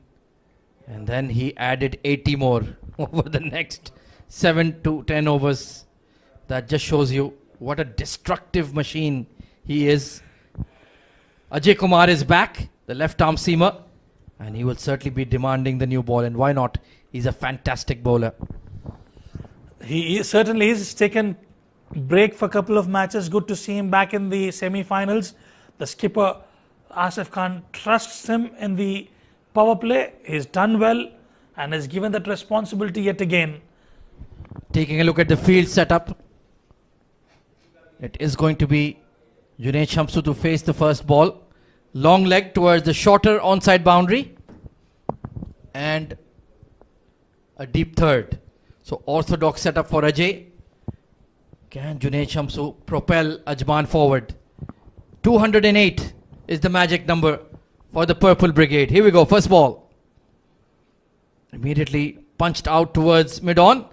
And then he added 80 more over the next 7 to 10 overs. That just shows you what a destructive machine he is. Ajay Kumar is back, the left arm seamer, and he will certainly be demanding the new ball. And why not? He's a fantastic bowler. He certainly is. Taken break for a couple of matches. Good to see him back in the semi-finals. The skipper Asif Khan trusts him in the power play. He's done well and is given that responsibility yet again. Taking a look at the field setup, it is going to be Junaid Shamsu to face the first ball. Long leg towards the shorter onside boundary. And a deep third. So orthodox setup for Ajay. Can Junaid Shamsu propel Ajman forward? 208 is the magic number for the Purple Brigade. Here we go, first ball. Immediately punched out towards mid-on.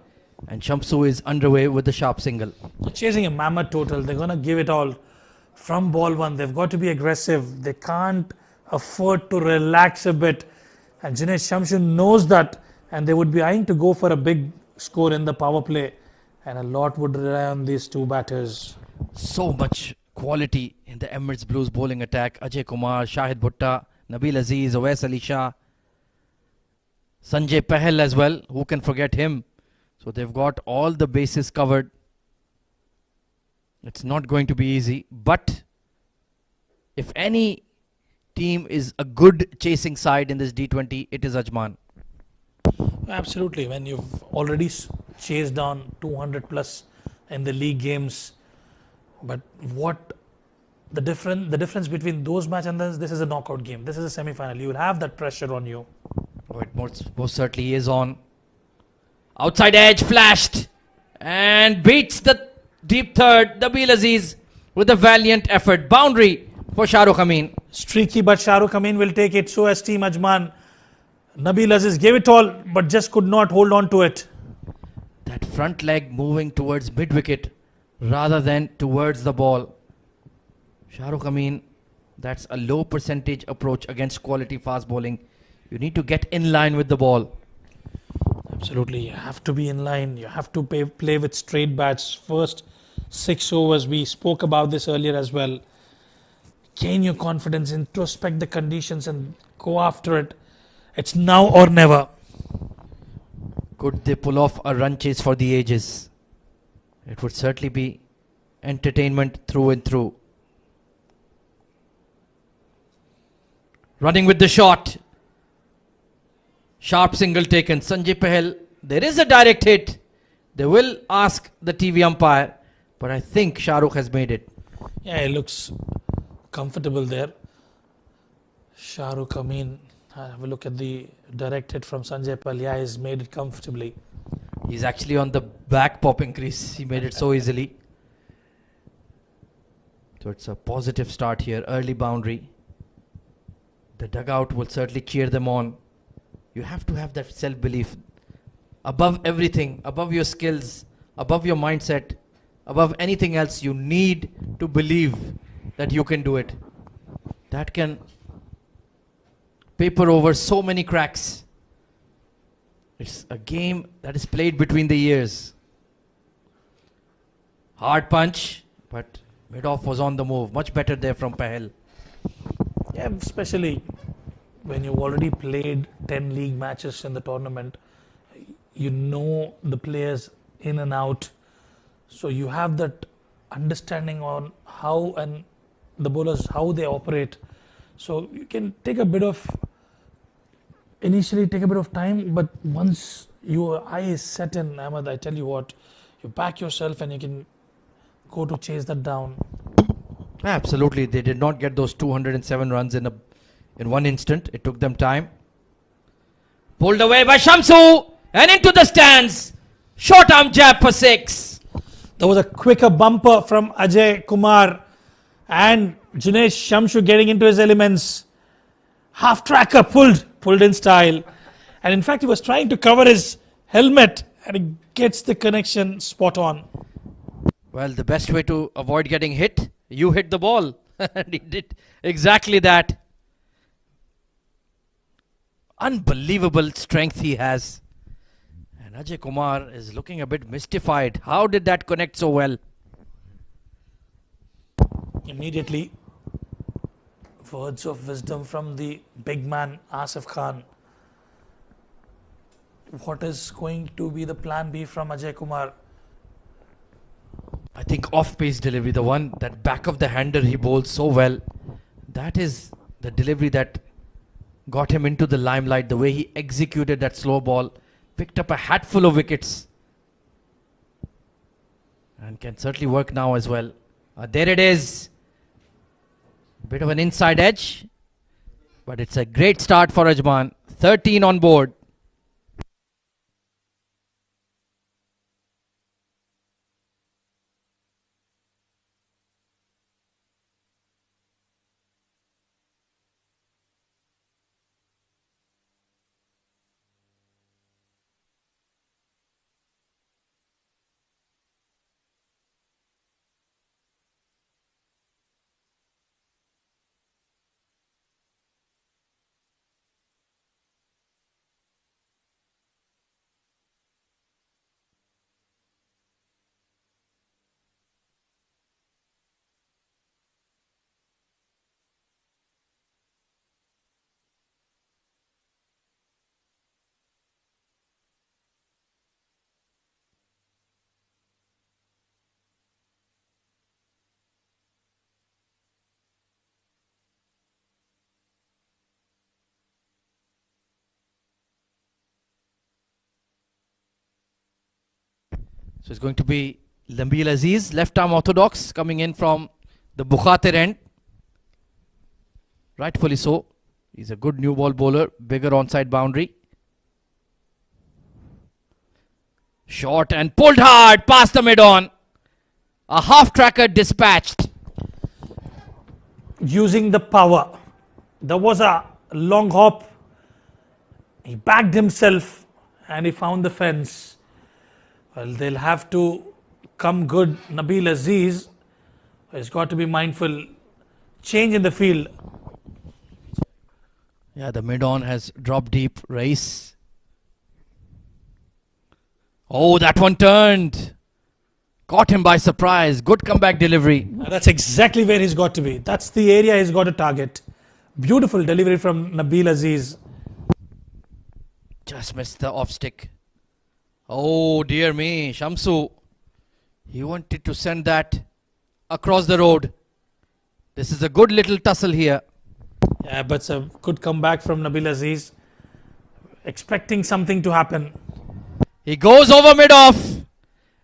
And Shamsu is underway with the sharp single. They're chasing a mammoth total. They're going to give it all from ball one. They've got to be aggressive. They can't afford to relax a bit. And Junaid Shamsu knows that. And they would be eyeing to go for a big score in the power play. And a lot would rely on these 2 batters. So much quality in the Emirates Blues bowling attack. Ajay Kumar, Shahid Bhutta, Nabil Aziz, Awais Ali Shah, Sanjay Pahal as well. Who can forget him? So they've got all the bases covered. It's not going to be easy. But if any team is a good chasing side in this D20, it is Ajman. Absolutely. When you've already chased down 200 plus in the league games. But what the difference between those matches and this is a knockout game. This is a semi-final. You will have that pressure on you. Oh, it most certainly is on. Outside edge flashed and beats the deep third. Nabil Aziz with a valiant effort. Boundary for Shahrukh Amin. Streaky, but Shahrukh Amin will take it. So as Team Ajman. Nabil Aziz gave it all, but just could not hold on to it. That front leg moving towards mid-wicket rather than towards the ball. Shahrukh Amin, that's a low percentage approach against quality fast bowling. You need to get in line with the ball. Absolutely, you have to be in line. You have to play with straight bats. First 6 overs, we spoke about this earlier as well. Gain your confidence, introspect the conditions and go after it. It's now or never. Could they pull off a run chase for the ages? It would certainly be entertainment through and through. Running with the shot. Sharp single taken. Sanjay Pahel. There is a direct hit. They will ask the TV umpire. But I think Shahrukh has made it. Yeah, it looks comfortable there. Shahrukh, I mean, have a look at the direct hit from Sanjay Pahel. Yeah, he's made it comfortably. He's actually on the back popping crease. He made it so easily. So it's a positive start here. Early boundary. The dugout will certainly cheer them on. You have to have that self-belief. Above everything, above your skills, above your mindset, above anything else, you need to believe that you can do it. That can paper over so many cracks. It's a game that is played between the ears. Hard punch, but mid-off was on the move. Much better there from Pahel. Yeah, especially when you've already played 10 league matches in the tournament. You know the players in and out. So you have that understanding on how and the bowlers, how they operate. So you can take a bit of, initially take a bit of time, but once your eye is set in, Ahmed, I tell you what, you back yourself and you can go to chase that down. Absolutely. They did not get those 207 runs in one instant. It took them time. Pulled away by Shamsu and into the stands. Short arm jab for 6. There was a quicker bumper from Ajay Kumar and Jinesh Shamshu getting into his elements. Half tracker pulled in style. And in fact, he was trying to cover his helmet and he gets the connection spot on. Well, the best way to avoid getting hit, you hit the ball. And he did exactly that. Unbelievable strength he has. And Ajay Kumar is looking a bit mystified. How did that connect so well? Immediately, words of wisdom from the big man Asif Khan. What is going to be the plan B from Ajay Kumar? I think off-pace delivery, the one that back of the hander he bowls so well. That is the delivery that got him into the limelight. The way he executed that slow ball. Picked up a hatful of wickets. And can certainly work now as well. There it is. Bit of an inside edge. But it's a great start for Ajman. 13 on board. So it's going to be Lambil Aziz, left arm orthodox, coming in from the Bukhatir end. Rightfully so. He's a good new ball bowler, bigger onside boundary. Short and pulled hard past the mid-on. A half tracker dispatched. Using the power. There was a long hop. He backed himself and he found the fence. Well, they'll have to come good. Nabil Aziz has got to be mindful. Change in the field. Yeah, the mid-on has dropped deep. Race. Oh, that one turned. Caught him by surprise. Good comeback delivery. That's exactly where he's got to be. That's the area he's got to target. Beautiful delivery from Nabil Aziz. Just missed the off stick. Oh dear me, Shamsu. He wanted to send that across the road. This is a good little tussle here. Yeah, but it's a good comeback from Nabil Aziz. Expecting something to happen. He goes over mid-off.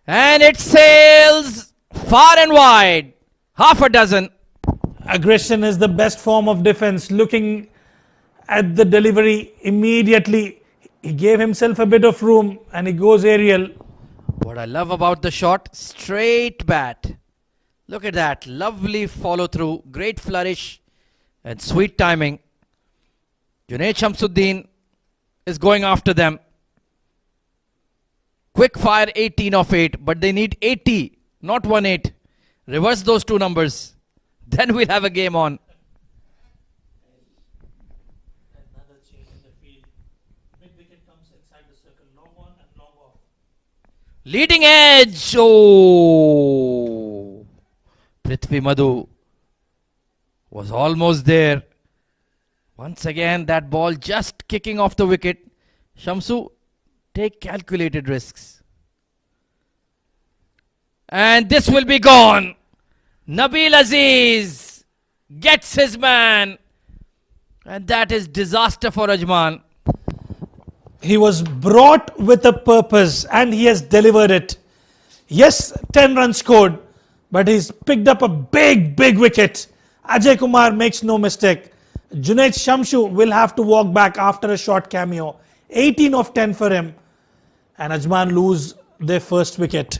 And it sails far and wide. Half a dozen. Aggression is the best form of defense. Looking at the delivery immediately, he gave himself a bit of room and he goes aerial. What I love about the shot, straight bat. Look at that, lovely follow through, great flourish and sweet timing. Junaid Shamsuddin is going after them. Quick fire 18 of 8, but they need 80, not 1-8. Reverse those two numbers. Then we'll have a game on. Another change in the field. Mid wicket comes inside the circle. Long on and long off. Leading edge. Oh. Prithvi Madhu was almost there. Once again, that ball just kicking off the wicket. Shamsu, take calculated risks. And this will be gone. Nabil Aziz gets his man. And that is disaster for Ajman. He was brought with a purpose and he has delivered it. Yes, 10 runs scored, but he's picked up a big wicket. Ajay Kumar makes no mistake. Junaid Shamsu will have to walk back after a short cameo. 18 of 10 for him. And Ajman lose their first wicket.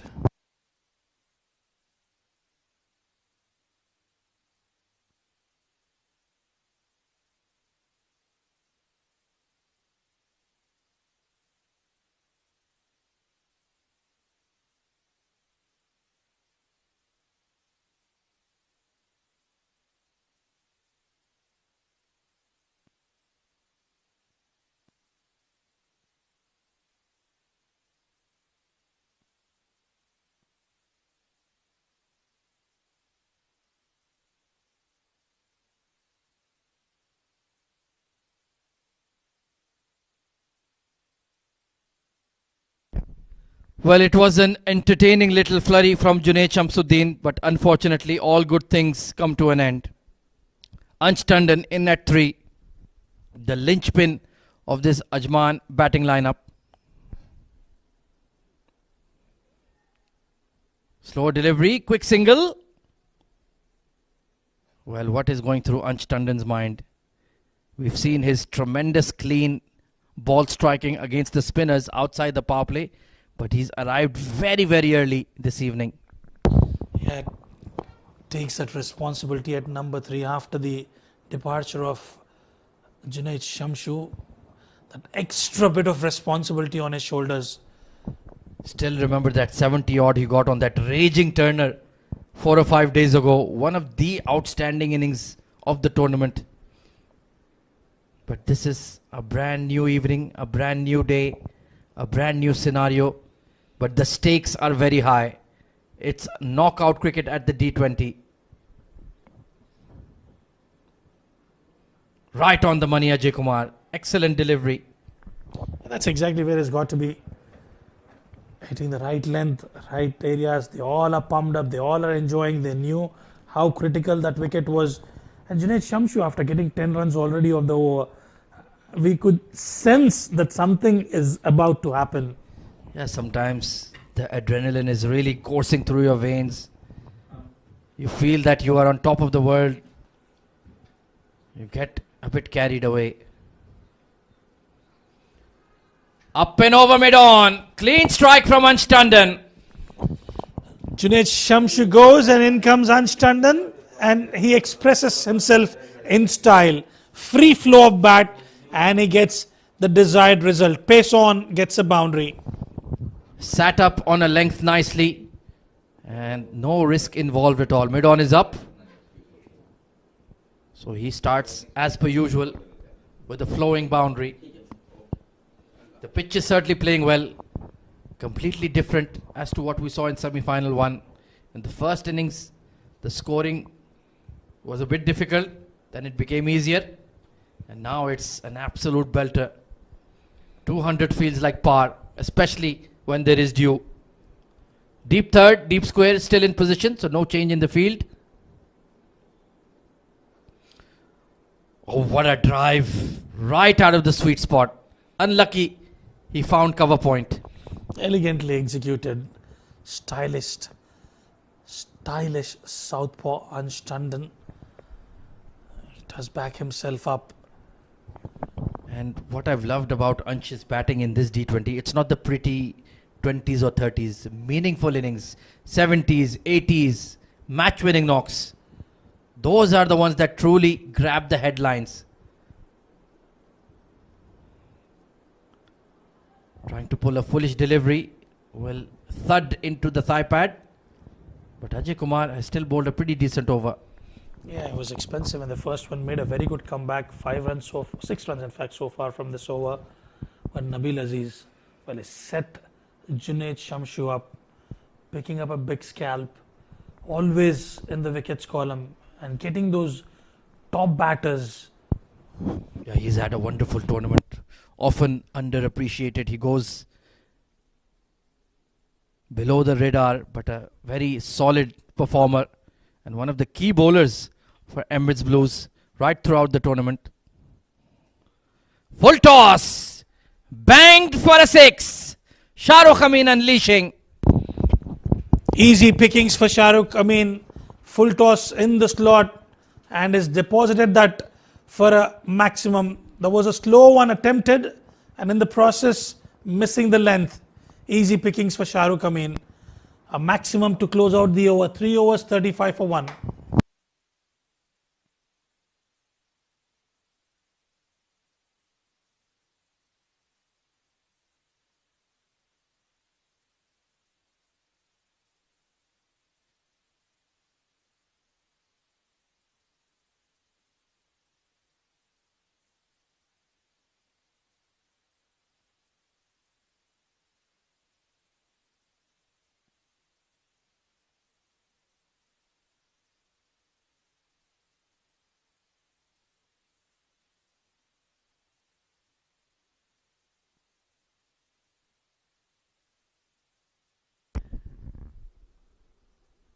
Well, it was an entertaining little flurry from Junaid Shamsuddin, but unfortunately all good things come to an end. Ansh Tandon in at 3, the linchpin of this Ajman batting lineup. Slow delivery, quick single. Well, what is going through Ansh Tandon's mind? We've seen his tremendous clean ball striking against the spinners outside the power play. But he's arrived very early this evening. Yeah, takes that responsibility at number 3 after the departure of Junaid Shamsu. That extra bit of responsibility on his shoulders. Still remember that 70 odd he got on that raging Turner 4 or 5 days ago. One of the outstanding innings of the tournament. But this is a brand new evening, a brand new day, a brand new scenario. But the stakes are very high. It's knockout cricket at the D20. Right on the money, Ajay Kumar. Excellent delivery. That's exactly where it's got to be. Hitting the right length, right areas. They all are pumped up. They all are enjoying. They knew how critical that wicket was. And Junaid Shamsu, after getting 10 runs already of the over, we could sense that something is about to happen. Yeah, sometimes the adrenaline is really coursing through your veins. You feel that you are on top of the world. You get a bit carried away. Up and over mid-on. Clean strike from Ansh Tandon. Junaid Shamsu goes and in comes Ansh Tandon and he expresses himself in style. Free flow of bat and he gets the desired result. Pace on, gets a boundary. Sat up on a length nicely and no risk involved at all. Mid-on is up. So he starts as per usual with a flowing boundary. The pitch is certainly playing well. Completely different as to what we saw in semi-final 1. In the first innings, the scoring was a bit difficult. Then it became easier. And now it's an absolute belter. 200 feels like par, especially when there is dew. Deep third, deep square still in position, so no change in the field. Oh, what a drive. Right out of the sweet spot. Unlucky, he found cover point. Elegantly executed. Stylish southpaw Ansh Tandon. He does back himself up. And what I've loved about Ansh's batting in this D20, it's not the pretty 20s or 30s, meaningful innings, 70s, 80s, match winning knocks. Those are the ones that truly grab the headlines. Trying to pull a foolish delivery, will thud into the thigh pad. But Ajay Kumar has still bowled a pretty decent over. Yeah, it was expensive in the first one. Made a very good comeback. 6 runs in fact so far from this over. When Nabil Aziz, well, he set Junaid Shamshu up, picking up a big scalp, always in the wickets column, and getting those top batters. Yeah, he's had a wonderful tournament. Often underappreciated. He goes below the radar, but a very solid performer and one of the key bowlers for Emirates Blues right throughout the tournament. Full toss, banged for a 6. Shah Rukh Amin unleashing. Easy pickings for Shah Rukh. I mean, full toss in the slot and is deposited that for a maximum. There was a slow one attempted and in the process missing the length. Easy pickings for Shah Rukh Amin. A maximum to close out the over. 3 overs, 35 for 1.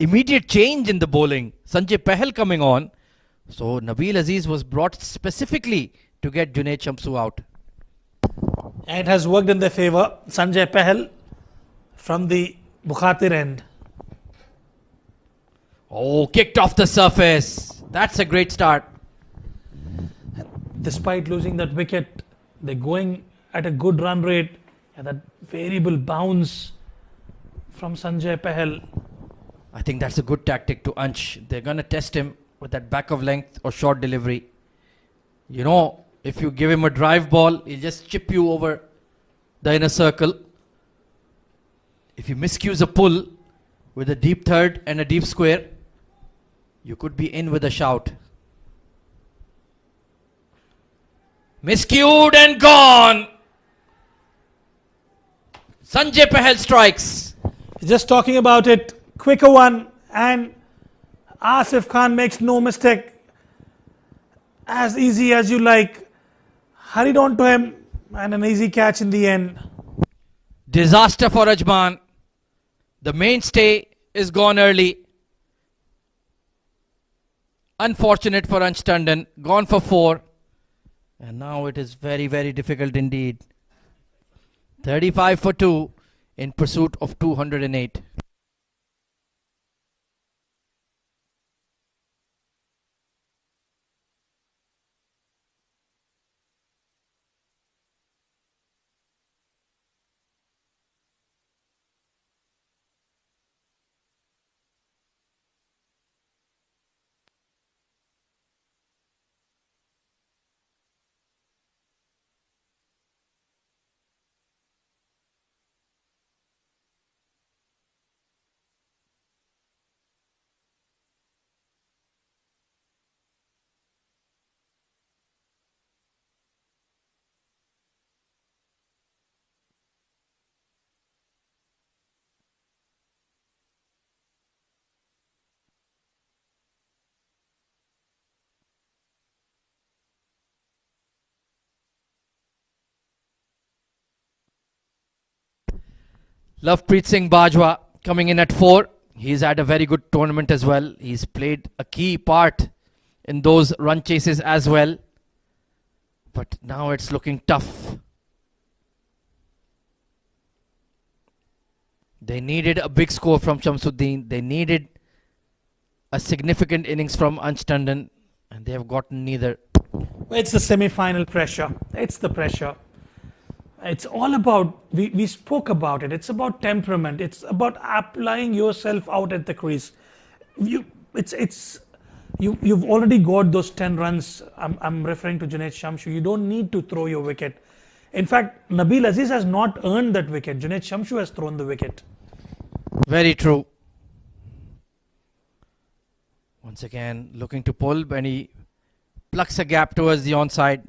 Immediate change in the bowling. Sanjay Pahal coming on. So Nabil Aziz was brought specifically to get Junaid Shamsu out. And it has worked in their favour. Sanjay Pahal from the Bukhatir end. Oh, kicked off the surface. That's a great start. Despite losing that wicket, they're going at a good run rate. And that variable bounce from Sanjay Pahal. I think that's a good tactic to Ansh. They're going to test him with that back of length or short delivery. You know, if you give him a drive ball, he'll just chip you over the inner circle. If you miscues a pull with a deep third and a deep square, you could be in with a shout. Miscued and gone. Sanjay Pahal strikes. Just talking about it. Quicker one, and Asif Khan makes no mistake. As easy as you like. Hurried on to him, and an easy catch in the end. Disaster for Ajman. The mainstay is gone early. Unfortunate for Ansh Tandon. Gone for 4. And now it is very, very difficult indeed. 35 for 2 in pursuit of 208. Lovepreet Singh Bajwa coming in at 4. He's had a very good tournament as well. He's played a key part in those run chases as well. But now it's looking tough. They needed a big score from Shamsuddin. They needed a significant innings from Ansh Tandon, and they have gotten neither. It's the semi-final pressure. It's the pressure. It's all about, we spoke about it. It's about temperament. It's about applying yourself out at the crease. You've already got those 10 runs. I'm referring to Junaid Shamshu. You don't need to throw your wicket. In fact, Nabil Aziz has not earned that wicket. Junaid Shamshu has thrown the wicket. Very true. Once again, looking to pull when he plucks a gap towards the onside.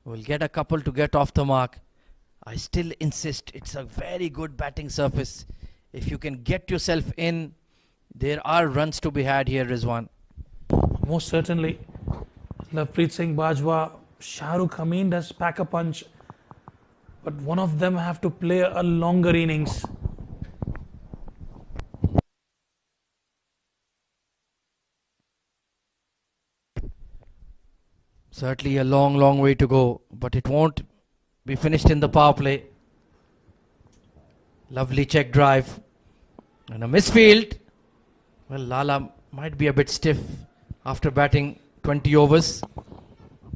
Will get a couple to get off the mark. I still insist it's a very good batting surface. If you can get yourself in, there are runs to be had here, Rizwan. Most certainly. Lovepreet Singh Bajwa, Shahrukh Amin does pack a punch. But one of them have to play a longer innings. Certainly a long, long way to go, but it won't be finished in the power play. Lovely check drive and a misfield. Well, Lala might be a bit stiff after batting 20 overs,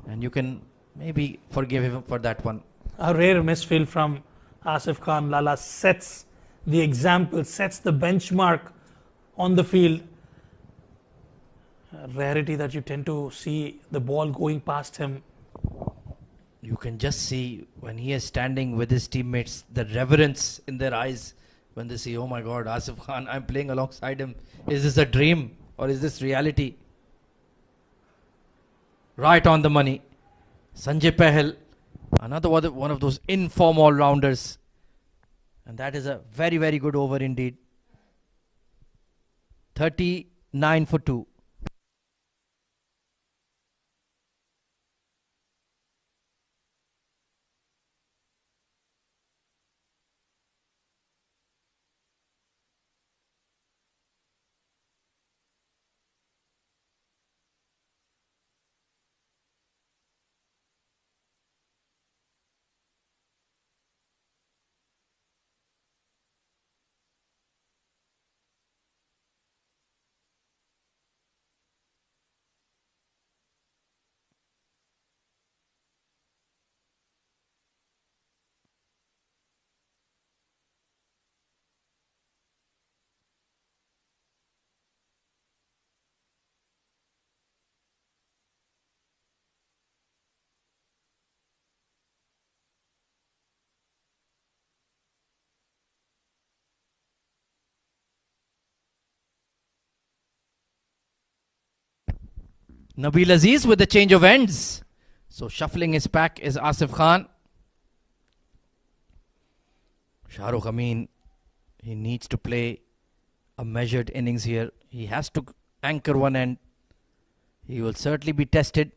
and you can maybe forgive him for that one. A rare misfield from Asif Khan. Lala sets the example, sets the benchmark on the field. A rarity that you tend to see the ball going past him. You can just see when he is standing with his teammates, the reverence in their eyes when they see, oh my God, Asif Khan, I'm playing alongside him. Is this a dream or is this reality? Right on the money. Sanjay Pahal, another one of those in-form all-rounders. And that is a very, very good over indeed. 39 for 2. Nabil Aziz with the change of ends. So shuffling his pack is Asif Khan. Shahrukh Amin, he needs to play a measured innings here. He has to anchor one end. He will certainly be tested.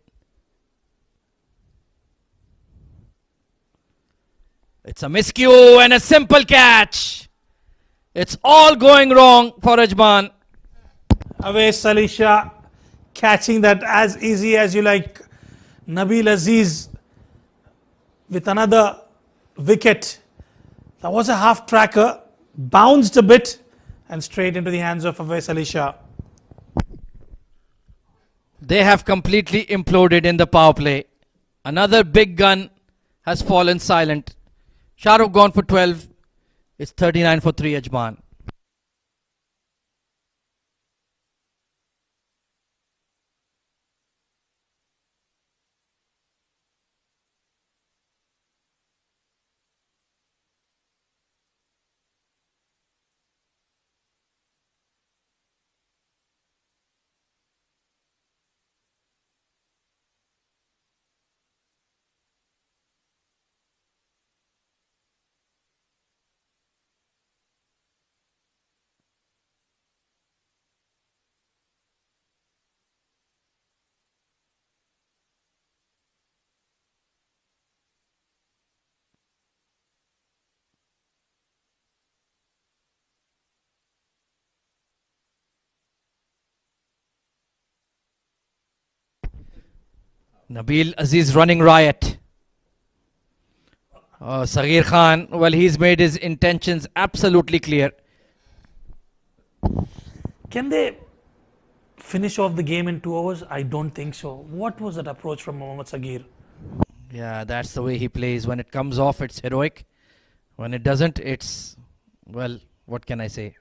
It's a miscue and a simple catch. It's all going wrong for Ajman. Away Salisha, catching that as easy as you like. Nabil Aziz with another wicket. That was a half tracker, bounced a bit and straight into the hands of Awais Ali Shah. They have completely imploded in the power play. Another big gun has fallen silent. Shahrukh gone for 12. It's 39 for 3, Ajman. Nabil Aziz running riot. Saghir Khan, well, he's made his intentions absolutely clear. Can they finish off the game in 2 hours? I don't think so. What was that approach from Mohammad Saghir? Yeah, that's the way he plays. When it comes off, it's heroic. When it doesn't, it's, well, what can I say?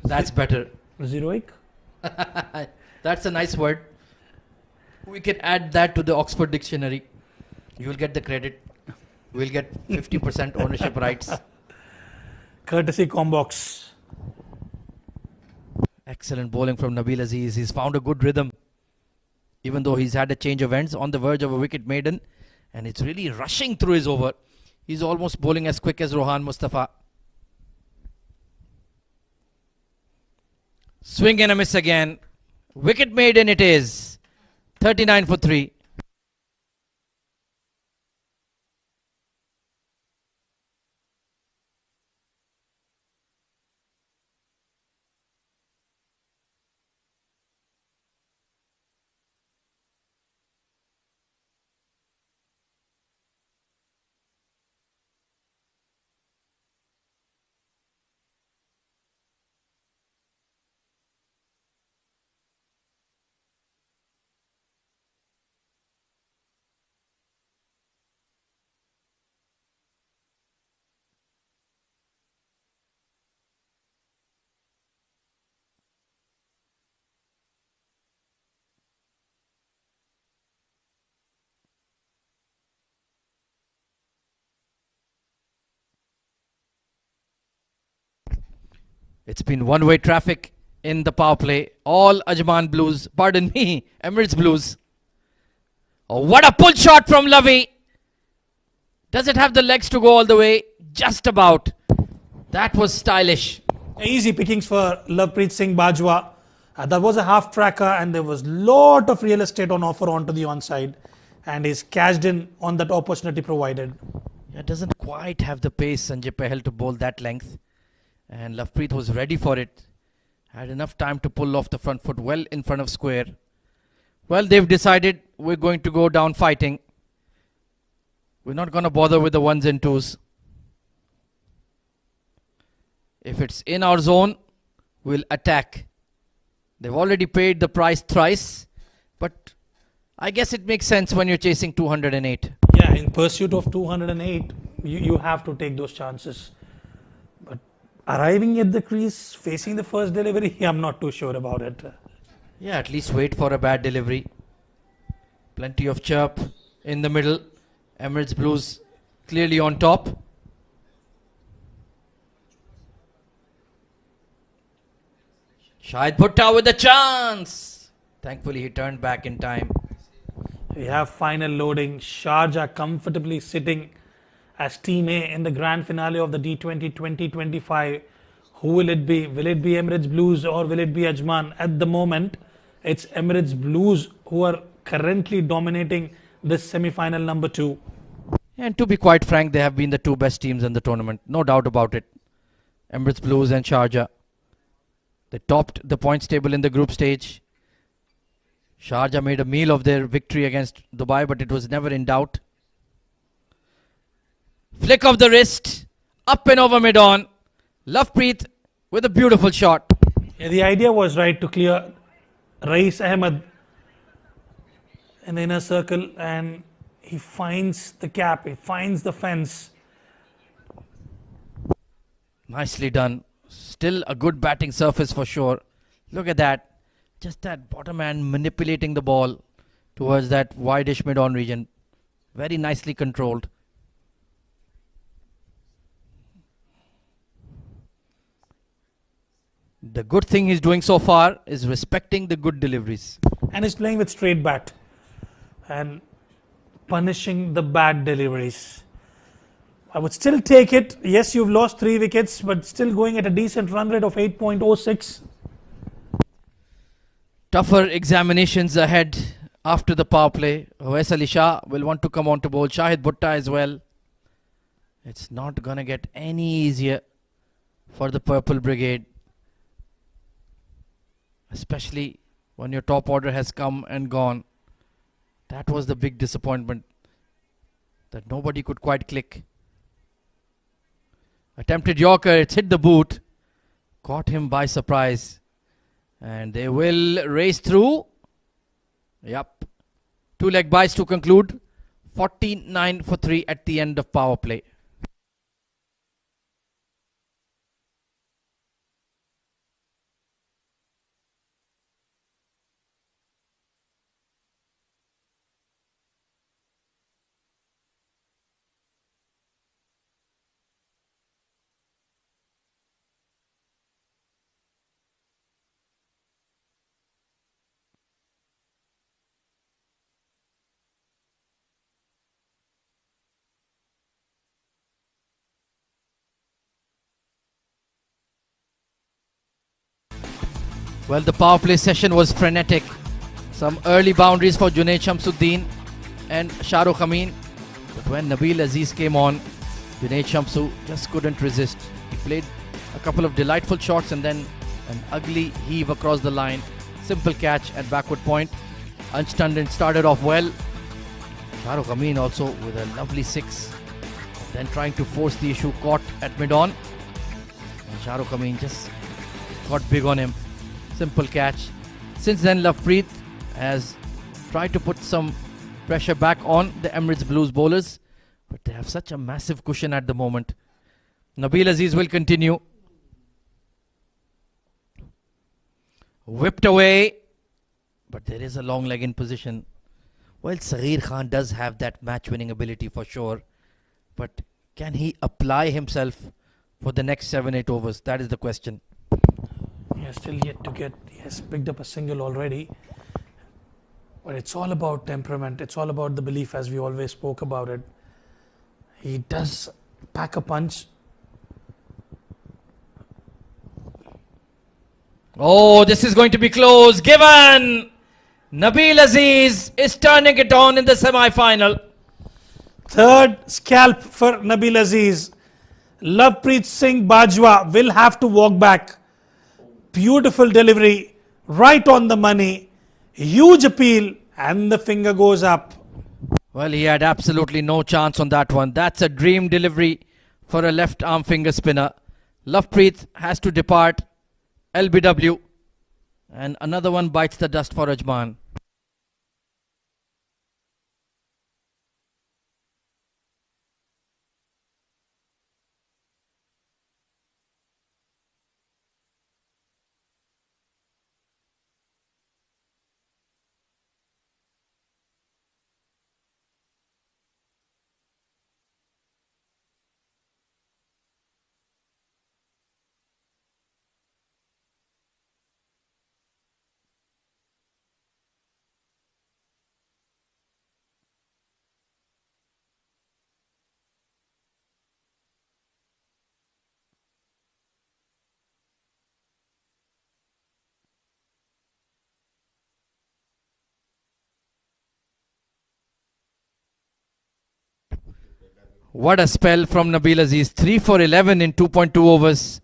That's better. Zeroic? That's a nice word. We can add that to the Oxford Dictionary. You'll get the credit. We'll get 50% ownership rights. Courtesy Combox. Excellent bowling from Nabil Aziz. He's found a good rhythm. Even though he's had a change of ends on the verge of a wicket maiden. And it's really rushing through his over. He's almost bowling as quick as Rohan Mustafa. Swing and a miss again. Wicket maiden it is. 39 for 3. It's been one-way traffic in the power play. All Ajman Blues, pardon me, Emirates Blues. Oh, what a pull shot from Lavi. Does it have the legs to go all the way? Just about. That was stylish. Easy pickings for Lovepreet Singh Bajwa. That was a half tracker and there was lot of real estate on offer onto the onside. And he's cashed in on that opportunity provided. It doesn't quite have the pace, Sanjay Pahal, to bowl that length. And Lovepreet was ready for it. Had enough time to pull off the front foot well in front of square. Well, they've decided we're going to go down fighting. We're not going to bother with the ones and twos. If it's in our zone, we'll attack. They've already paid the price thrice. But I guess it makes sense when you're chasing 208. Yeah, in pursuit of 208, you have to take those chances. But arriving at the crease, facing the first delivery, I'm not too sure about it. Yeah, at least wait for a bad delivery. Plenty of chirp in the middle. Emirates Blues clearly on top. Shahid Bhutta with a chance. Thankfully, he turned back in time. We have final loading. Sharjah comfortably sitting as Team A in the grand finale of the D20 2025. Who will it be? Will it be Emirates Blues or will it be Ajman? At the moment, it's Emirates Blues who are currently dominating this semi-final number 2. And to be quite frank, they have been the two best teams in the tournament. No doubt about it. Emirates Blues and Sharjah. They topped the points table in the group stage. Sharjah made a meal of their victory against Dubai, but it was never in doubt. Flick of the wrist. Up and over mid-on. Lovepreet with a beautiful shot. Yeah, the idea was right to clear Rais Ahmed in the inner circle and he finds the cap, he finds the fence. Nicely done. Still a good batting surface for sure. Look at that. Just that bottom hand manipulating the ball towards that wideish mid-on region. Very nicely controlled. The good thing he's doing so far is respecting the good deliveries. And he's playing with straight bat and punishing the bad deliveries. I would still take it. Yes, you've lost 3 wickets, but still going at a decent run rate of 8.06. Tougher examinations ahead after the power play. Awais Ali Shah will want to come on to bowl. Shahid Bhutta as well. It's not going to get any easier for the Purple Brigade. Especially when your top order has come and gone. That was the big disappointment, that nobody could quite click. Attempted Yorker, it's hit the boot. Caught him by surprise. And they will race through. Yep. 2 leg byes to conclude. 49 for 3 at the end of power play. Well, the power play session was frenetic. Some early boundaries for Junaid Shamsuddin and Shahrukh Amin. But when Nabil Aziz came on, Junaid Shamsu just couldn't resist. He played a couple of delightful shots and then an ugly heave across the line. Simple catch at backward point. Ansh Tandon started off well. Shahrukh Amin also with a lovely 6. Then trying to force the issue, caught at mid-on. And Shahrukh Amin just got big on him. Simple catch. Since then, Lovepreet has tried to put some pressure back on the Emirates Blues bowlers, but they have such a massive cushion at the moment. Nabil Aziz will continue. Whipped away, but there is a long leg in position. Well, Saghir Khan does have that match-winning ability for sure, but can he apply himself for the next 7-8 overs? That is the question. He still yet to get, he has picked up a single already. But it's all about temperament. It's all about the belief, as we always spoke about it. He does pack a punch. Oh, this is going to be close. Given! Nabil Aziz is turning it on in the semi-final. Third scalp for Nabil Aziz. Lovepreet Singh Bajwa will have to walk back. Beautiful delivery, right on the money, huge appeal, and the finger goes up. Well, he had absolutely no chance on that one. That's a dream delivery for a left arm finger spinner. Lovepreet has to depart. LBW. And another one bites the dust for Ajman. What a spell from Nabil Aziz. 3 for 11 in 2.2 overs.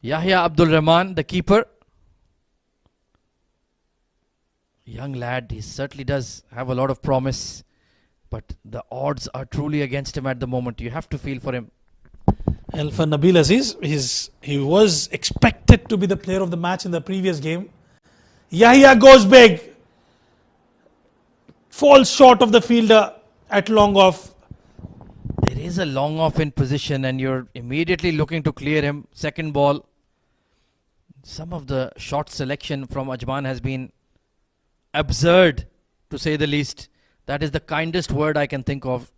Yahya Abdul Rahman, the keeper. Young lad, he certainly does have a lot of promise. But the odds are truly against him at the moment. You have to feel for him. And for Nabil Aziz, he was expected to be the player of the match in the previous game. Yahya goes big. Falls short of the fielder at long off. There is a long off in position and you're immediately looking to clear him. Second ball. Some of the shot selection from Ajman has been absurd, to say the least. That is the kindest word I can think of.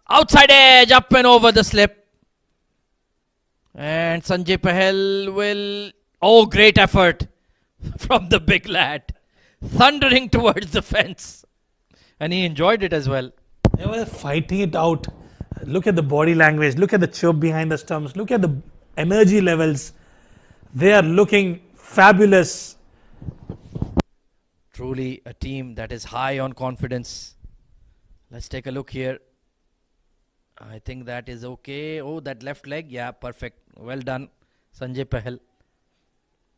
Outside edge, up and over the slip. And Sanjay Pahel will... Oh, great effort from the big lad. Thundering towards the fence. And he enjoyed it as well. They were fighting it out. Look at the body language. Look at the chirp behind the stumps. Look at the energy levels. They are looking fabulous. Truly a team that is high on confidence. Let's take a look here. I think that is okay. Oh, that left leg. Yeah, perfect. Well done, Sanjay Pahel.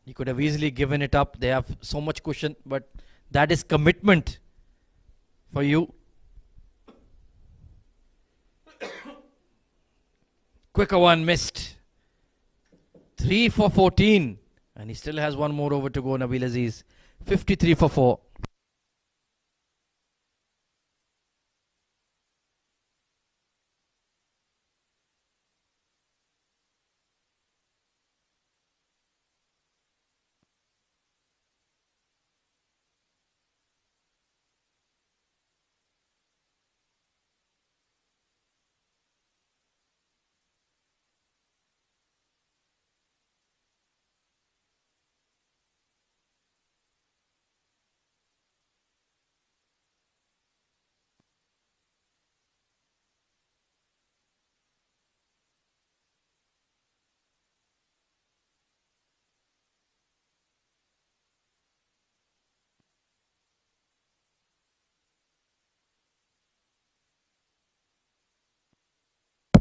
He could have easily given it up. They have so much cushion, but that is commitment for you. Quicker one missed. 3 for 14. And he still has one more over to go, Nabil Aziz. 53 for 4.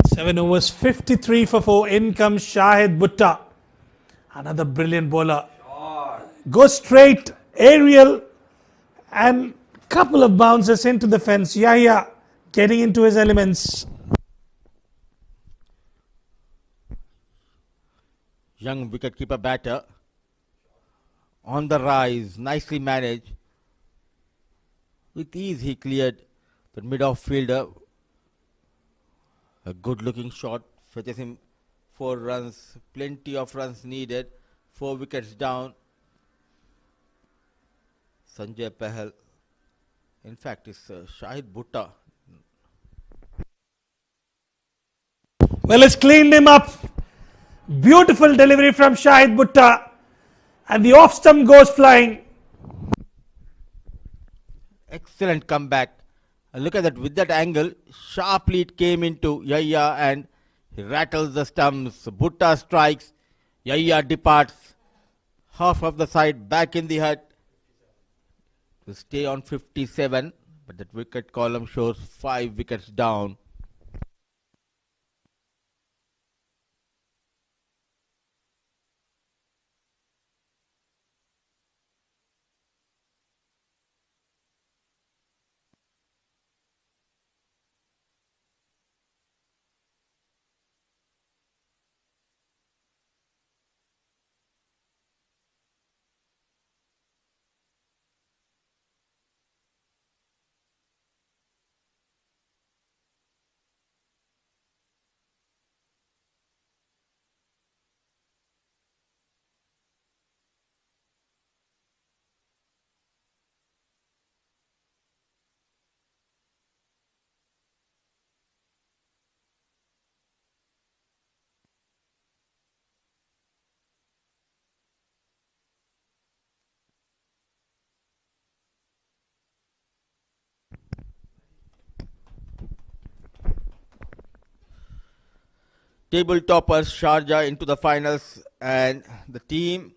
Seven overs, 53 for 4. In comes Shahid Butta. Another brilliant bowler. Goes straight, aerial, and couple of bounces into the fence. Yahya getting into his elements. Young wicketkeeper batter on the rise, nicely managed. With ease he cleared the mid-off fielder. A good looking shot, fetches him 4 runs, plenty of runs needed, 4 wickets down. Sanjay Pahal, in fact it's Shahid Butta. Well, it's cleaned him up. Beautiful delivery from Shahid Butta. And the off stump goes flying. Excellent comeback. And look at that, with that angle, sharply it came into Yahya and he rattles the stumps. Butta strikes, Yahya departs. Half of the side back in the hut. To stay on 57, but that wicket column shows 5 wickets down. Table toppers Sharjah into the finals, and the team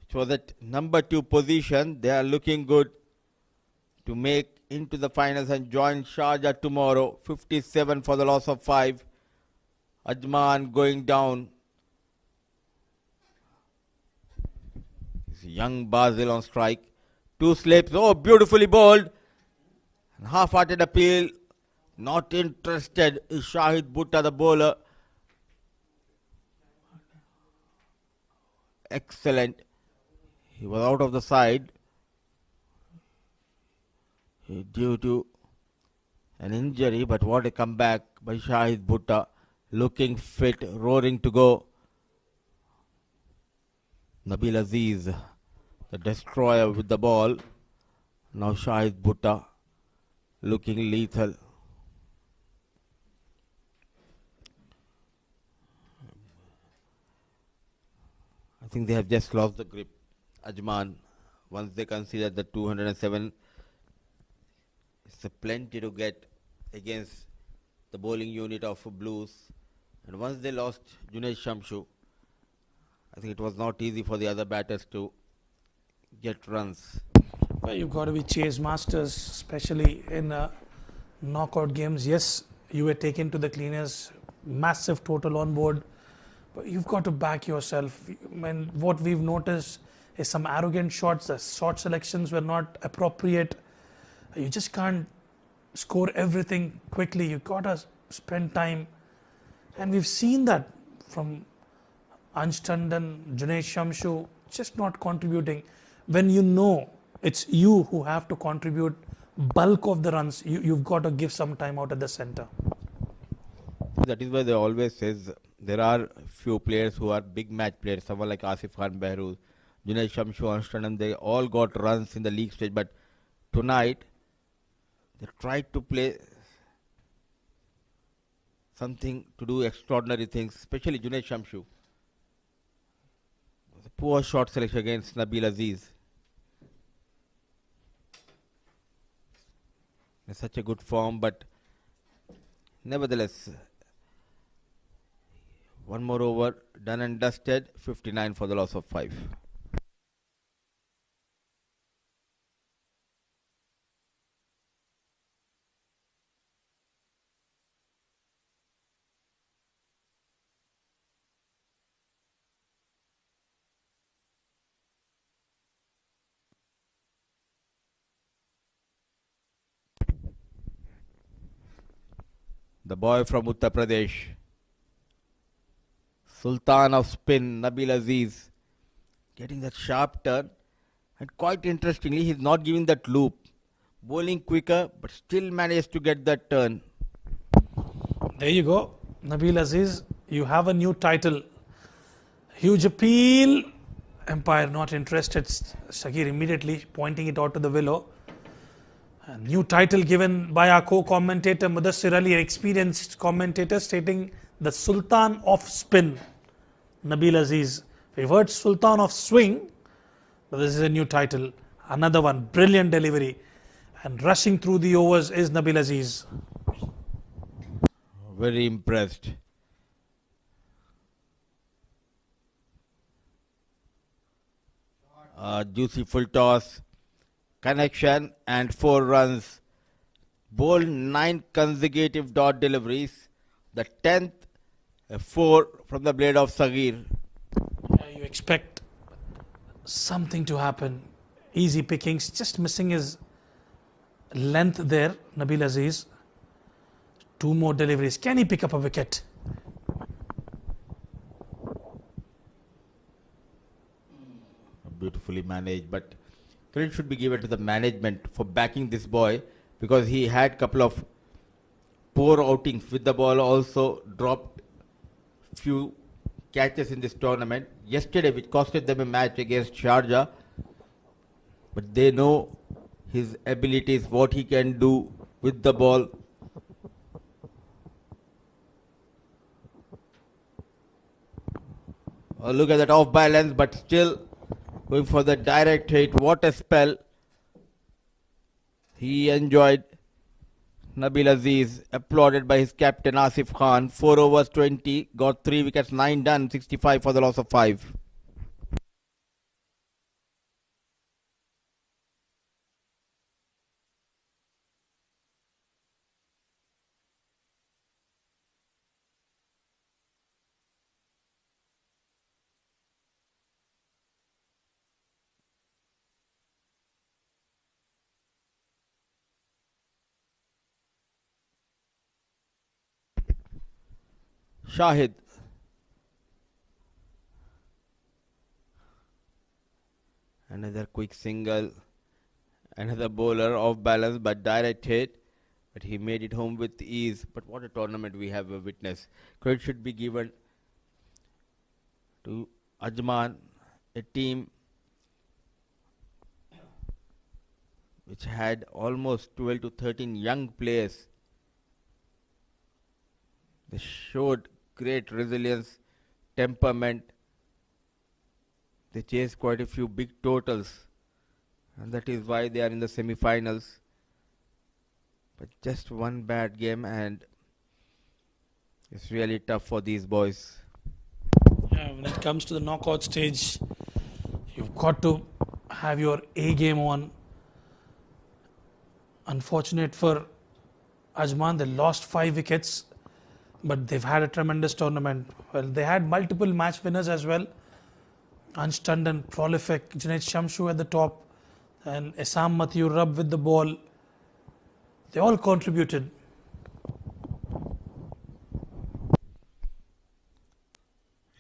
which was at number 2 position, they are looking good to make into the finals and join Sharjah tomorrow. 57 for the loss of 5. Ajman going down. Young Basil on strike. 2 slips. Oh, beautifully bowled. Half-hearted appeal. Not interested is Shahid Butta, the bowler. Excellent. He was out of the side due to an injury, but what a comeback by Shahid Butta. Looking fit, roaring to go. Nabil Aziz, the destroyer with the ball. Now Shahid Butta looking lethal. I think they have just lost the grip. Ajman, once they consider the 207, it's a plenty to get against the bowling unit of Blues. And once they lost Junaid Shamshu, I think it was not easy for the other batters to get runs. Well, you've got to be chase masters, especially in knockout games. Yes, you were taken to the cleaners, massive total on board. You've got to back yourself. When what we've noticed is some arrogant shots, the shot selections were not appropriate. You just can't score everything quickly. You've got to spend time. And we've seen that from Ansh Tandon, Junaid Shamshu, just not contributing. When you know it's you who have to contribute bulk of the runs, you've got to give some time out at the center. That is why they always says there are few players who are big match players. Someone like Asif Khan, Behruz, Junaid Shamshu, Ansh Tandon, they all got runs in the league stage. But tonight, they tried to play something to do extraordinary things, especially Junaid Shamshu. The poor shot selection against Nabil Aziz. In such a good form, but nevertheless, one more over, done and dusted, 59 for the loss of 5. The boy from Uttar Pradesh, Sultan of spin, Nabil Aziz, getting that sharp turn. And quite interestingly, he's not giving that loop. Bowling quicker, but still managed to get that turn. There you go. Nabil Aziz, you have a new title. Huge appeal. Empire not interested. Shakir immediately pointing it out to the willow. A new title given by our co-commentator Mudassir Ali, an experienced commentator, stating the Sultan of spin, Nabil Aziz. We've heard Sultan of swing, but this is a new title. Another one, brilliant delivery. And rushing through the overs is Nabil Aziz. Very impressed. Juicy full toss, connection and 4 runs. Bowled 9 consecutive dot deliveries. The 10th, a 4 from the blade of Sagir. You expect something to happen. Easy pickings, just missing his length there, Nabil Aziz. 2 more deliveries. Can he pick up a wicket? Beautifully managed, but credit should be given to the management for backing this boy, because he had couple of poor outings with the ball, also dropped few catches in this tournament yesterday which costed them a match against Sharjah. But they know his abilities, what he can do with the ball. Oh, look at that off balance, but still going for the direct hit. What a spell. He enjoyed. Nabil Aziz, applauded by his captain Asif Khan. 4 overs 20, got 3 wickets, 9 done, 65 for the loss of 5. Shahid. Another quick single. Another bowler off balance but direct hit. But he made it home with ease. But what a tournament we have witnessed. Credit should be given to Ajman, a team which had almost 12 to 13 young players. They showed great resilience, temperament. They chased quite a few big totals, and that is why they are in the semi-finals. But just one bad game, and it's really tough for these boys. Yeah, when it comes to the knockout stage, you've got to have your A game on. Unfortunate for Ajman, they lost 5 wickets. but they've had a tremendous tournament. Well, they had multiple match winners as well. Ansh Tandon, prolific, Junaid Shamshu at the top, and Essam Mathiur Rab with the ball. They all contributed.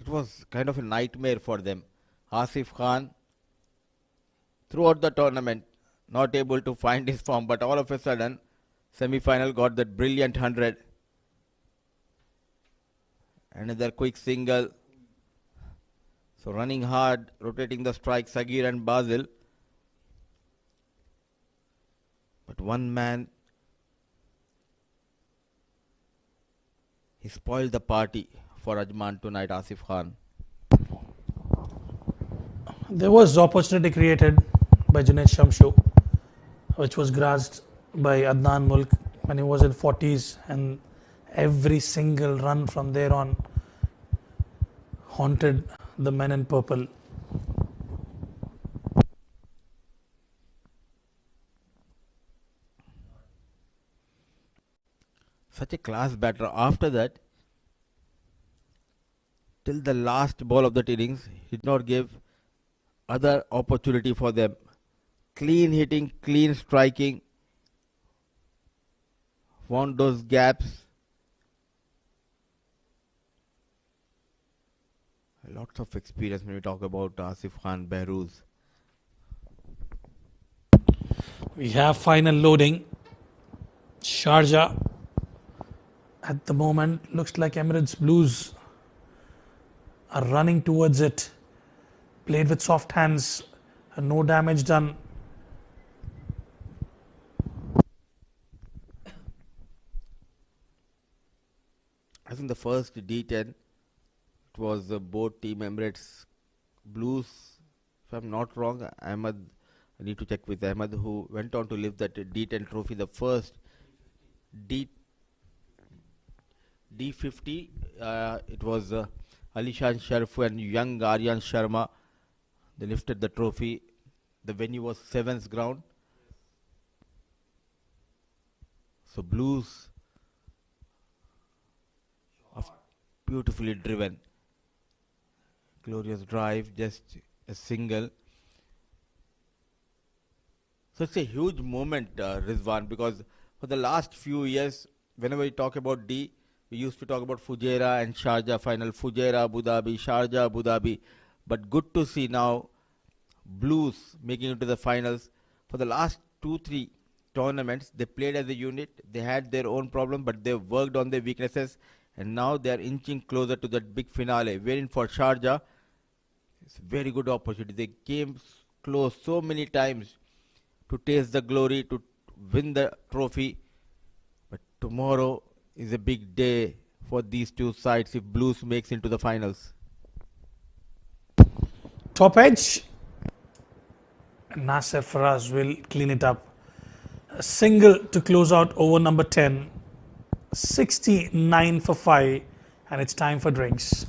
It was kind of a nightmare for them. Asif Khan, throughout the tournament, not able to find his form, but all of a sudden, semi-final got that brilliant 100. Another quick single. So running hard, rotating the strike, Sagir and Basil. But one man, he spoiled the party for Ajman tonight, Asif Khan. There was opportunity created by Junaid Shamshu, which was grasped by Adnan Mulk when he was in 40s, and every single run from there on haunted the men in purple. Such a class batter. After that, till the last ball of that innings, he did not give other opportunity for them. Clean hitting, clean striking, found those gaps. Lots of experience when we talk about Asif Khan, Behrooz. We have final loading. Sharjah at the moment looks like Emirates Blues are running towards it. Played with soft hands and no damage done. I think the first D10, it was both team Emirates Blues, if I'm not wrong. Ahmed, I need to check with Ahmed, who went on to lift that D10 trophy. The first D50, it was Alishan Sharfu and young Aryan Sharma. They lifted the trophy. The venue was Sevens ground. So Blues, beautifully driven. Glorious drive, just a single. So it's a huge moment, Rizwan, because for the last few years, whenever we talk about D, we used to talk about Fujairah and Sharjah final. Fujairah, Abu Dhabi, Sharjah, Abu Dhabi. But good to see now Blues making it to the finals. For the last 2-3 tournaments, they played as a unit. They had their own problem, but they worked on their weaknesses. And now they are inching closer to that big finale. Waiting for Sharjah. It's a very good opportunity. They came close so many times to taste the glory, to win the trophy. But tomorrow is a big day for these two sides if Blues makes into the finals. Top edge. Nasser Faraz will clean it up. A single to close out over number 10. 69 for 5, and it's time for drinks.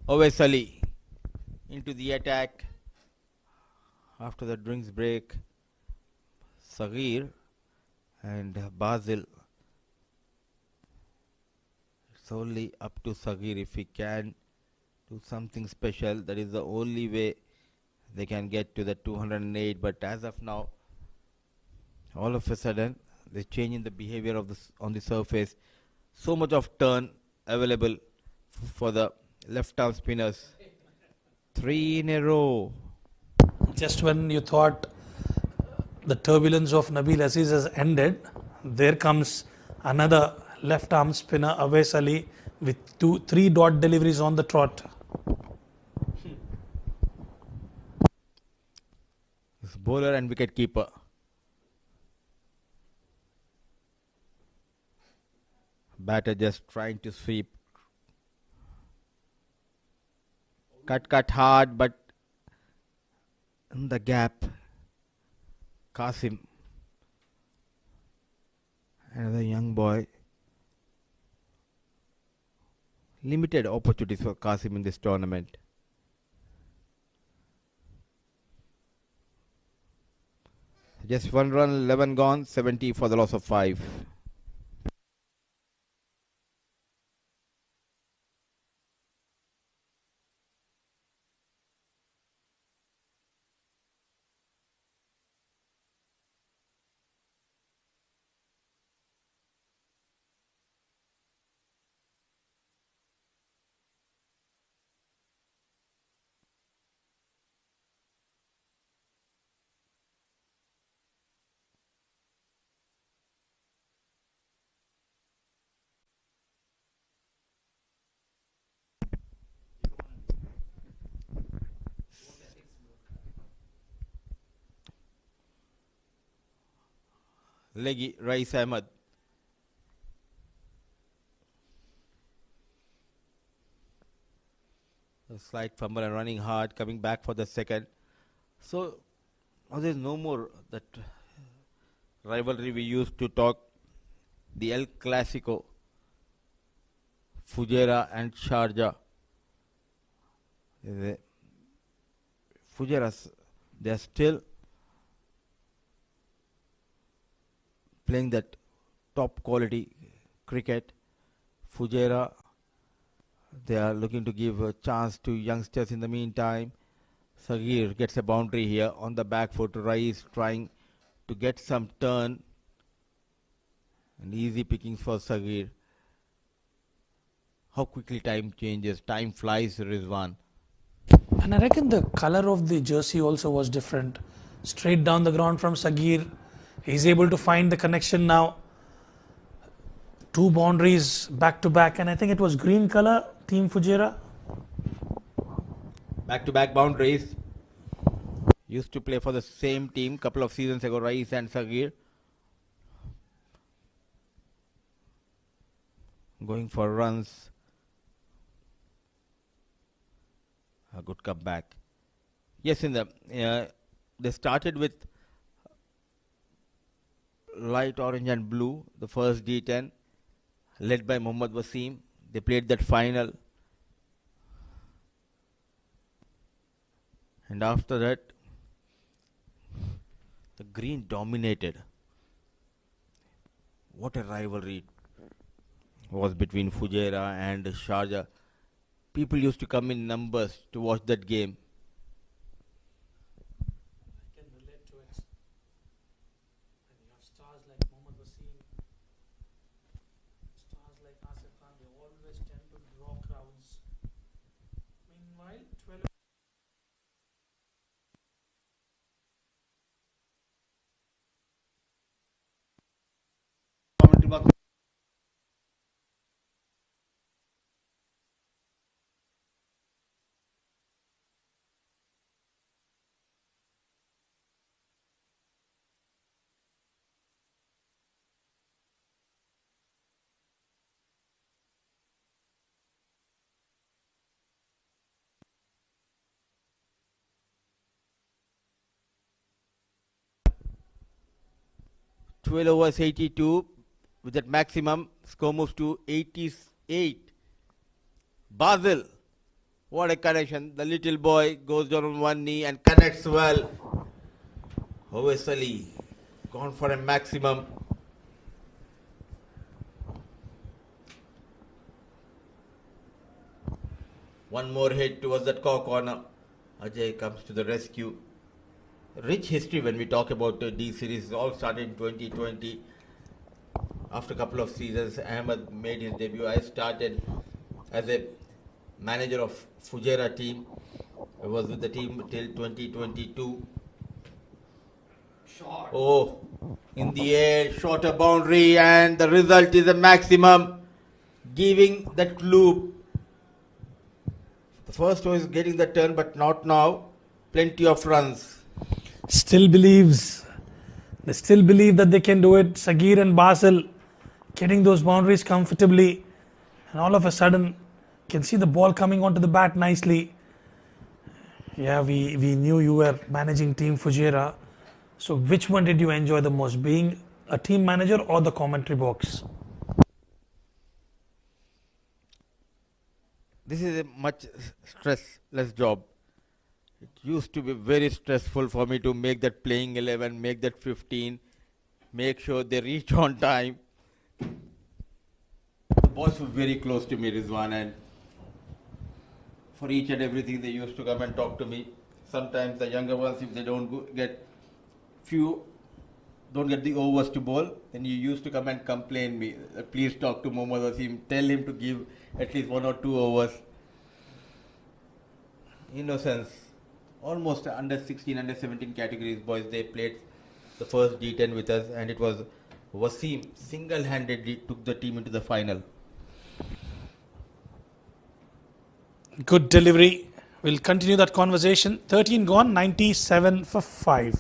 Owais Ali into the attack. After the drinks break, Saghir and Basil. It's only up to Saghir if he can do something special. That is the only way they can get to the 208. But as of now, all of a sudden, the change in the behavior of on the surface. So much of turn available for the left arm spinners. 3 in a row. Just when you thought the turbulence of Nabil Aziz has ended, there comes another left arm spinner, Awais Ali, with 3 dot deliveries on the trot. This bowler and wicket keeper. Batter just trying to sweep. Cut hard, but in the gap, Qasim, another young boy. Limited opportunities for Qasim in this tournament. Just 1 run, 11 gone, 70 for the loss of 5. Leggy, Rais Ahmed. A slight fumble and running hard, coming back for the second. So, now there's no more that rivalry we used to talk. The El Clasico, Fujairah and Sharjah. Fujairah, they are still playing that top quality cricket. Fujairah, they are looking to give a chance to youngsters in the meantime. Saghir gets a boundary here on the back foot. Rais trying to get some turn. And easy pickings for Saghir. How quickly time changes. Time flies, Rizwan. And I reckon the color of the jersey also was different. Straight down the ground from Saghir. He's able to find the connection now. 2 boundaries back to back, and I think it was green color, Team Fujairah. Back-to-back boundaries. Used to play for the same team couple of seasons ago, Rais and Saghir. Going for runs. A good comeback. Yes, in the they started with light orange and blue, the first D10, led by Mohammad Wasim. They played that final. And after that, the green dominated. What a rivalry was between Fujairah and Sharjah. People used to come in numbers to watch that game. I can relate to it. When you have stars like Mohammad Wasim, stars like Asif Khan, they always tend to draw crowds. Meanwhile, 12. Twelve overs 82. With that maximum, score moves to 88. Basil What a connection. The little boy goes down on one knee and connects well. Obviously, gone for a maximum. One more hit towards that corner. Ajay comes to the rescue. Rich history when we talk about the D series. It all started in 2020. After a couple of seasons, Ahmed made his debut. I started as a manager of Fujairah team. I was with the team till 2022. Short. Oh, in the air, shorter boundary, and the result is a maximum, giving that loop. The first one is getting the turn, but not now. Plenty of runs. Still believes. They still believe that they can do it. Sagir and Basil getting those boundaries comfortably. And all of a sudden, can see the ball coming onto the bat nicely. Yeah, we knew you were managing Team Fujairah. So which one did you enjoy the most? Being a team manager or the commentary box? This is a much stressless job. It used to be very stressful for me to make that playing 11, make that 15, make sure they reach on time. The boys were very close to me, Rizwan, and for each and everything they used to come and talk to me. Sometimes the younger ones, if they don't get the overs to bowl, then you used to come and complain me. Please talk to Mohammad Wasim, tell him to give at least 1 or 2 overs. Innocence. Almost under 16, under 17 categories, boys, they played the first D10 with us, and it was Wasim single-handedly took the team into the final. Good delivery. We'll continue that conversation. 13 gone, 97 for 5.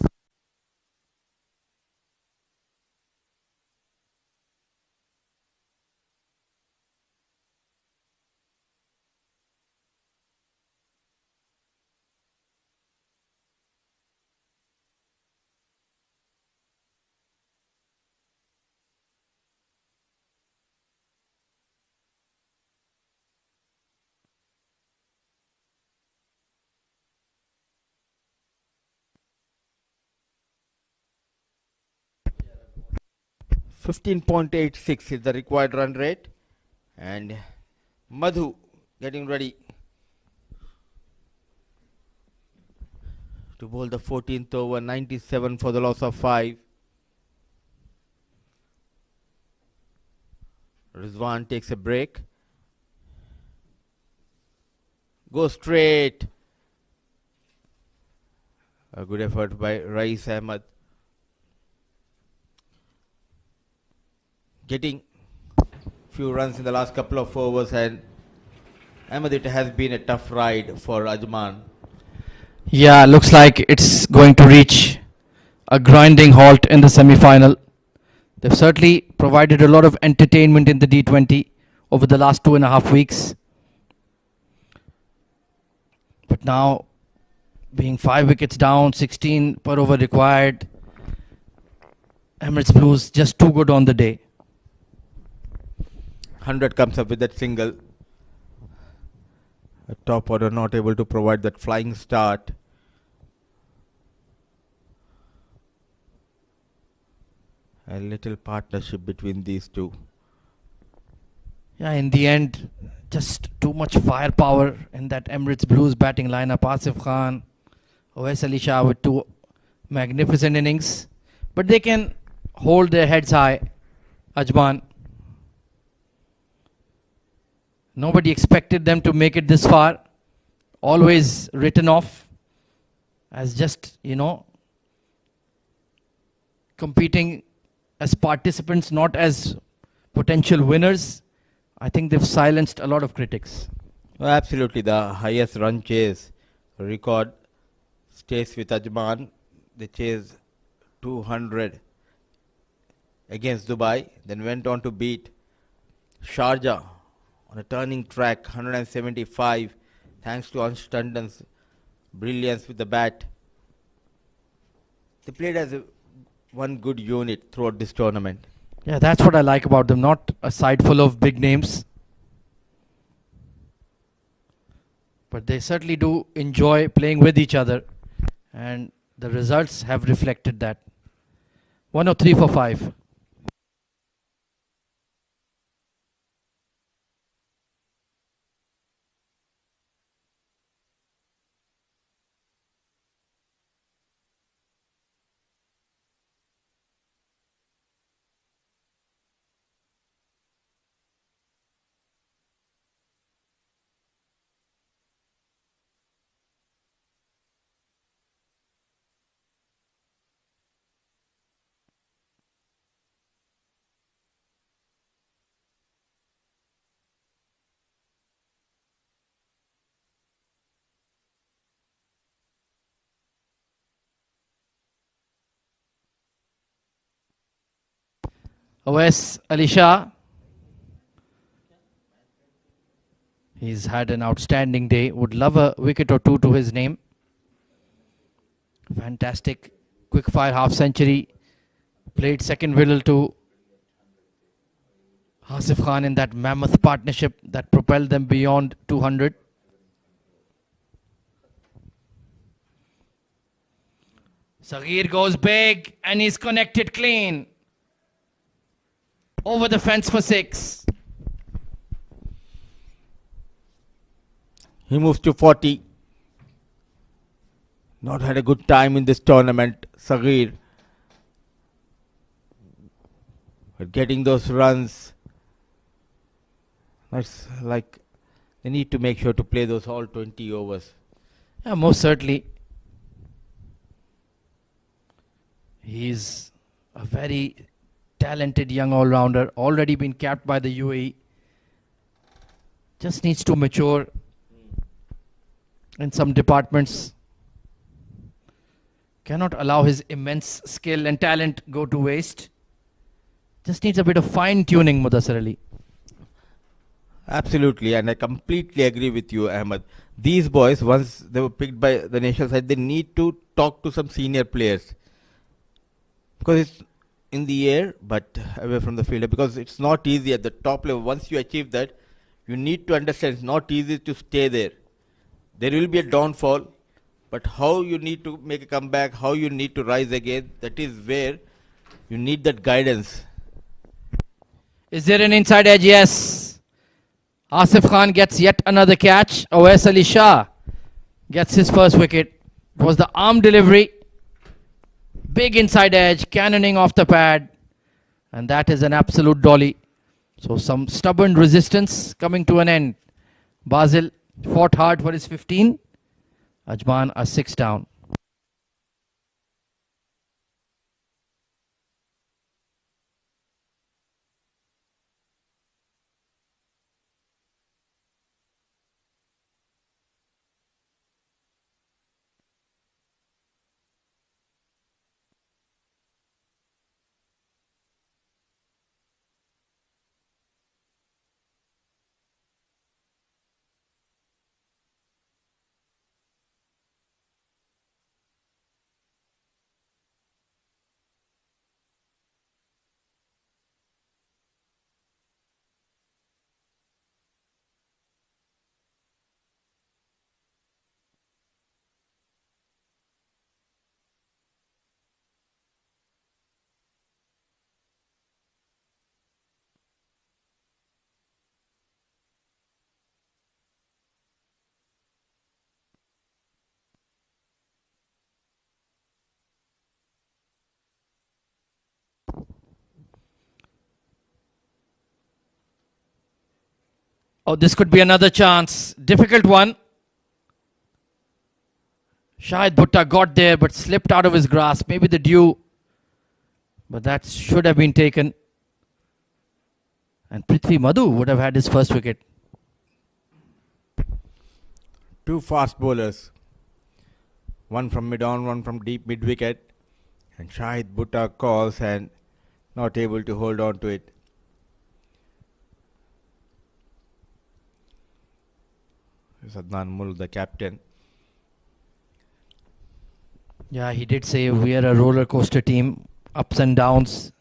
.86 is the required run rate, and Madhu getting ready to bowl the 14th over, 97 for the loss of 5. Rizwan takes a break, goes straight. A good effort by Rais Ahmed. Getting few runs in the last couple of overs, and Ahmed, it has been a tough ride for Ajman. Yeah, looks like it's going to reach a grinding halt in the semi-final. They've certainly provided a lot of entertainment in the D20 over the last 2.5 weeks. But now, being 5 wickets down, 16 per over required, Emirates Blues just too good on the day. 100 comes up with that single. A top order not able to provide that flying start. A little partnership between these two. Yeah, in the end, just too much firepower in that Emirates Blues batting lineup. Asif Khan, Owais Ali Shah with 2 magnificent innings. But they can hold their heads high. Ajman. Nobody expected them to make it this far. Always written off as just, competing as participants, not as potential winners. I think they've silenced a lot of critics. Well, absolutely, the highest run chase record stays with Ajman. They chased 200 against Dubai, then went on to beat Sharjah on a turning track, 175, thanks to Ansh brilliance with the bat. They played as one good unit throughout this tournament. Yeah, that's what I like about them. Not a side full of big names. But they certainly do enjoy playing with each other, and the results have reflected that. 103 for 5. Awais Ali Shah. He's had an outstanding day. Would love a wicket or two to his name. Fantastic quick fire half century. Played second fiddle to Asif Khan in that mammoth partnership that propelled them beyond 200. Saghir goes big and he's connected clean. Over the fence for 6. He moves to 40. Not had a good time in this tournament, Saghir. But getting those runs, that's like they need to make sure to play those all 20 overs. Yeah, most certainly. He's a very talented young all-rounder, already been capped by the UAE. Just needs to mature in some departments. Cannot allow his immense skill and talent go to waste. Just needs a bit of fine-tuning, Mudassir Ali. Absolutely, and I completely agree with you, Ahmed. These boys, once they were picked by the national side, they need to talk to some senior players. Because it's in the air, but away from the fielder. Because it's not easy at the top level. Once you achieve that, you need to understand it's not easy to stay there. There will be a downfall, but how you need to make a comeback, how you need to rise again, that is where you need that guidance. Is there an inside edge? Yes. Asif Khan gets yet another catch. Awais Ali Shah gets his first wicket. It was the arm delivery. Big inside edge, cannoning off the pad. And that is an absolute dolly. So some stubborn resistance coming to an end. Basil fought hard for his 15. Ajman are 6 down. Oh, this could be another chance. Difficult one. Shahid Bhutta got there but slipped out of his grasp. Maybe the dew. But that should have been taken. And Prithvi Madhu would have had his first wicket. Two fast bowlers. One from mid-on, one from deep mid-wicket. And Shahid Bhutta calls and not able to hold on to it. Adnan Mul, the captain. Yeah, he did say we are a roller coaster team. Ups and downs.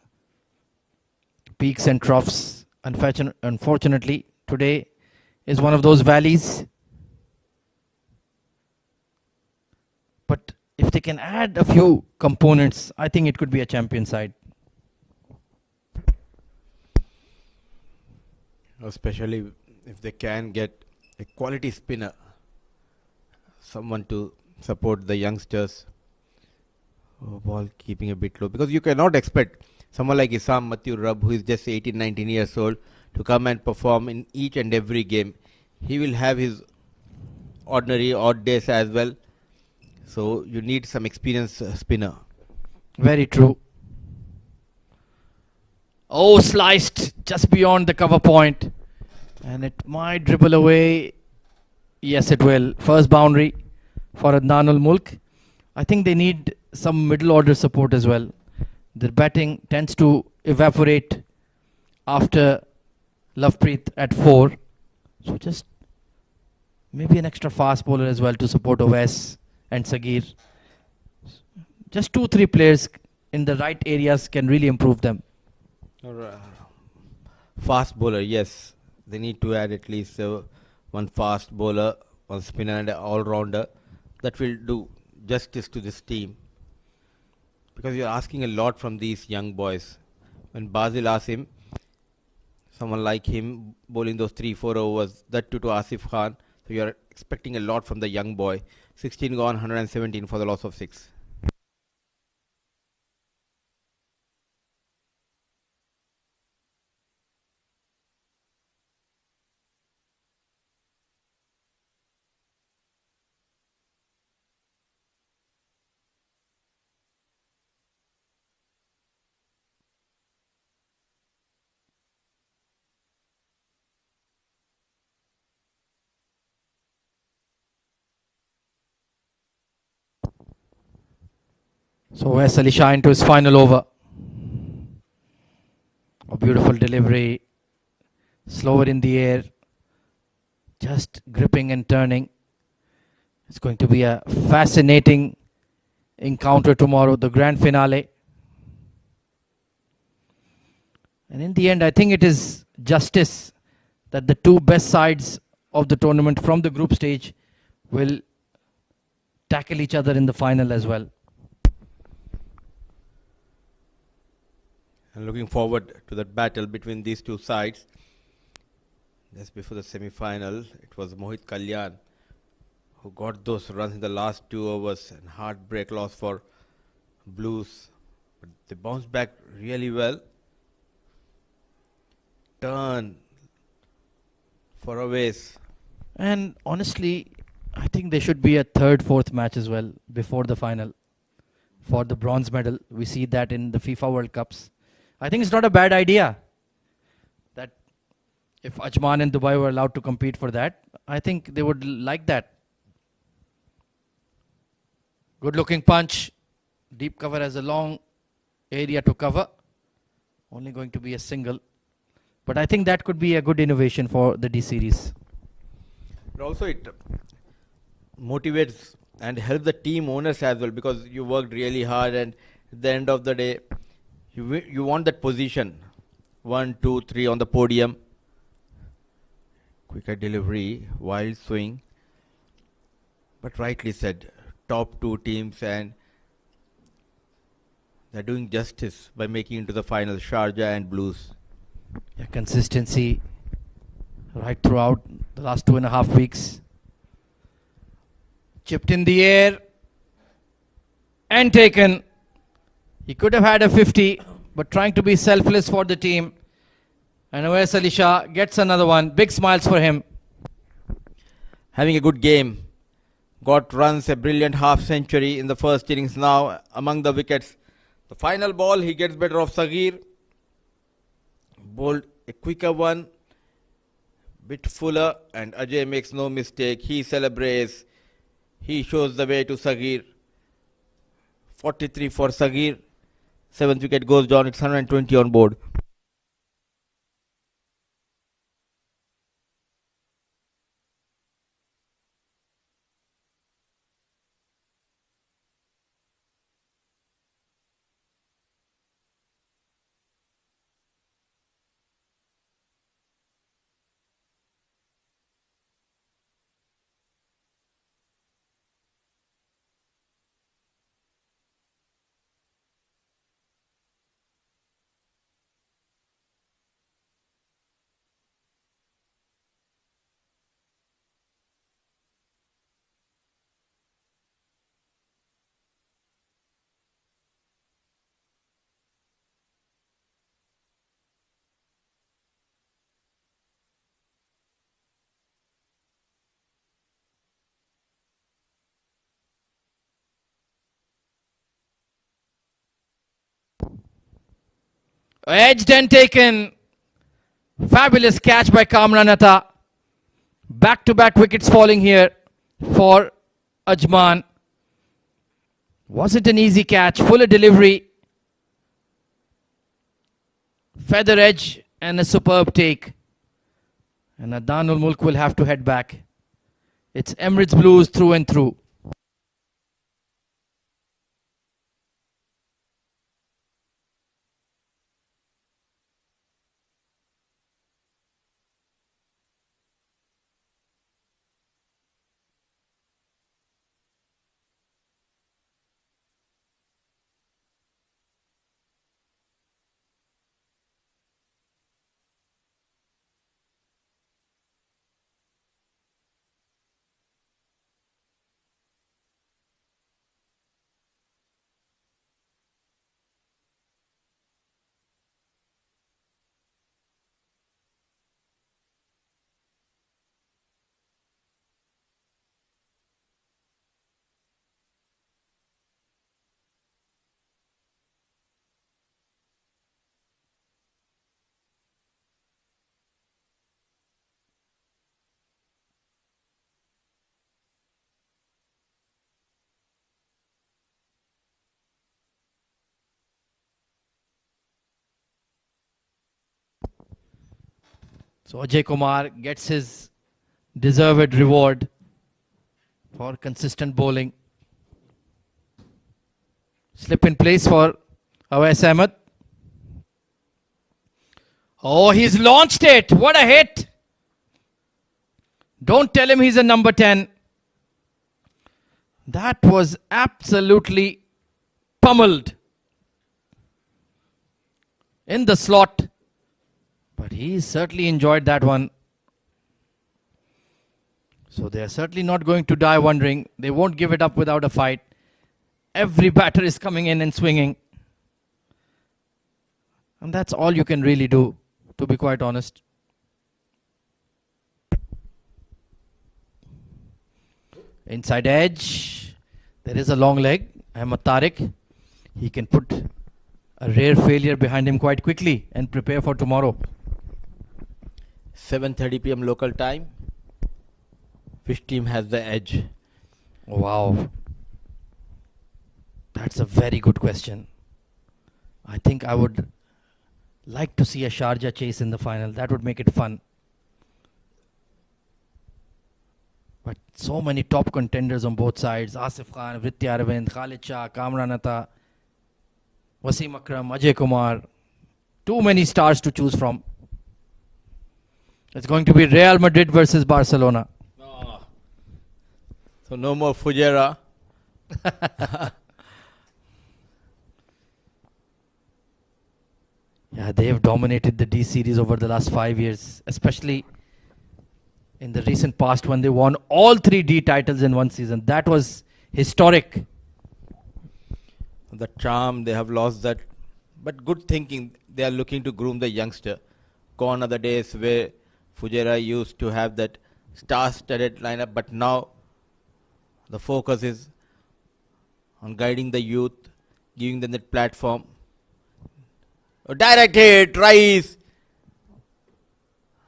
Peaks and troughs. Unfortunately, today is one of those valleys. if they can add a few components, I think it could be a champion side. Especially if they can get a quality spinner, someone to support the youngsters. Ball keeping a bit low, because you cannot expect someone like Isam Matthew Rubb, who is just 18, 19 years old, to come and perform in each and every game. He will have his ordinary odd days as well. So you need some experienced spinner. Very true. Oh, sliced just beyond the cover point. And it might dribble away. Yes, it will. First boundary for Adnan ul Mulk. I think they need some middle order support as well. Their batting tends to evaporate after Lovepreet at 4. So just maybe an extra fast bowler as well to support Owais and Sagir. Just 2-3 players in the right areas can really improve them. Fast bowler, yes. They need to add at least one fast bowler, one spinner and an all-rounder. That will do justice to this team. Because you're asking a lot from these young boys. When Basil asked him, someone like him bowling those 3-4 overs, that too to Asif Khan. So you're expecting a lot from the young boy. 16 gone, 117 for the loss of 6. So Wes Ali Shah into his final over. A beautiful delivery. Slower in the air. Just gripping and turning. It's going to be a fascinating encounter tomorrow, the grand finale. And in the end, I think it is justice that the two best sides of the tournament from the group stage will tackle each other in the final as well. And looking forward to that battle between these two sides. Just before the semi-final, it was Mohit Kalyan who got those runs in the last 2 overs, and heartbreak loss for Blues. But they bounced back really well. Turn for Owais. And honestly, I think there should be a third, fourth match as well before the final for the bronze medal. We see that in the FIFA World Cups. I think it's not a bad idea that if Ajman and Dubai were allowed to compete for that, I think they would like that. Good looking punch. Deep cover has a long area to cover. Only going to be a single. But I think that could be a good innovation for the D series. But also it motivates and helps the team owners as well, because you worked really hard, and at the end of the day, you want that position. 1, 2, 3 on the podium. Quicker delivery, wild swing. But rightly said, top 2 teams, and they're doing justice by making it to the final, Sharjah and Blues. Yeah, consistency right throughout the last 2.5 weeks. Chipped in the air and taken. He could have had a 50, but trying to be selfless for the team. And Owais Ali Shah gets another one. Big smiles for him. Having a good game. Got runs, a brilliant half century in the first innings now among the wickets. The final ball, he gets better of Sagir. Bowled a quicker one. Bit fuller, and Ajay makes no mistake. He celebrates. He shows the way to Sagir. 43 for Sagir. 7th wicket goes down. It's 120 on board. Edged and taken. Fabulous catch by Kamran Atta. Back-to-back wickets falling here for Ajman. Wasn't an easy catch. Fuller delivery. Feather edge and a superb take. And Adnan ul Mulk will have to head back. It's Emirates Blues through and through. So Ajay Kumar gets his deserved reward for consistent bowling. Slip in place for Awais Ahmed. Oh, he's launched it. What a hit. Don't tell him he's a number 10. That was absolutely pummeled in the slot. But he certainly enjoyed that one. So they are certainly not going to die wondering. They won't give it up without a fight. Every batter is coming in and swinging. And that's all you can really do, to be quite honest. Inside edge. There is a long leg. Ahmed Tariq. He can put a rare failure behind him quite quickly and prepare for tomorrow. 7:30 p.m. local time. Which team has the edge? Wow. That's a very good question. I think I would like to see a Sharjah chase in the final. That would make it fun. But so many top contenders on both sides. Asif Khan, Vritti Aravind, Khalid Shah, Kamran Atta, Wasim Akram, Ajay Kumar. Too many stars to choose from. It's going to be Real Madrid versus Barcelona. Oh. So no more Fujera. Yeah, they have dominated the D series over the last 5 years, especially in the recent past when they won all 3 D titles in one season. That was historic. The charm, they have lost that. But good thinking, they are looking to groom the youngster. Gone are the days where Fujera used to have that star-studded lineup, but now the focus is on guiding the youth, giving them that platform. Oh, direct hit, Rice.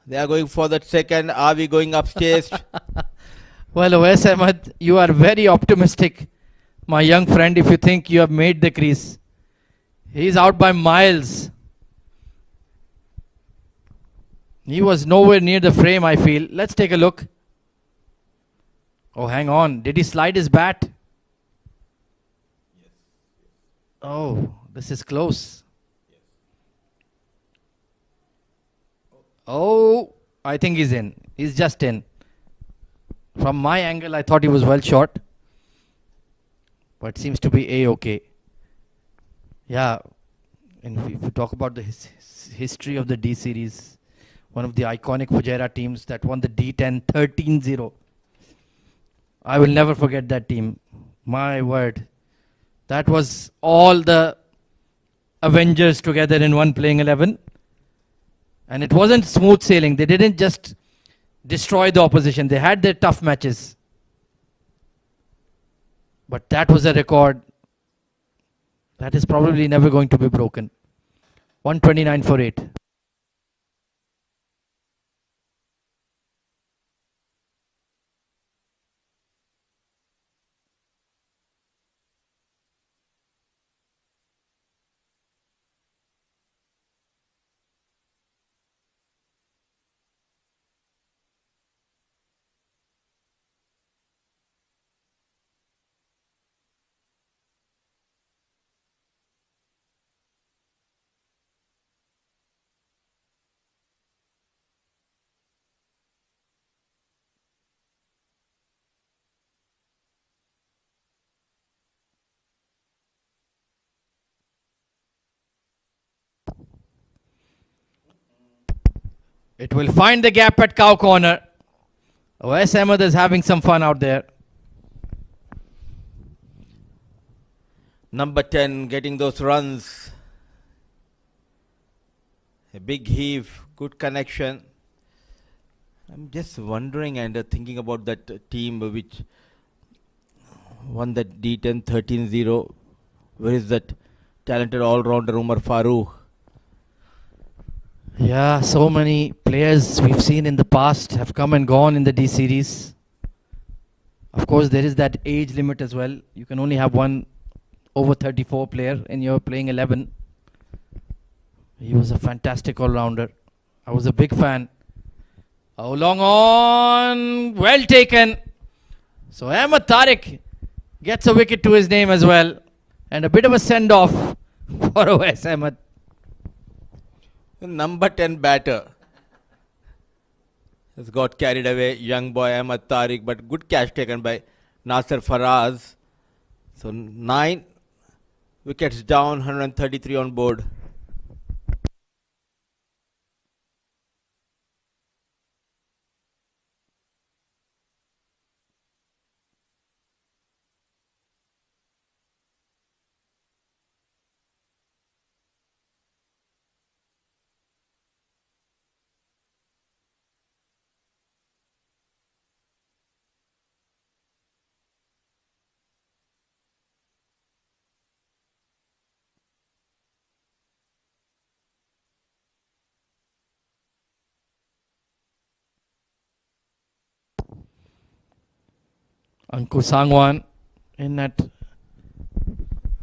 They are going for that second. Are we going upstairs? Well, Awais Ahmed, you are very optimistic, my young friend, if you think you have made the crease. He's out by miles. He was nowhere near the frame, I feel. Let's take a look. Oh, hang on. Did he slide his bat? Oh, this is close. Oh, I think he's in. He's just in. From my angle, I thought he was well short. But seems to be A-okay. Yeah. And if you talk about the history of the D series, one of the iconic Fujairah teams that won the D10 13-0. I will never forget that team. My word. That was all the Avengers together in one playing 11. And it wasn't smooth sailing. They didn't just destroy the opposition. They had their tough matches. But that was a record that is probably never going to be broken. 129 for 8. It will find the gap at cow corner. Wes Ahmed is having some fun out there. Number 10 getting those runs. A big heave, good connection. I'm just wondering and thinking about that team which won that D10 13-0. Where is that talented all-rounder Umar Farooq? Yeah, so many players we've seen in the past have come and gone in the D series. Of course, there is that age limit as well. You can only have one over 34 player in your playing 11. He was a fantastic all-rounder. I was a big fan. Oh, long on. Well taken. So Ahmed Tariq gets a wicket to his name as well. And a bit of a send-off for Wes Ahmed. Number 10 batter has got carried away. Young boy Ahmed Tariq, but good catch taken by Nasser Faraz. So 9 wickets down, 133 on board. Ankur Sangwan in at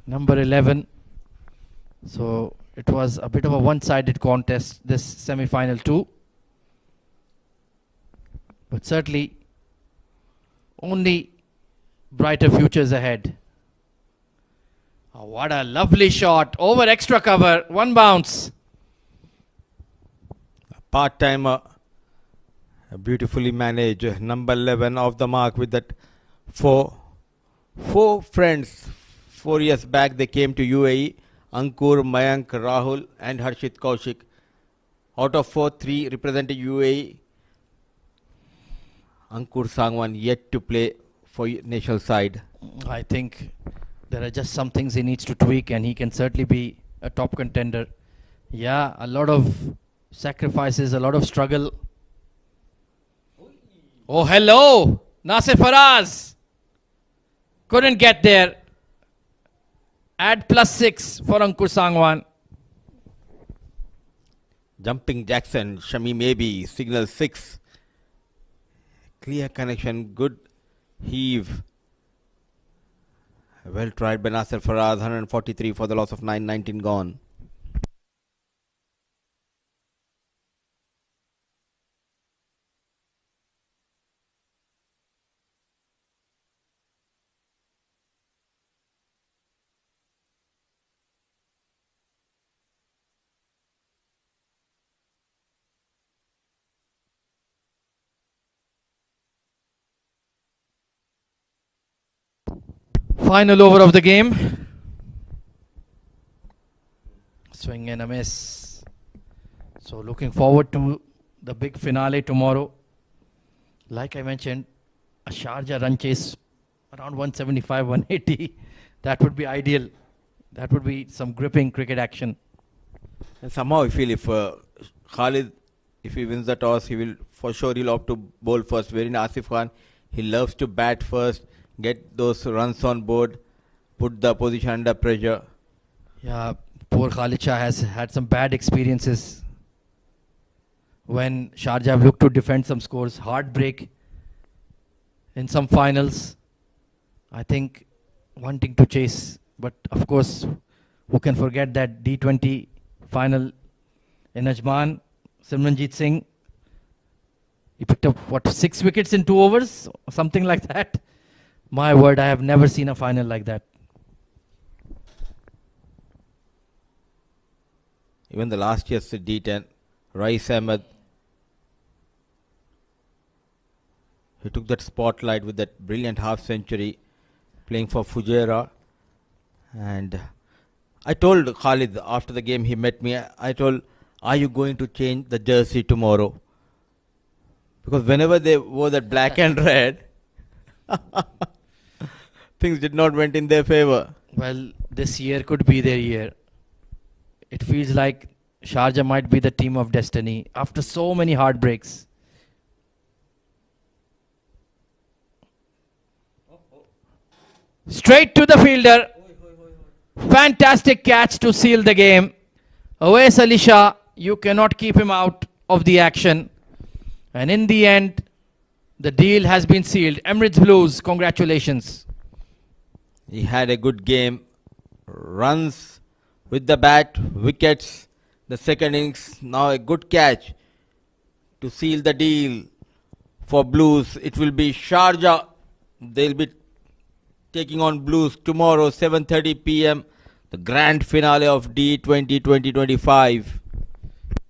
number 11. So it was a bit of a one-sided contest, this semi-final 2. But certainly only brighter futures ahead. Oh, what a lovely shot. Over extra cover. One bounce. Part-timer. Beautifully managed. Number 11 off the mark with that 4. 4 friends. 4 years back they came to UAE. Ankur, Mayank, Rahul and Harshit Kaushik. Out of 4, 3 represented UAE. Ankur Sangwan yet to play for national side. I think there are just some things he needs to tweak and he can certainly be a top contender. Yeah, a lot of sacrifices, a lot of struggle. Oh, hello! Nasir Faraz! Couldn't get there. Add +6 for Ankur Sangwan. Jumping Jackson, Shami maybe, signal 6. Clear connection, good heave. Well tried by Nasir Faraz, 143 for the loss of 9, 19 gone. Final over of the game. Swing and a miss. So looking forward to the big finale tomorrow. Like I mentioned, a Sharjah run chase around 175, 180. That would be ideal. That would be some gripping cricket action. And somehow I feel if Khalid, if he wins the toss, he will for sure he'll opt to bowl first. Wherein Asif Khan, he loves to bat first, get those runs on board, put the opposition under pressure. Yeah, Poor Khalid Shah has had some bad experiences when Sharjah have looked to defend some scores. Heartbreak in some finals. I think wanting to chase. But of course, who can forget that D20 final in Ajman? Simranjeet Singh. He picked up, what, 6 wickets in 2 overs? Something like that. My word, I have never seen a final like that. Even the last year's D10, Rais Ahmed, he took that spotlight with that brilliant half century playing for Fujairah. And I told Khalid after the game, he met me, I told, are you going to change the jersey tomorrow? Because whenever they wore that black and red, things did not went in their favor. Well, this year could be their year. It feels like Sharjah might be the team of destiny after so many heartbreaks. Straight to the fielder. Fantastic catch to seal the game. Awais Ali Shah, you cannot keep him out of the action. And in the end, the deal has been sealed. Emirates Blues, congratulations. He had a good game. Runs with the bat, wickets. The second innings, now a good catch to seal the deal for Blues. It will be Sharjah. They'll be taking on Blues tomorrow, 7:30 p.m. The grand finale of D20 2025.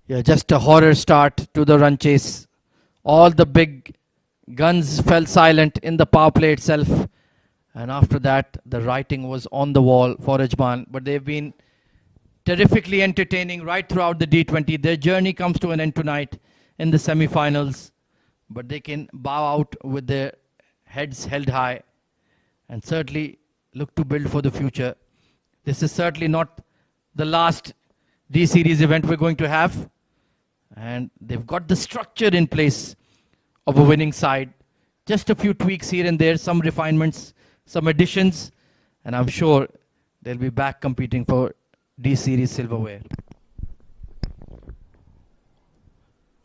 Yeah, just a horror start to the run chase. All the big guns fell silent in the power play itself. And after that, the writing was on the wall for Ajman. But they've been terrifically entertaining right throughout the D20. Their journey comes to an end tonight in the semi-finals. But they can bow out with their heads held high and certainly look to build for the future. This is certainly not the last D-Series event we're going to have. And they've got the structure in place of a winning side. Just a few tweaks here and there, some refinements, some additions, and I'm sure they'll be back competing for D-Series silverware.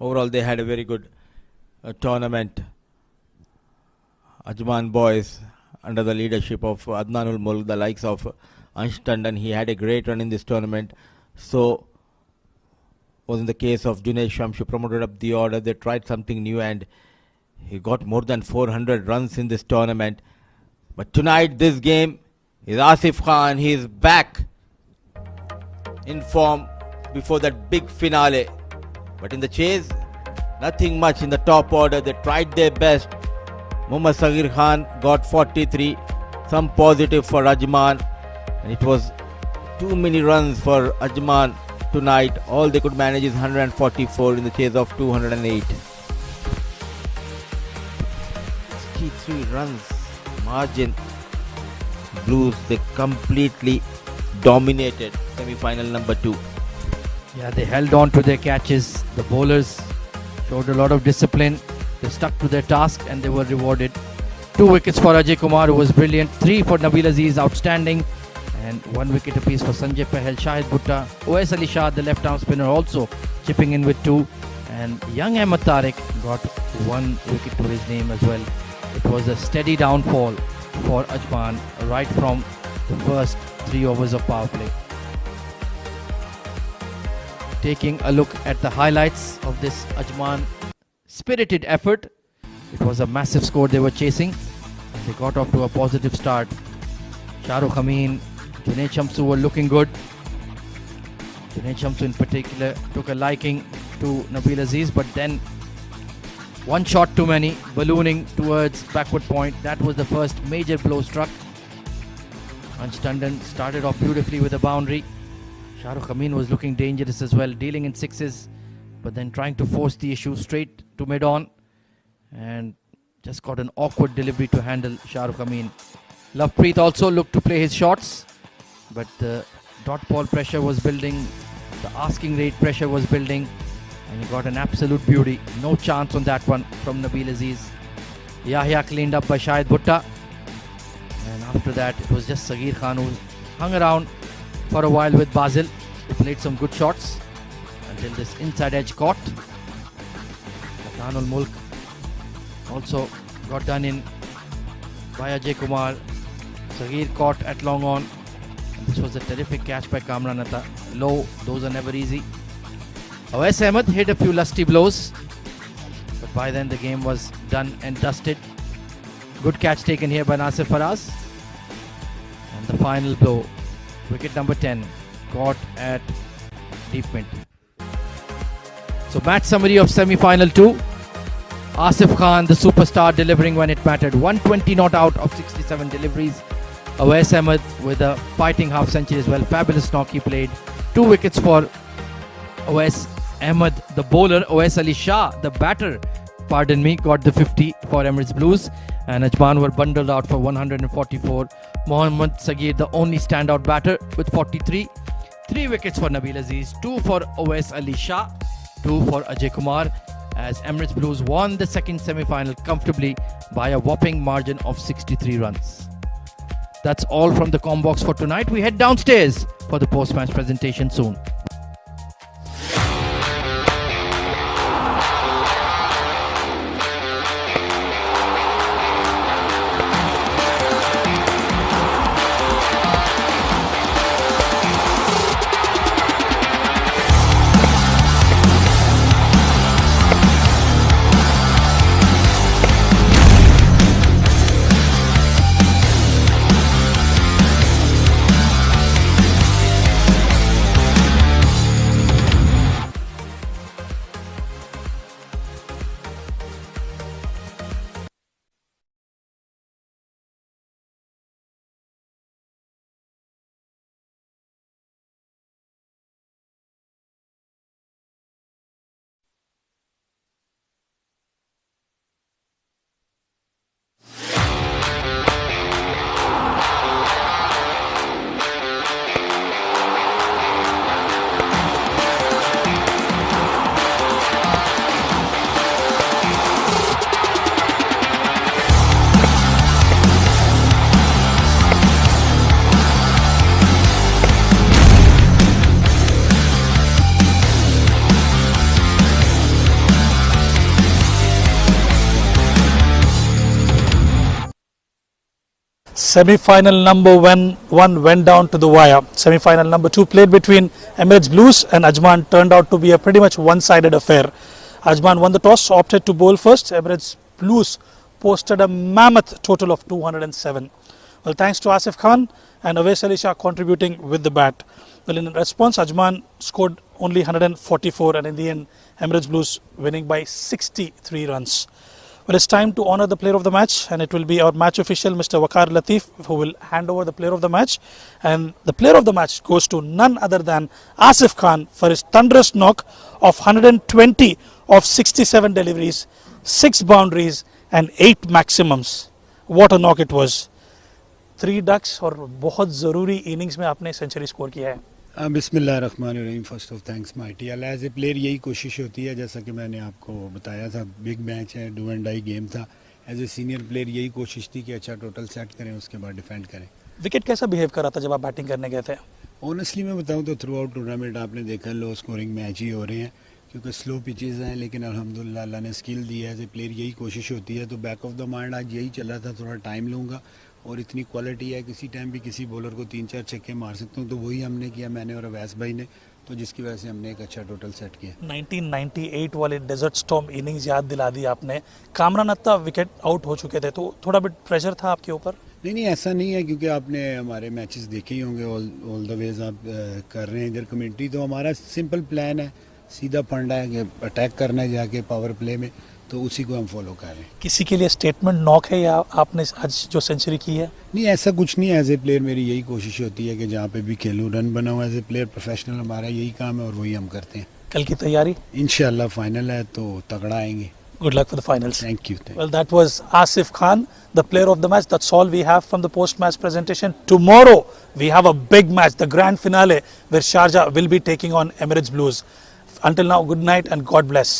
Overall, they had a very good tournament. Ajman boys, under the leadership of Adnan ul Mulk, the likes of Ansh Tandon, he had a great run in this tournament. So was in the case of Junaid Shamshu, promoted up the order. They tried something new and he got more than 400 runs in this tournament. But tonight, this game is Asif Khan. He is back in form before that big finale. But in the chase, nothing much in the top order. They tried their best. Muhammad Saghir Khan got 43. Some positive for Ajman. And it was too many runs for Ajman tonight. All they could manage is 144 in the chase of 208. 63 runs margin. Blues, they completely dominated semi-final number 2. Yeah, they held on to their catches. The bowlers showed a lot of discipline. They stuck to their task and they were rewarded. 2 wickets for Ajay Kumar, who was brilliant. 3 for Nabil Aziz, outstanding. And 1 wicket apiece for Sanjay Pahel, Shahid Bhutta. Awais Ali Shah, the left-arm spinner, also chipping in with 2. And young Ahmed Tariq got 1 wicket to his name as well. It was a steady downfall for Ajman right from the first 3 overs of power play. Taking a look at the highlights of this Ajman spirited effort. It was a massive score they were chasing. They got off to a positive start. Shahrukh Amin, Junaid Shamsu were looking good. Junaid Shamsu in particular took a liking to Nabil Aziz, but then 1 shot too many, ballooning towards backward point. That was the first major blow struck. Ansh Tandon started off beautifully with a boundary. Shahrukh Amin was looking dangerous as well, dealing in 6s, but then trying to force the issue straight to mid-on. And just got an awkward delivery to handle Shahrukh Amin. Lovepreet also looked to play his shots, but the dot ball pressure was building, the asking rate pressure was building, and he got an absolute beauty. No chance on that one from Nabil Aziz. Yahya cleaned up by Shahid Bhutta. And after that, it was just Saghir Khan who hung around for a while with Basel. He played some good shots until this inside edge caught. Adnan Mulk also got done in by Ajay Kumar. Saghir caught at long on. This was a terrific catch by Kamran Atta. Low, those are never easy. Awais Ahmed hit a few lusty blows, but by then the game was done and dusted. Good catch taken here by Nasir Faraz. And the final blow, wicket number 10, caught at deep mid. So match summary of semi-final 2. Asif Khan, the superstar, delivering when it mattered. 120 not out of 67 deliveries. Awais Ahmed with a fighting half century as well. Fabulous knock he played. 2 wickets for Awais Ahmed, the bowler. Awais Ali Shah, the batter, pardon me, got the 50 for Emirates Blues. And Ajman were bundled out for 144. Mohammad Saghir, the only standout batter, with 43. 3 wickets for Nabil Aziz, 2 for Awais Ali Shah, 2 for Ajay Kumar, as Emirates Blues won the second semi-final comfortably by a whopping margin of 63 runs. That's all from the Combox for tonight. We head downstairs for the post-match presentation soon. Semi-final number 1 went down to the wire. Semi-final number 2 played between Emirates Blues and Ajman turned out to be a pretty much one-sided affair. Ajman won the toss, opted to bowl first. Emirates Blues posted a mammoth total of 207. Well, thanks to Asif Khan and Awais Ali Shah contributing with the bat. Well, in response, Ajman scored only 144 and in the end, Emirates Blues winning by 63 runs. Well, it's time to honour the player of the match, and it will be our match official, Mr. Waqar Latif, who will hand over the player of the match. And the player of the match goes to none other than Asif Khan for his thunderous knock of 120 of 67 deliveries, 6 boundaries and 8 maximums. What a knock it was. 3 ducks और बहुत ज़रूरी innings में आपने century score किया है. बिस्मिल्लाहिर्रहमानिर्रहीम. First of thanks mighty Allah. As a player यही कोशिश होती है, जैसा कि मैंने आपको बताया था, बिग मैच है, डू एंड डाई गेम था. एज ए सीनियर प्लेयर यही कोशिश थी कि अच्छा टोटल सेट करें, उसके बाद डिफेंड करें. विकेट कैसा बिहेव कर रहा था जब आप बैटिंग करने गए थे? ऑनेस्टली मैं बताऊं तो थ्रू आउट टूर्नामेंट आपने देखा लो स्कोरिंग मैच ही हो रहे हैं, क्योंकि स्लो पिचेज़ हैं, लेकिन अल्हम्दुलिल्लाह अल्लाह ने स्किल दी है. एज ए प्लेयर यही कोशिश होती है, तो बैक ऑफ द माइंड आज यही चल रहा था, थोड़ा टाइम लूँगा और इतनी क्वालिटी है, किसी टाइम भी किसी बॉलर को 3-4 छक्के मार सकता हूँ, तो वही हमने किया, मैंने और अवैस भाई ने, तो जिसकी वजह से हमने एक अच्छा टोटल सेट किया. 1998 वाले डेजर्ट स्टॉर्म इनिंग्स याद दिला दी आपने. कामरान अत्ता विकेट आउट हो चुके थे, तो थोड़ा बिट प्रेशर था आपके ऊपर? नहीं ऐसा नहीं है, क्योंकि आपने हमारे मैचेस देखे ही होंगे, ऑल द वेज आप कर रहे हैं इधर कमेंट्री. तो हमारा सिंपल प्लान है, सीधा फंडा है कि अटैक करना है जाके पावर प्ले में, तो उसी को हम फॉलो कर रहे हैं. किसी के लिए स्टेटमेंट नॉक है या आपने आज जो सेंचुरी की है? नहीं ऐसा कुछ नहीं है. एज ए प्लेयर मेरी यही कोशिश होती है कि जहाँ पे भी खेलूँ रन बनाऊँ. एज ए प्लेयर प्रोफेशनल हमारा यही काम है और वही हम करते हैं. कल की तैयारी? इंशाल्लाह फाइनल है तो तगड़ा आएंगे. Good luck for the finals. Thank you. Well, that was Asif Khan, the player of the match. That's all we have from the post-match presentation. Tomorrow, we have a big match, the grand finale, where Sharjah will be taking on Emirates Blues. Until now, good night and God bless.